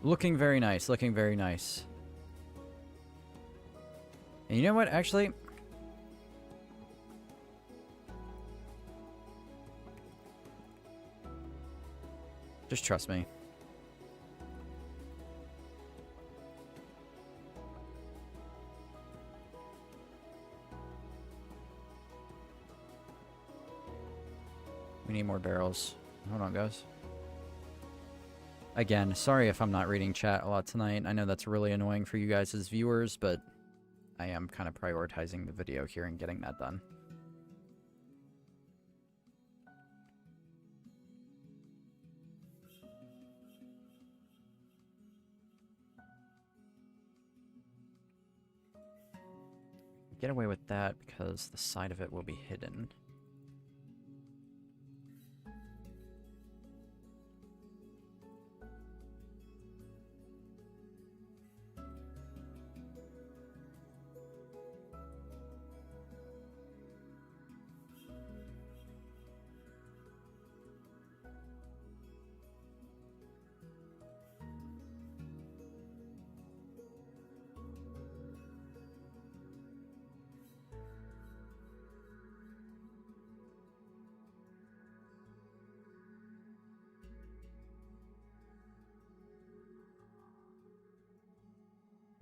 Looking very nice, looking very nice. And you know what, actually? Just trust me. We need more barrels. Hold on, guys. Again, sorry if I'm not reading chat a lot tonight. I know that's really annoying for you guys as viewers, but I am kind of prioritizing the video here and getting that done. Get away with that because the side of it will be hidden.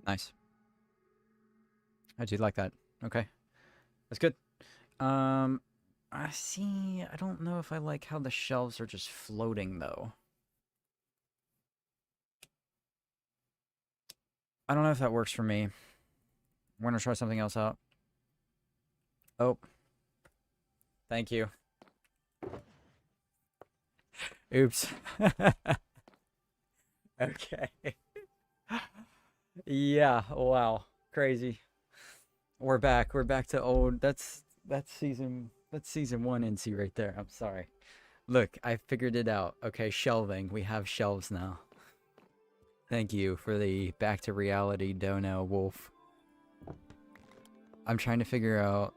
Nice. I do like that. Okay. That's good. I see. I don't know if I like how the shelves are just floating, though. I don't know if that works for me. We're gonna try something else out. Oh. Thank you. Oops. Okay. Yeah, wow. Crazy. We're back. We're back to old. That's season 1 NC right there. I'm sorry. Look, I figured it out. Okay, shelving. We have shelves now. Thank you for the back to reality dono, Wolf. I'm trying to figure out.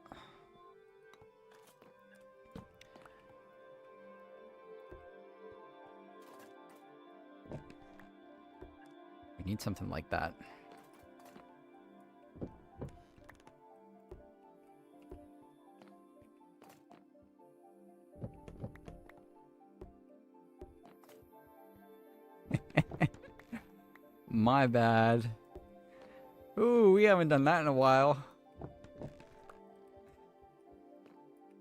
We need something like that. My bad. Ooh, we haven't done that in a while.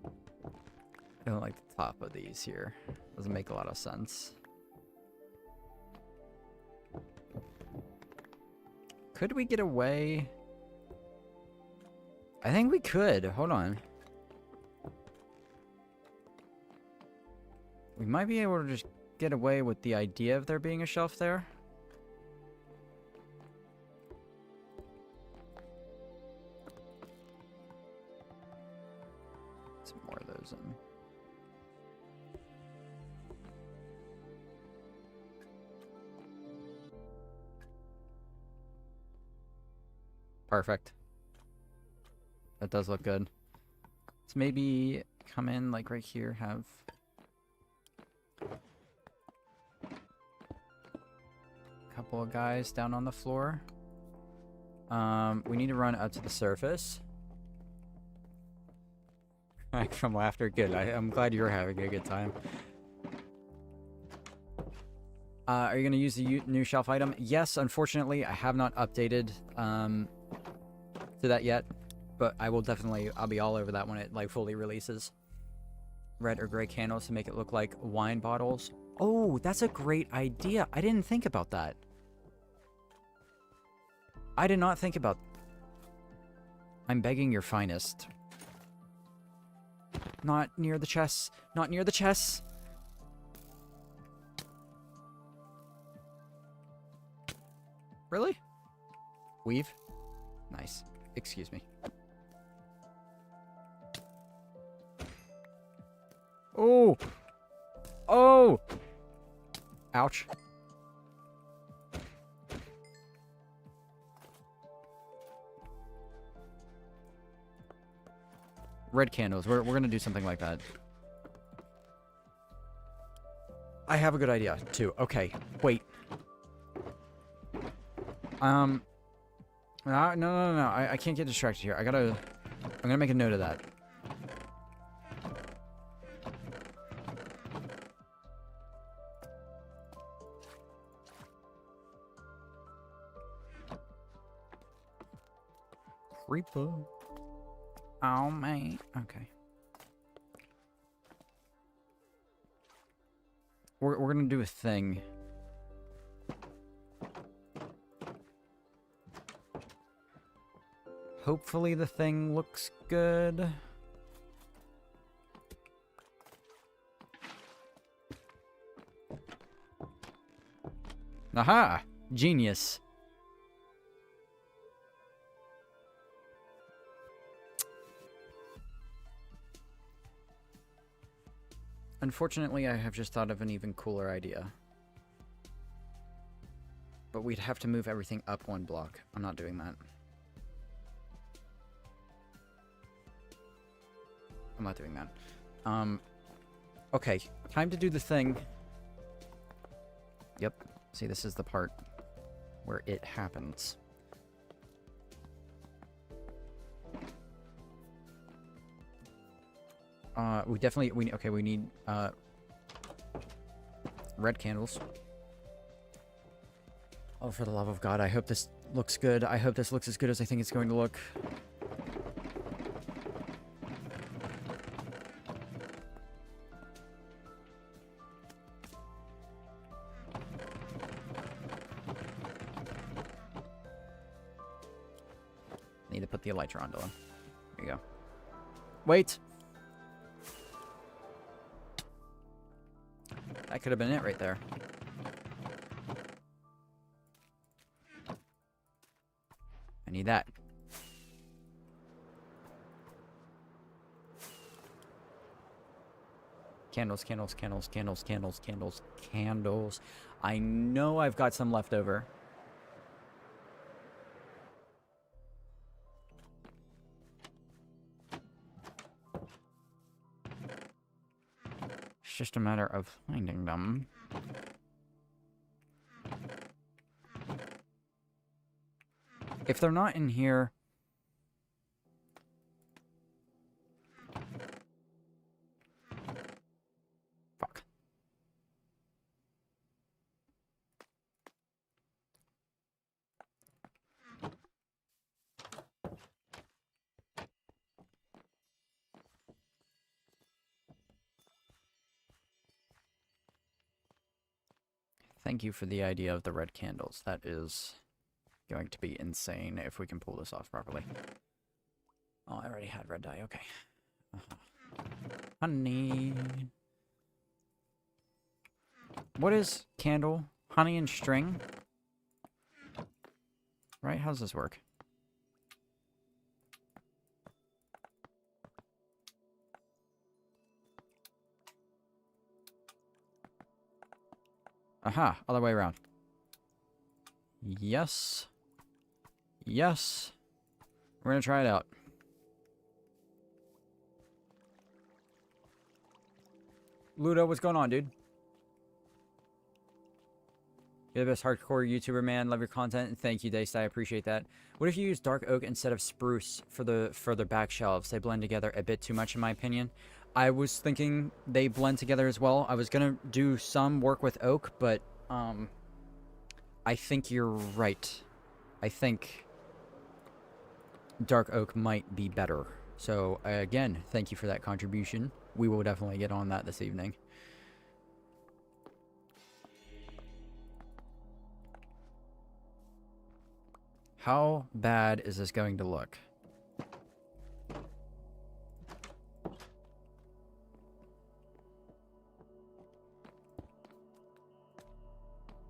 I don't like the top of these here. Doesn't make a lot of sense. Could we get away? I think we could. Hold on. We might be able to just get away with the idea of there being a shelf there. Some more of those in. Perfect. That does look good. Let's maybe come in like right here, have a couple of guys down on the floor. We need to run up to the surface. Like from laughter, good. I'm glad you're having a good time. Are you going to use the new shelf item? Yes, unfortunately, I have not updated to that yet, but I will definitely, I'll be all over that when it like fully releases. Red or gray candles to make it look like wine bottles. Oh, that's a great idea. I didn't think about that. I did not think about... I'm begging your finest. Not near the chests. Not near the chests. Really? Weave? Nice. Excuse me. Oh! Oh! Ouch. Red candles. We're gonna do something like that. I have a good idea, too. Okay, wait. No. I can't get distracted here. I'm gonna make a note of that. Creeper. Oh, mate. Okay. We're gonna do a thing. Hopefully the thing looks good. Aha! Genius. Unfortunately, I have just thought of an even cooler idea. But we'd have to move everything up one block. I'm not doing that. I'm not doing that. Okay, time to do the thing. Yep. See, this is the part where it happens. We need red candles. Oh, for the love of God, I hope this looks good. I hope this looks as good as I think it's going to look. Need to put the elytra onto them. There you go. Wait! That could have been it right there. I need that. Candles, candles, candles, candles, candles, candles, candles. I know I've got some left over. It's just a matter of finding them. If they're not in here... Fuck. Thank you for the idea of the red candles. That is going to be insane if we can pull this off properly. Oh, I already had red dye. Okay. Honey. What is candle? Honey and string? Right? How does this work? Aha, other way around. Yes. Yes. We're gonna try it out. Ludo, what's going on, dude? You're the best hardcore YouTuber, man. Love your content, and thank you, Dace. I appreciate that. What if you use dark oak instead of spruce for the back shelves? They blend together a bit too much, in my opinion. I was thinking they blend together as well. I was gonna do some work with oak, but I think you're right. I think dark oak might be better. So again, thank you for that contribution. We will definitely get on that this evening. How bad is this going to look?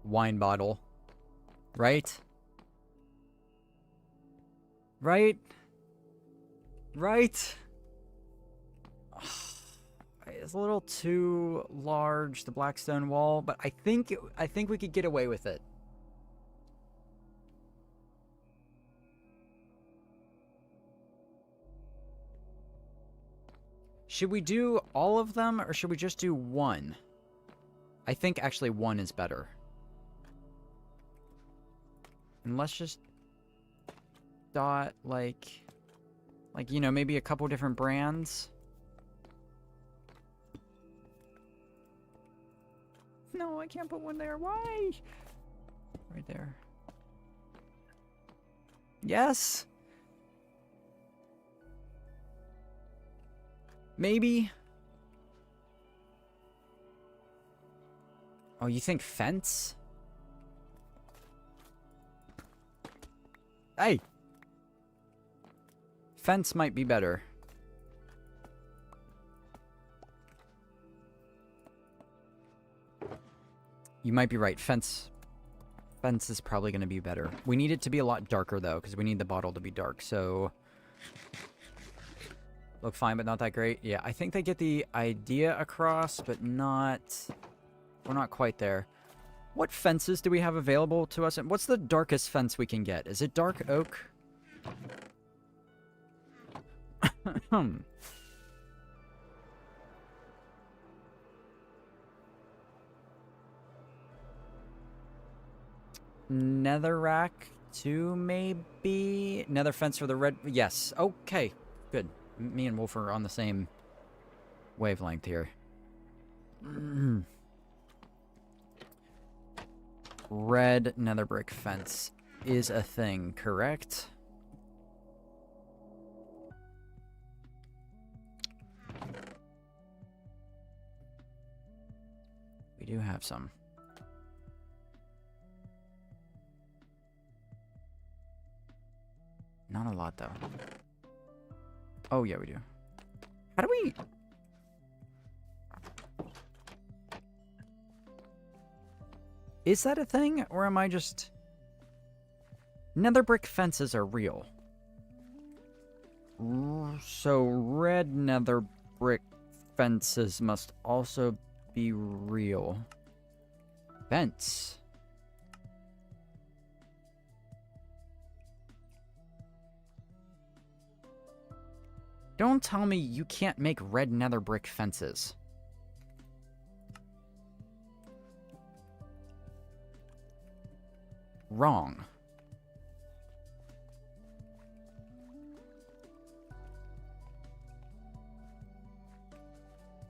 Wine bottle. Right? Right? Right? It's a little too large, the black stone wall, but I think we could get away with it. Should we do all of them, or should we just do one? I think actually one is better. And let's just dot, like, you know, maybe a couple different brands. No, I can't put one there. Why? Right there. Yes. Maybe. Oh, you think fence? Hey! Fence might be better. You might be right. Fence is probably going to be better. We need it to be a lot darker, though, because we need the bottle to be dark, so... Look fine, but not that great. Yeah, I think they get the idea across, but not... We're not quite there. What fences do we have available to us? And what's the darkest fence we can get? Is it dark oak? Netherrack 2, maybe? Nether fence for the red... Yes. Okay. Good. Me and Wolf are on the same wavelength here. Red nether brick fence is a thing, correct? We do have some. Not a lot, though. Oh, yeah, we do. How do we... Is that a thing, or am I just... Nether brick fences are real. So red nether brick fences must also be real. Fence. Don't tell me you can't make red nether brick fences. Wrong.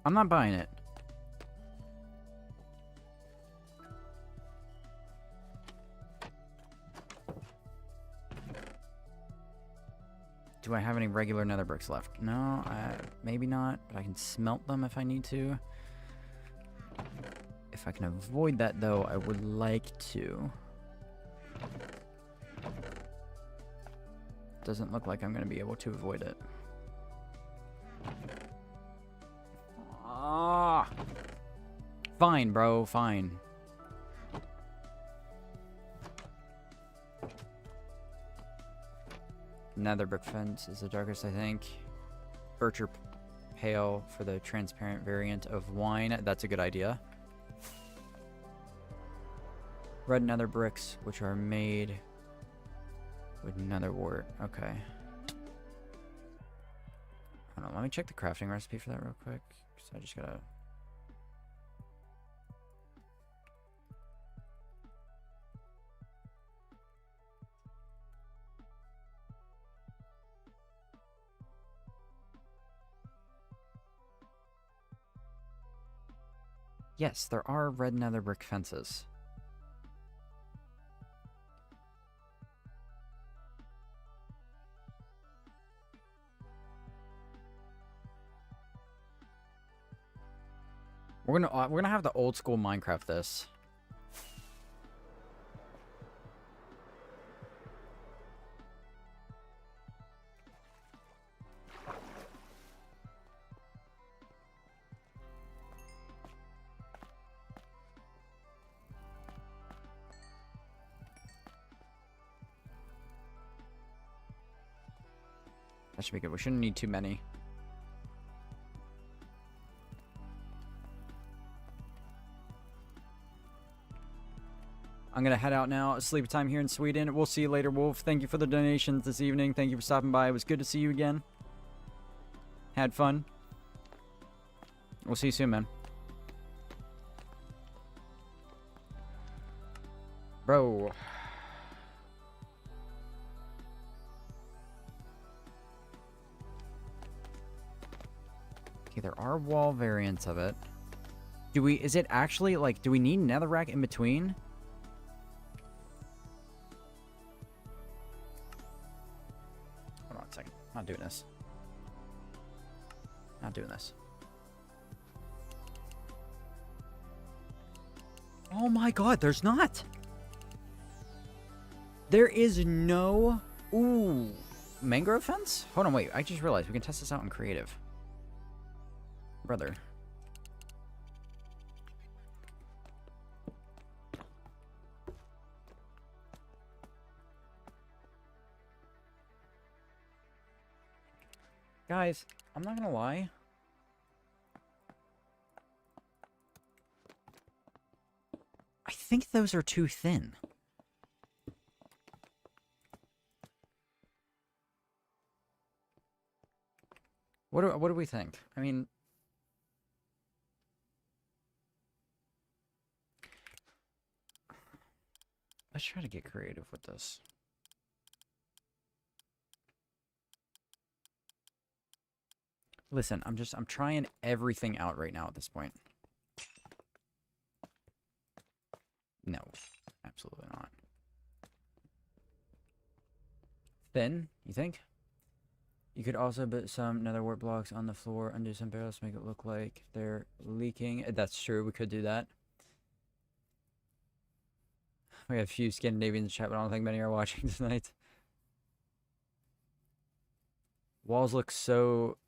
I'm not buying it. Do I have any regular nether bricks left? No, maybe not, but I can smelt them if I need to. If I can avoid that, though, I would like to. Doesn't look like I'm going to be able to avoid it. Fine, bro, fine. Nether brick fence is the darkest, I think. Birch or pale for the transparent variant of wine. That's a good idea. Red nether bricks, which are made with nether wart. Okay. Hold on, let me check the crafting recipe for that real quick. So I just gotta... Yes, there are red nether brick fences. We're gonna have the old school Minecraft this. That should be good. We shouldn't need too many. I'm going to head out now. Sleep time here in Sweden. We'll see you later, Wolf. Thank you for the donations this evening. Thank you for stopping by. It was good to see you again. Had fun. We'll see you soon, man. Bro. Okay, there are wall variants of it. Is it actually, like, do we need netherrack in between? Hold on a second. Not doing this. Not doing this. Oh my god, there's not! There is no... Ooh. Mangrove fence? Hold on, wait. I just realized we can test this out in creative. Brother. Guys, I'm not gonna lie. I think those are too thin. What do we think? I mean, let's try to get creative with this. Listen, I'm trying everything out right now at this point. No, absolutely not. Thin, you think? You could also put some nether wart blocks on the floor, undo some barrels to make it look like they're leaking. That's true, we could do that. We have a few Scandinavians in the chat, but I don't think many are watching tonight. Walls look so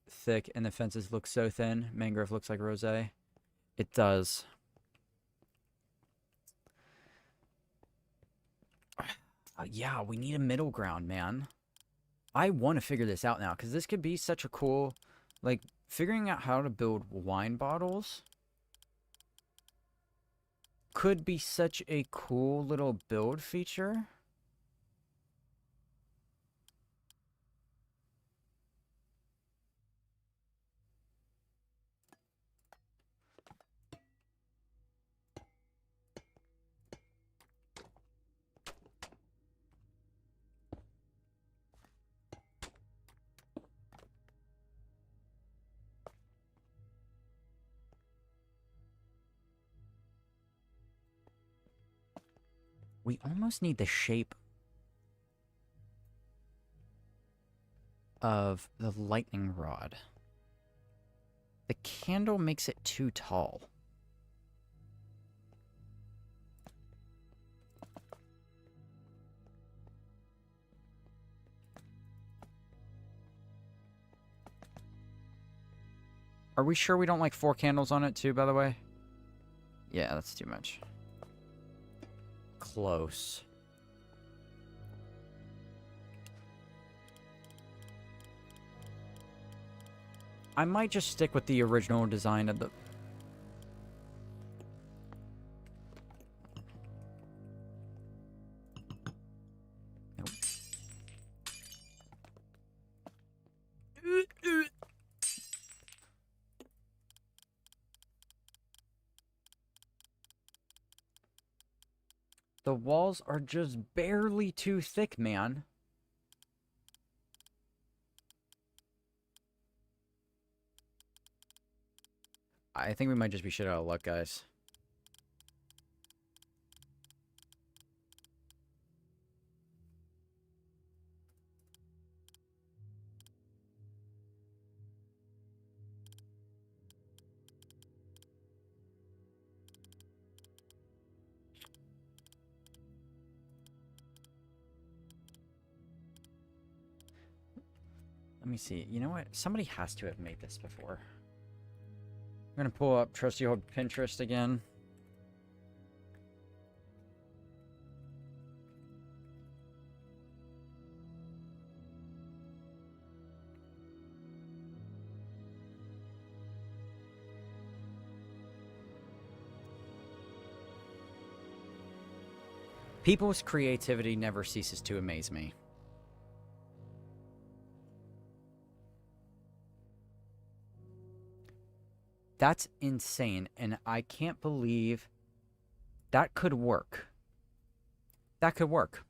thick and the fences look so thin. Mangrove looks like rosé. It does. Yeah, we need a middle ground, man. I want to figure this out now, because this could be such a cool... Like, figuring out how to build wine bottles could be such a cool little build feature. We almost need the shape of the lightning rod. The candle makes it too tall. Are we sure we don't like 4 candles on it too, by the way? Yeah, that's too much. Close. I might just stick with the original design of the... Nope. The walls are just barely too thick, man. I think we might just be shit out of luck, guys. Let me see. You know what? Somebody has to have made this before. I'm gonna pull up trusty old Pinterest again. People's creativity never ceases to amaze me. That's insane, and I can't believe that could work. That could work.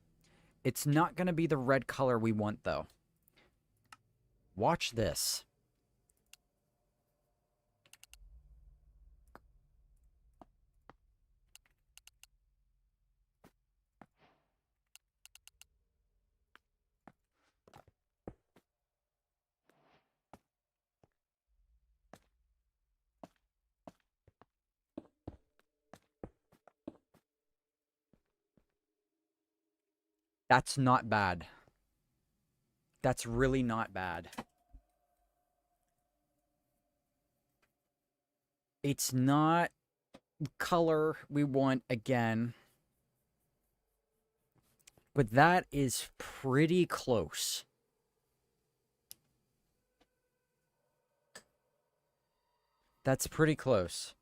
It's not going to be the red color we want, though. Watch this. That's not bad. That's really not bad. It's not color we want again. But that is pretty close. That's pretty close.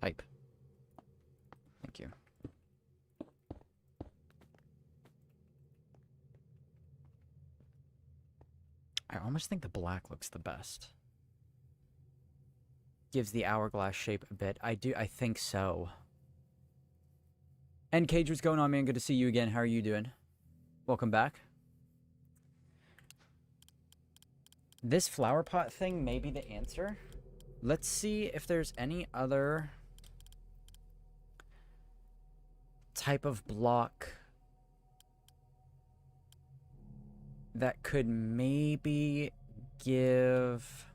Type. Thank you. I almost think the black looks the best. Gives the hourglass shape a bit. I think so. And Cage, what's going on, man? Good to see you again. How are you doing? Welcome back. This flower pot thing may be the answer. Let's see if there's any other type of block that could maybe give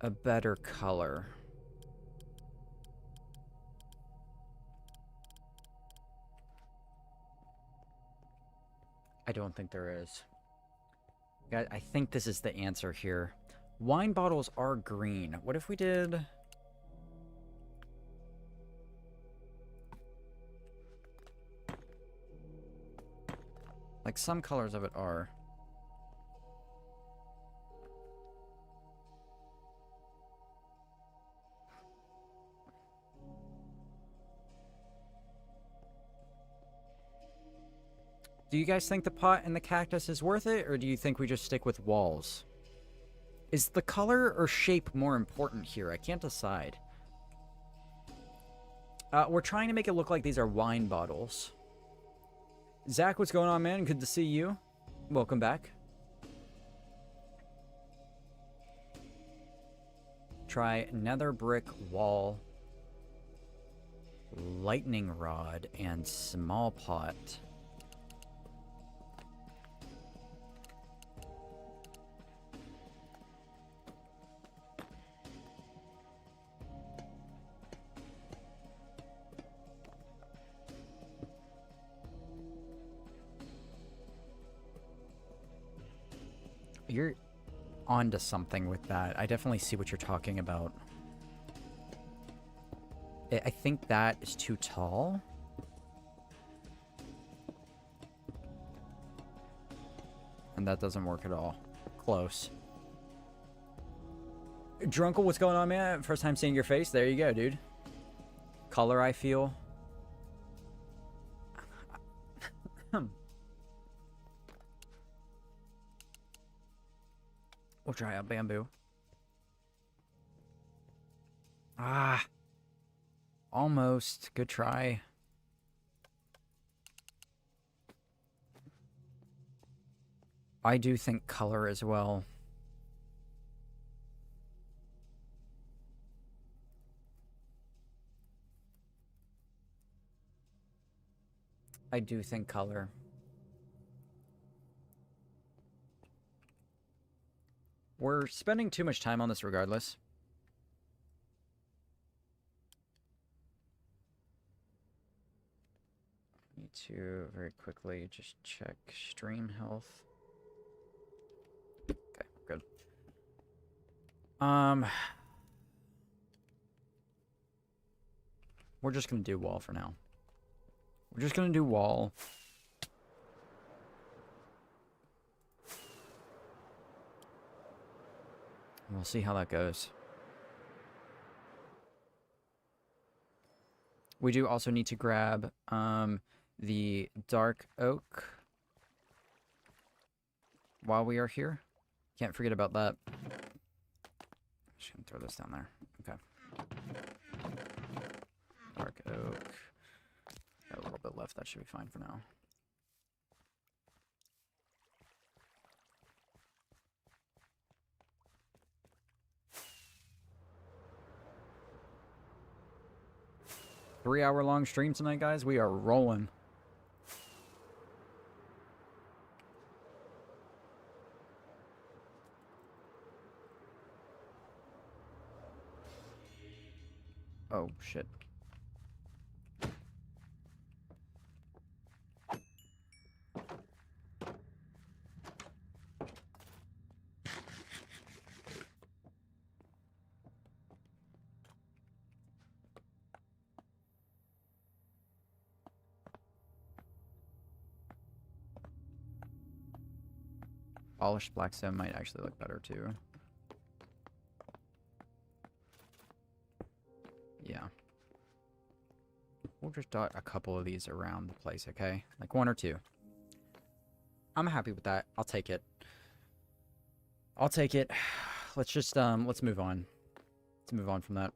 a better color. I don't think there is. Guys, I think this is the answer here. Wine bottles are green. What if we did... like, some colors of it are. Do you guys think the pot and the cactus is worth it, or do you think we just stick with walls? Is the color or shape more important here? I can't decide. We're trying to make it look like these are wine bottles. Zach, what's going on, man? Good to see you. Welcome back. Try nether brick wall lightning rod and small pot. You're onto something with that. I definitely see what you're talking about. I think that is too tall. And that doesn't work at all. Close. Drunkle, what's going on, man? First time seeing your face. There you go, dude. Color, I feel. We'll try out bamboo. Ah. Almost. Good try. I do think color as well. I do think color. We're spending too much time on this regardless. Need to very quickly just check stream health. Okay, good. We're just gonna do wall for now. We're just gonna do wall. We'll see how that goes. We do also need to grab the dark oak while we are here. Can't forget about that. Just gonna throw this down there. Okay. Dark oak. Got a little bit left. That should be fine for now. Three-hour-long stream tonight, guys. We are rolling. Oh, shit. Polished blackstone might actually look better too. Yeah. We'll just dot a couple of these around the place, okay? Like one or two. I'm happy with that. I'll take it. I'll take it. Let's just let's move on. Let's move on from that.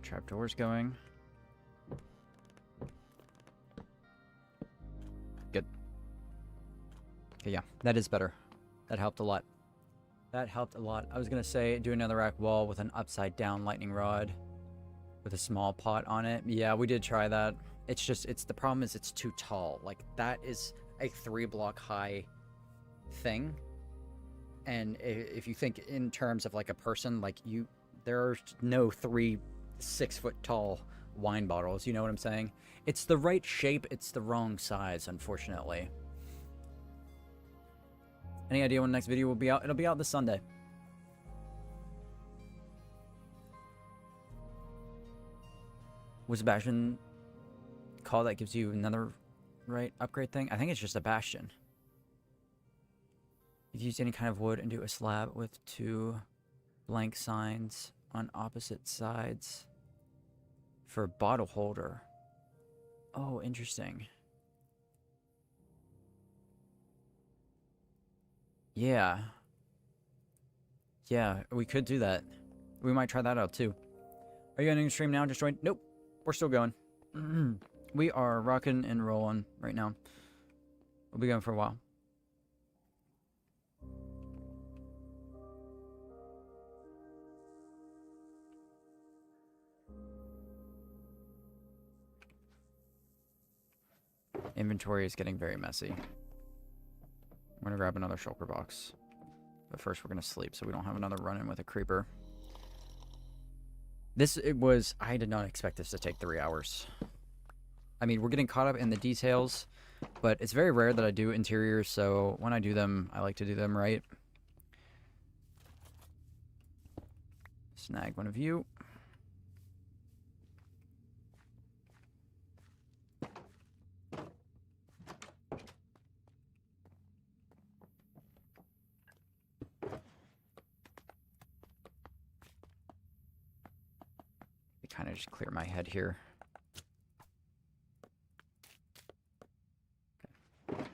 Trapdoors going. Good. Okay, yeah, that is better. That helped a lot. That helped a lot. I was gonna say do another rack wall with an upside down lightning rod with a small pot on it. Yeah, we did try that. It's just, the problem is it's too tall. Like, that is a 3-block high thing. And if you think in terms of like a person, like there's no 3 6-foot tall wine bottles. You know what I'm saying? It's the right shape. It's the wrong size, unfortunately. Any idea when the next video will be out? It'll be out this Sunday. Was Bastion call that gives you another right upgrade thing? I think it's just a bastion. If you use any kind of wood and do a slab with 2 blank signs on opposite sides for a bottle holder. Oh, interesting. Yeah. Yeah, we could do that. We might try that out too. Are you ending the stream now? Just join? Nope. We're still going. We are rocking and rolling right now. We'll be going for a while. Inventory is getting very messy. I'm gonna grab another shulker box. But first we're gonna sleep so we don't have another run-in with a creeper. I did not expect this to take 3 hours. I mean, we're getting caught up in the details, but it's very rare that I do interiors, so when I do them, I like to do them right. Snag one of you. Kind of just clear my head here. Okay.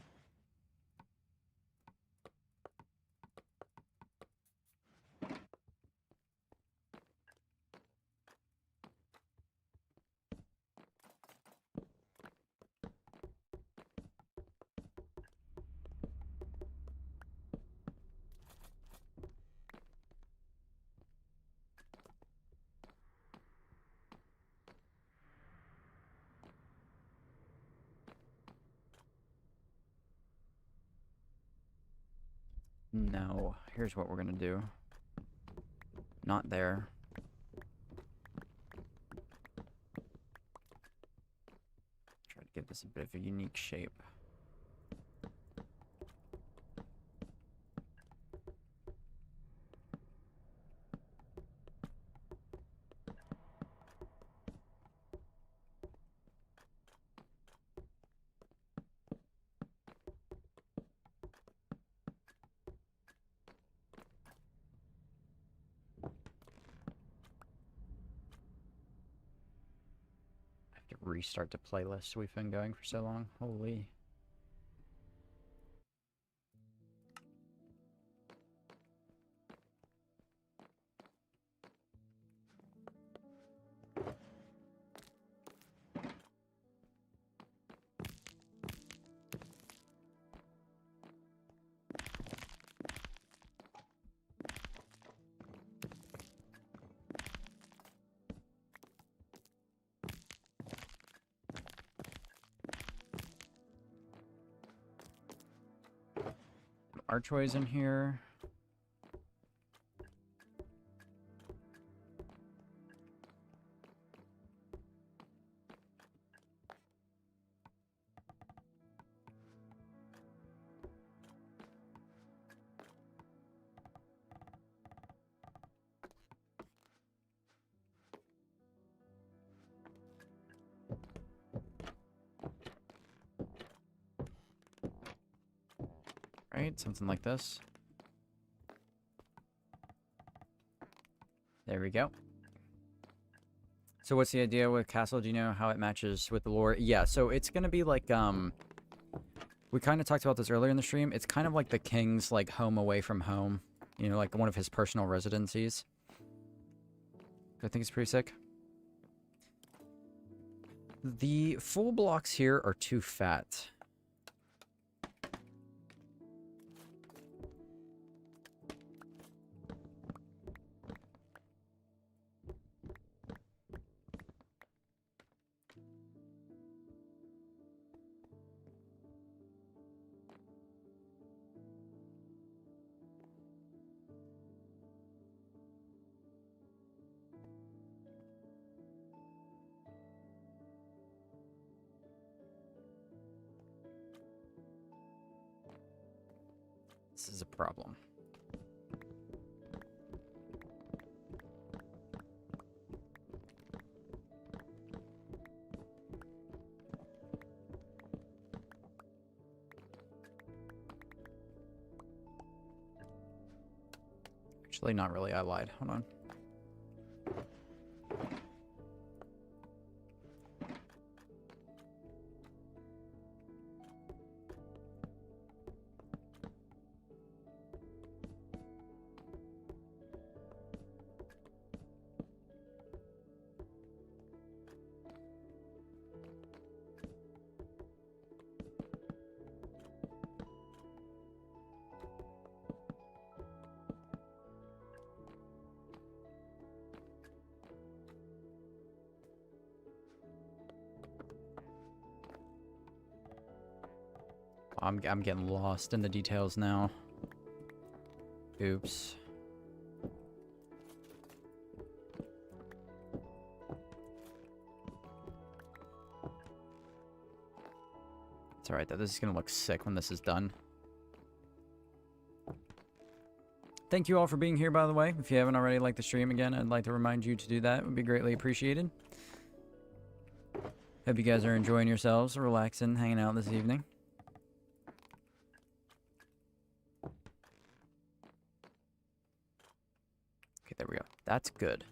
No, here's what we're gonna do. Not there. Try to give this a bit of a unique shape. Restart the playlist we've been going for so long. Holy. Archways in here. Right, something like this. There we go. So what's the idea with Castle? Do you know how it matches with the lore? Yeah, so it's gonna be like, we kind of talked about this earlier in the stream. It's kind of like the king's, like, home away from home. You know, like one of his personal residencies. I think it's pretty sick. The full blocks here are too fat. This is a problem. Actually, not really. I lied. Hold on. I'm getting lost in the details now. Oops. It's alright though, this is gonna look sick when this is done. Thank you all for being here, by the way. If you haven't already liked the stream again, I'd like to remind you to do that. It would be greatly appreciated. Hope you guys are enjoying yourselves, relaxing, hanging out this evening. Okay, there we go. That's good.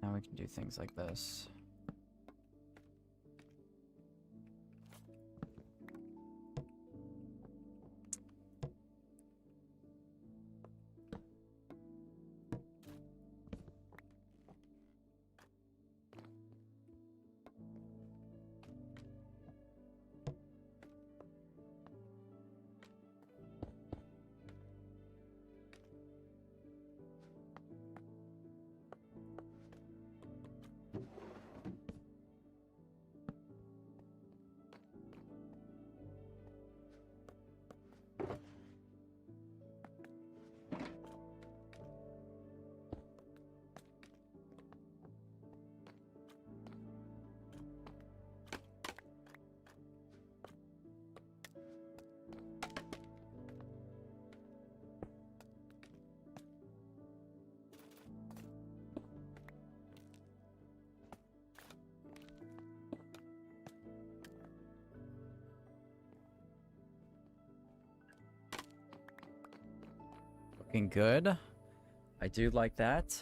Now we can do things like this. Looking good. I do like that.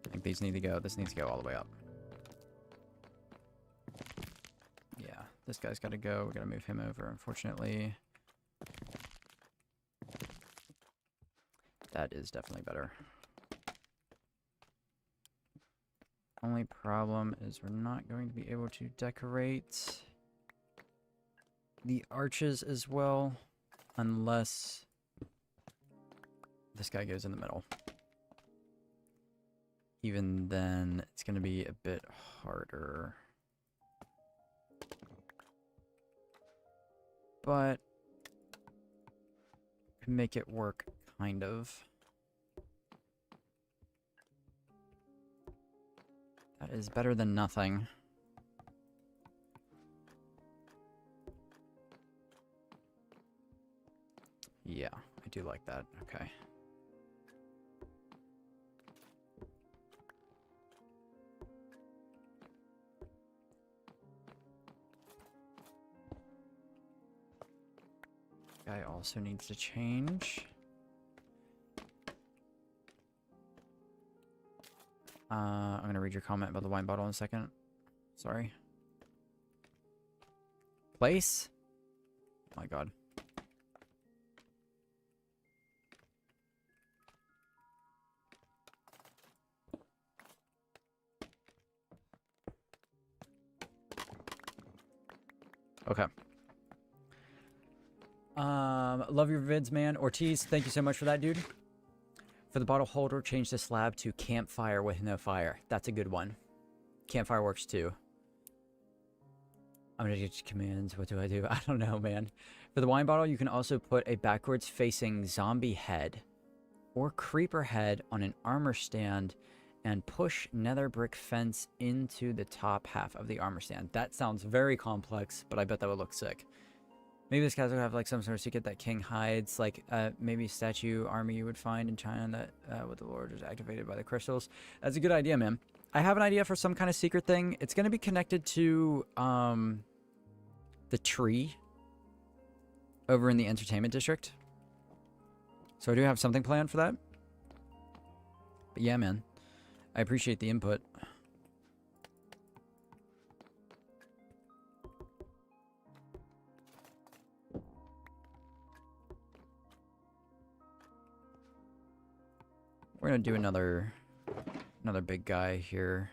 I think these need to go. This needs to go all the way up. Yeah, this guy's got to go. We got to move him over, unfortunately. That is definitely better. Only problem is we're not going to be able to decorate the arches as well, unless this guy goes in the middle. Even then, it's going to be a bit harder. But can make it work, kind of. That is better than nothing. Yeah, I do like that. Okay. Guy also needs to change. I'm going to read your comment about the wine bottle in a second. Sorry. Place? Oh my god. Okay. Love your vids, man. Ortiz, thank you so much for that, dude. For the bottle holder, change the slab to campfire with no fire. That's a good one. Campfire works too. I'm gonna get commands. What do? I don't know, man. For the wine bottle, you can also put a backwards facing zombie head or creeper head on an armor stand and push nether brick fence into the top half of the armor stand. That sounds very complex, but I bet that would look sick. Maybe this guy will have like some sort of secret that king hides, like maybe statue army you would find in China that with the Lord is activated by the crystals. That's a good idea, man. I have an idea for some kind of secret thing. It's going to be connected to the tree over in the entertainment district. So I do have something planned for that. But yeah, man. I appreciate the input. We're gonna do another big guy here.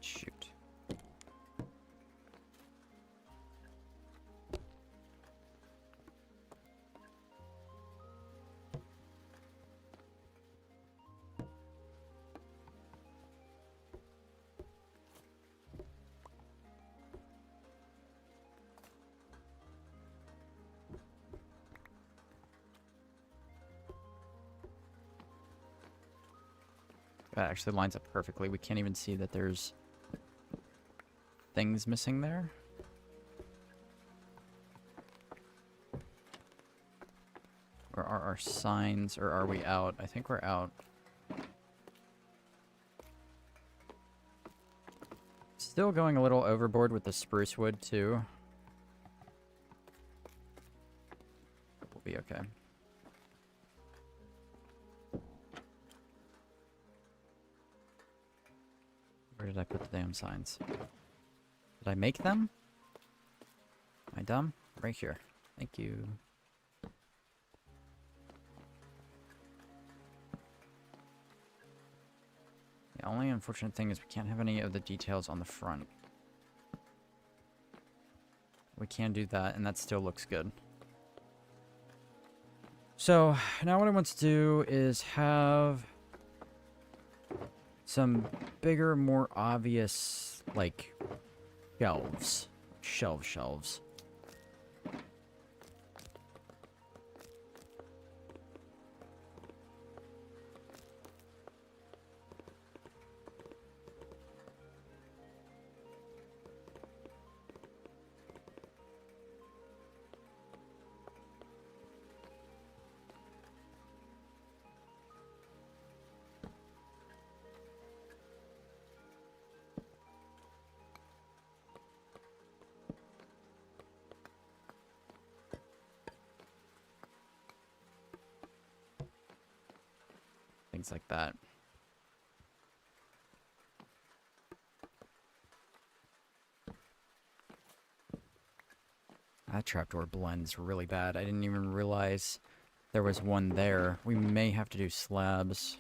Shoot. That actually lines up perfectly. We can't even see that there's things missing there. Where are our signs, or are we out? I think we're out. Still going a little overboard with the spruce wood too. We'll be okay. Where did I put the damn signs? Did I make them? Am I dumb? Right here. Thank you. The only unfortunate thing is we can't have any of the details on the front. We can do that, and that still looks good. So, now what I want to do is have some bigger, more obvious, like, shelves. Shelves. Things like that. That trapdoor blends really bad. I didn't even realize there was one there. We may have to do slabs.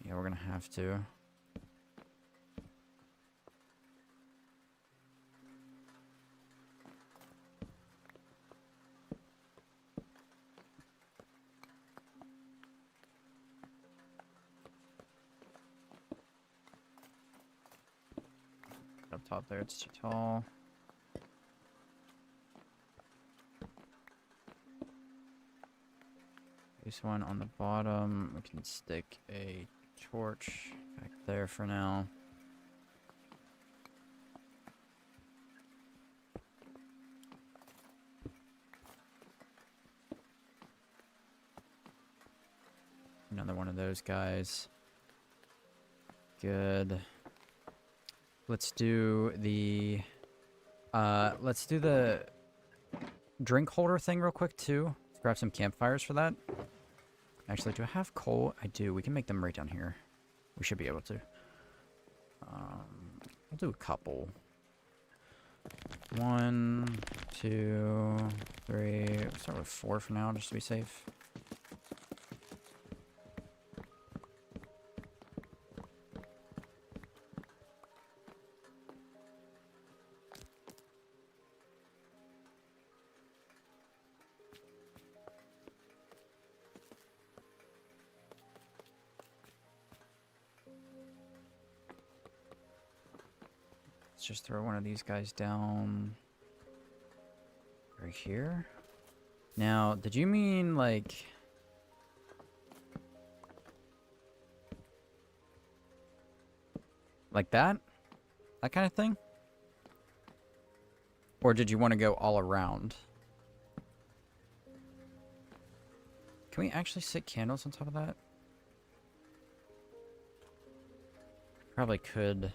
Yeah, we're gonna have to. Up top there, it's too tall. This one on the bottom, we can stick a torch back there for now. Another one of those guys. Good. Let's do the drink holder thing real quick too. Let's grab some campfires for that. Actually, do I have coal? I do. We can make them right down here. We should be able to. We'll do a couple. 1, 2, 3. We'll start with 4 for now, just to be safe. Let's just throw one of these guys down right here. Now, did you mean like that? That kind of thing? Or did you want to go all around? Can we actually sit candles on top of that? Probably could.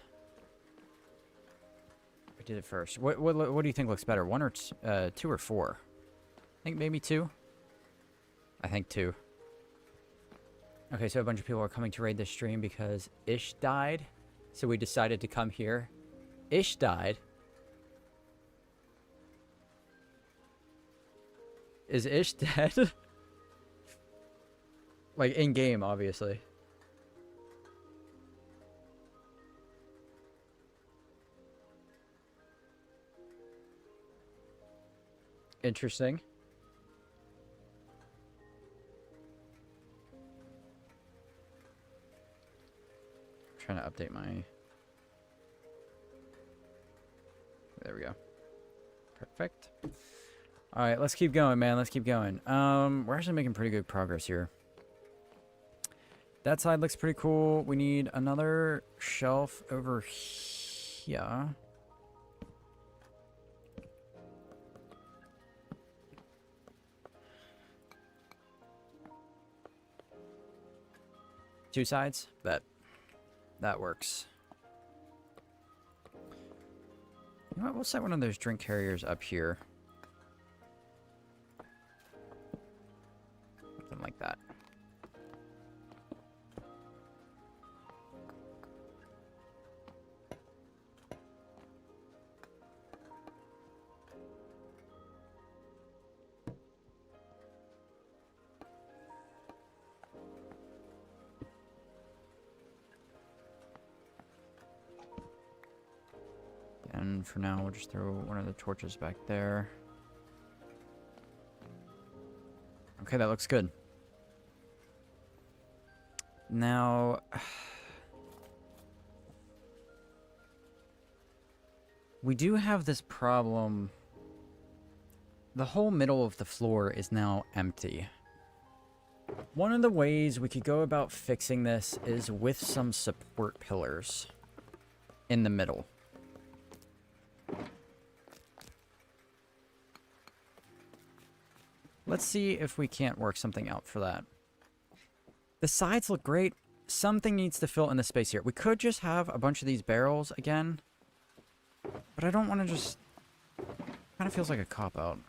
Did it first. What do you think looks better? 1 or 2 or 4? I think maybe 2. I think 2. Okay, so a bunch of people are coming to raid this stream because Ish died. So we decided to come here. Ish died. Is Ish dead? Like in game, obviously. Interesting. I'm trying to update my... There we go. Perfect. Alright, let's keep going, man. Let's keep going. We're actually making pretty good progress here. That side looks pretty cool. We need another shelf over here. Two sides? That works. You know what? We'll set one of those drink carriers up here. Something like that. And for now, we'll just throw one of the torches back there. Okay, that looks good. Now, we do have this problem. The whole middle of the floor is now empty. One of the ways we could go about fixing this is with some support pillars in the middle. Let's see if we can't work something out for that. The sides look great. Something needs to fill in the space here. We could just have a bunch of these barrels again. But I don't want to just... Kind of feels like a cop-out.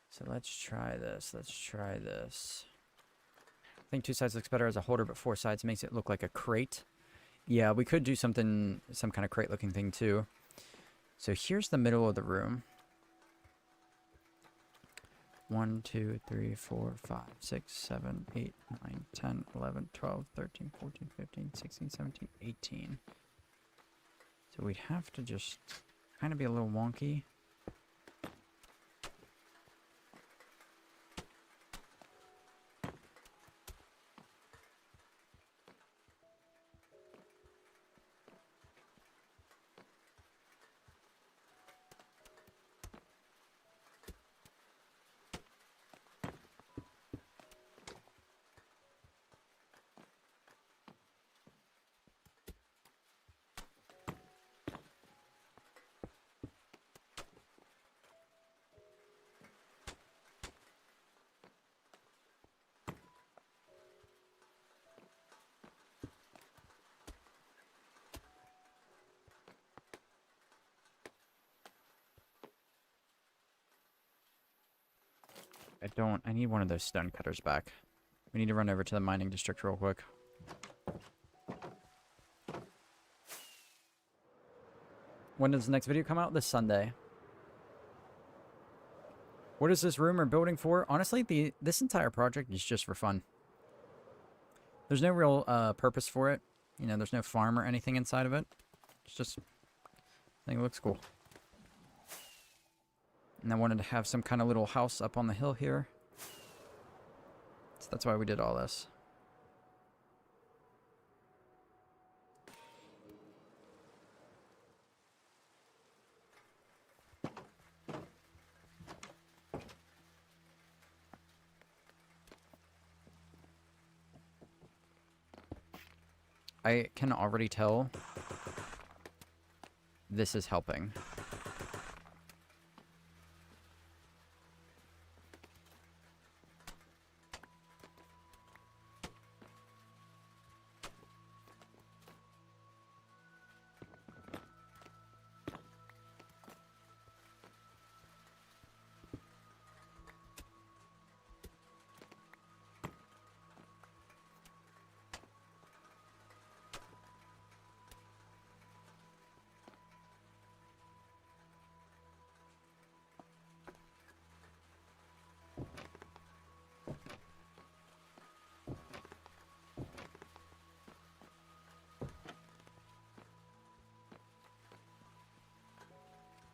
So let's try this. Let's try this. I think 2 sides looks better as a holder, but 4 sides makes it look like a crate. Yeah, we could do something, some kind of crate looking thing too. So here's the middle of the room. 1, 2, 3, 4, 5, 6, 7, 8, 9, 10, 11, 12, 13, 14, 15, 16, 17, 18. So we'd have to just kind of be a little wonky. I don't... I need one of those stone cutters back. We need to run over to the mining district real quick. When does the next video come out? This Sunday. What is this room or building for? Honestly, this entire project is just for fun. There's no real purpose for it. You know, there's no farm or anything inside of it. It's just... I think it looks cool. And I wanted to have some kind of little house up on the hill here. So that's why we did all this. I can already tell this is helping.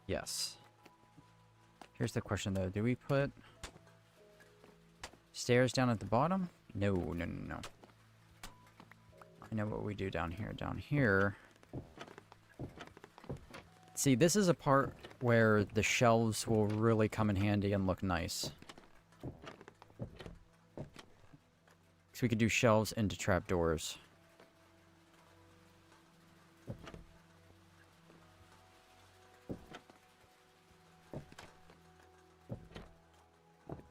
Yes. Here's the question, though. Do we put stairs down at the bottom? No, no, no, no. I know what we do down here. Down here... See, this is a part where the shelves will really come in handy and look nice. So we could do shelves into trapdoors.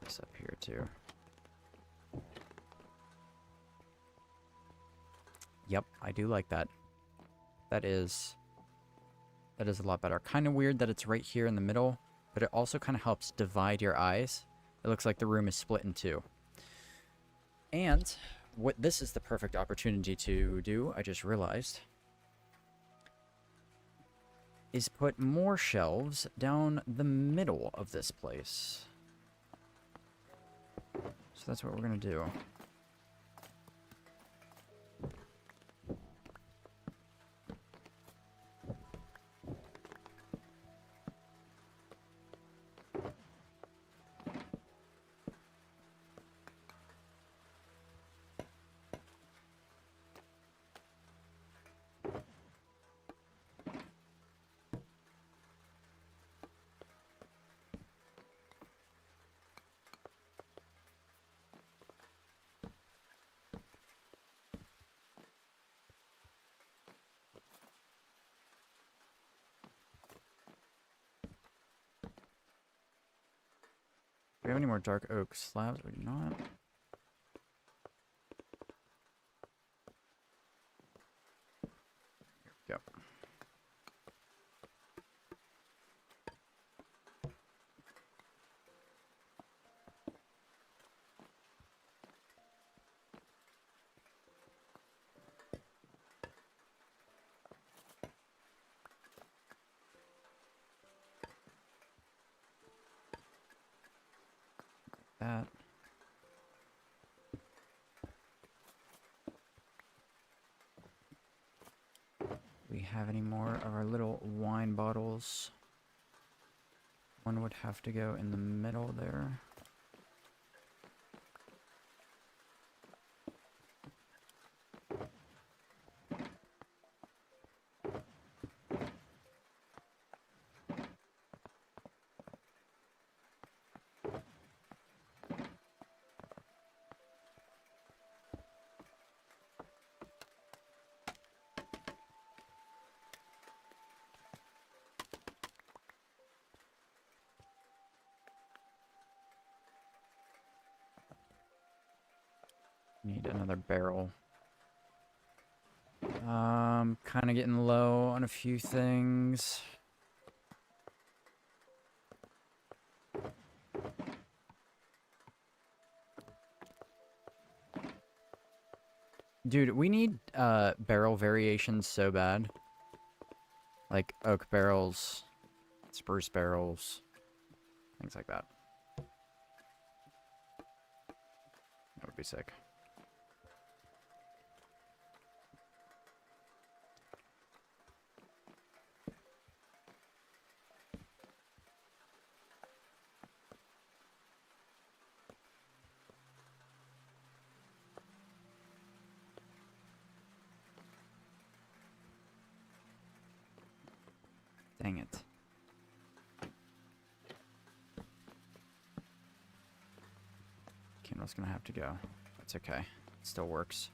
This up here too. Yep, I do like that. That is a lot better. Kind of weird that it's right here in the middle, but it also kind of helps divide your eyes. It looks like the room is split in two. And what this is the perfect opportunity to do, I just realized, is put more shelves down the middle of this place. So that's what we're going to do. Do we have any more dark oak slabs? We do not. Here we go. That. We have any more of our little wine bottles? One would have to go in the middle there. Need another barrel. Kind of getting low on a few things. Dude, we need barrel variations so bad. Like oak barrels, spruce barrels, things like that. That would be sick. Dang it. Candle's gonna have to go. That's okay. It still works.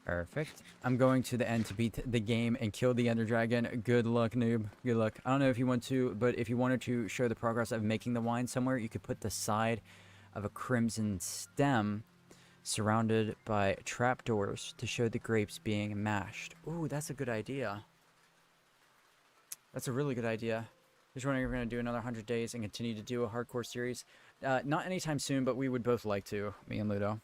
Perfect. I'm going to the end to beat the game and kill the Ender Dragon. Good luck, noob. Good luck. I don't know if you want to, but if you wanted to show the progress of making the wine somewhere, you could put the side of a crimson stem surrounded by trapdoors to show the grapes being mashed. Ooh, that's a good idea. That's a really good idea. Just wondering if we're going to do another 100 days and continue to do a hardcore series. Not anytime soon, but we would both like to, me and Ludo.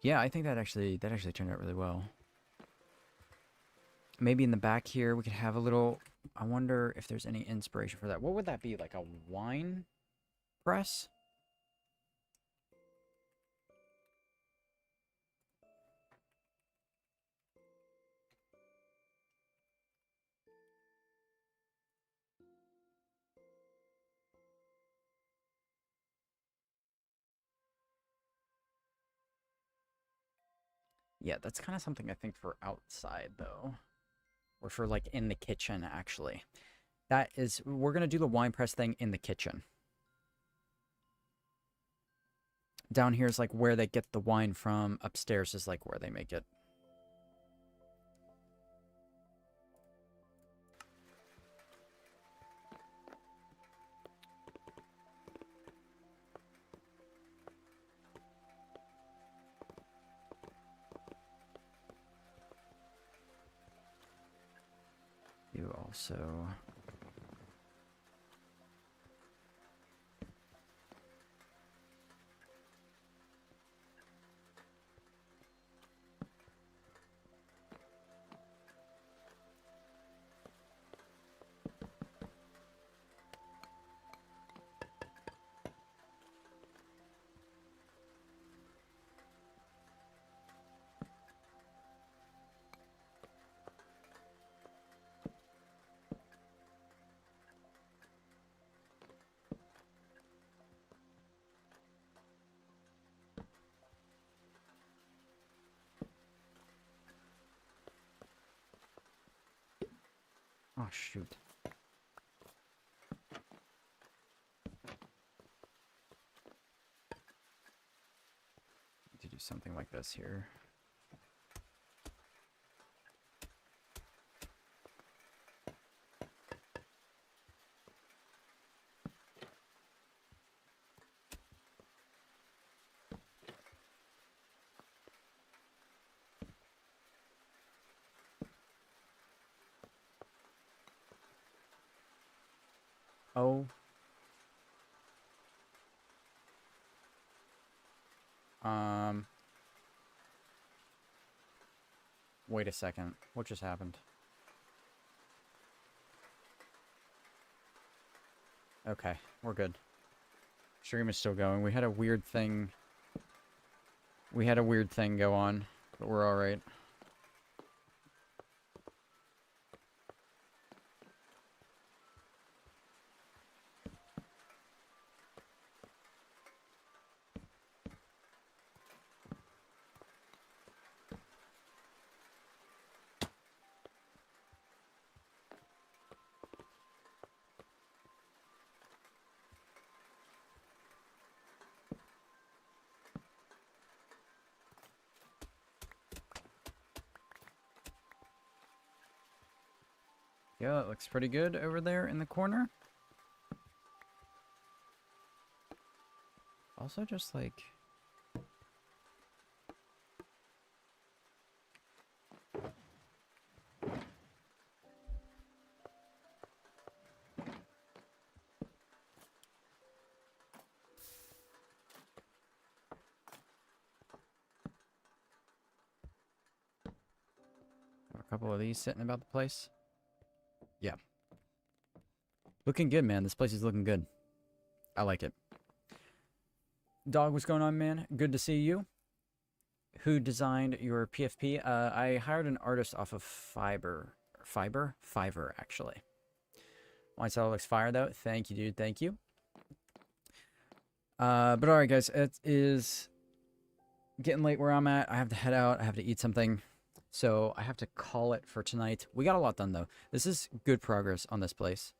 Yeah, I think that actually turned out really well. Maybe in the back here we could have a little... I wonder if there's any inspiration for that. What would that be? Like a wine press? Yeah, that's kind of something I think for outside, though. Or for, like, in the kitchen, actually. That is... We're going to do the wine press thing in the kitchen. Down here is, like, where they get the wine from. Upstairs is, like, where they make it. You also... Oh, shoot. To do something like this here. Oh. Wait a second. What just happened? Okay, we're good. Stream is still going. We had a weird thing. We had a weird thing go on, but we're alright. Yeah, that looks pretty good over there in the corner. Also just like... couple of these sitting about the place. Yeah. Looking good, man. This place is looking good. I like it. Dog, what's going on, man? Good to see you. Who designed your PFP? I hired an artist off of Fiverr, actually. Wine cellar looks fire, though. Thank you, dude. Thank you. But alright, guys. It is getting late where I'm at. I have to head out. I have to eat something. So I have to call it for tonight. We got a lot done, though. This is good progress on this place.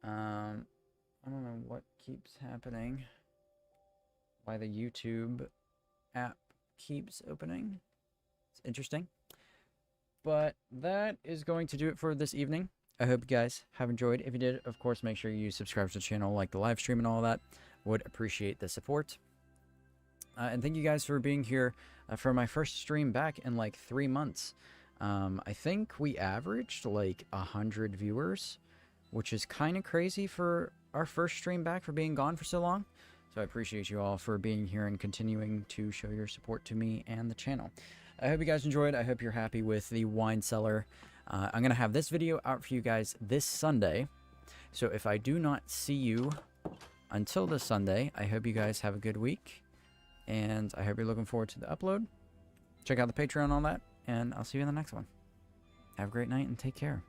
I don't know what keeps happening. Why the YouTube app keeps opening. It's interesting. But that is going to do it for this evening. I hope you guys have enjoyed. If you did, of course, make sure you subscribe to the channel, like the live stream and all that. Would appreciate the support. And thank you guys for being here for my first stream back in like 3 months. I think we averaged like 100 viewers, which is kind of crazy for our first stream back for being gone for so long. So I appreciate you all for being here and continuing to show your support to me and the channel. I hope you guys enjoyed. I hope you're happy with the wine cellar. I'm going to have this video out for you guys this Sunday. So if I do not see you until this Sunday, I hope you guys have a good week. And I hope you're looking forward to the upload. Check out the Patreon and all that. And I'll see you in the next one. Have a great night and take care.